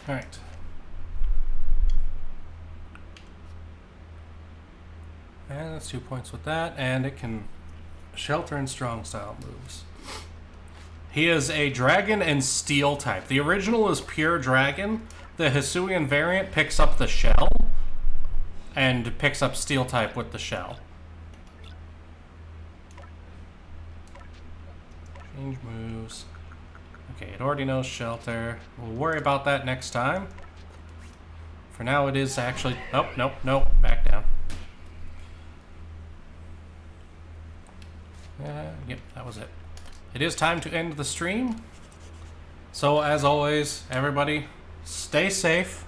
Alright. And that's 2 points with that, and it can shelter and strong style moves. He is a dragon and steel type. The original is pure dragon. The Hisuian variant picks up the shell and picks up steel type with the shell. Change moves. Okay, it already knows shelter. We'll worry about that next time. For now, it is actually... Nope. Back down. Yep, that was it. It is time to end the stream. So, as always, everybody, stay safe,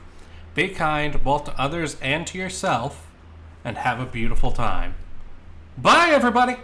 be kind both to others and to yourself, and have a beautiful time. Bye, everybody!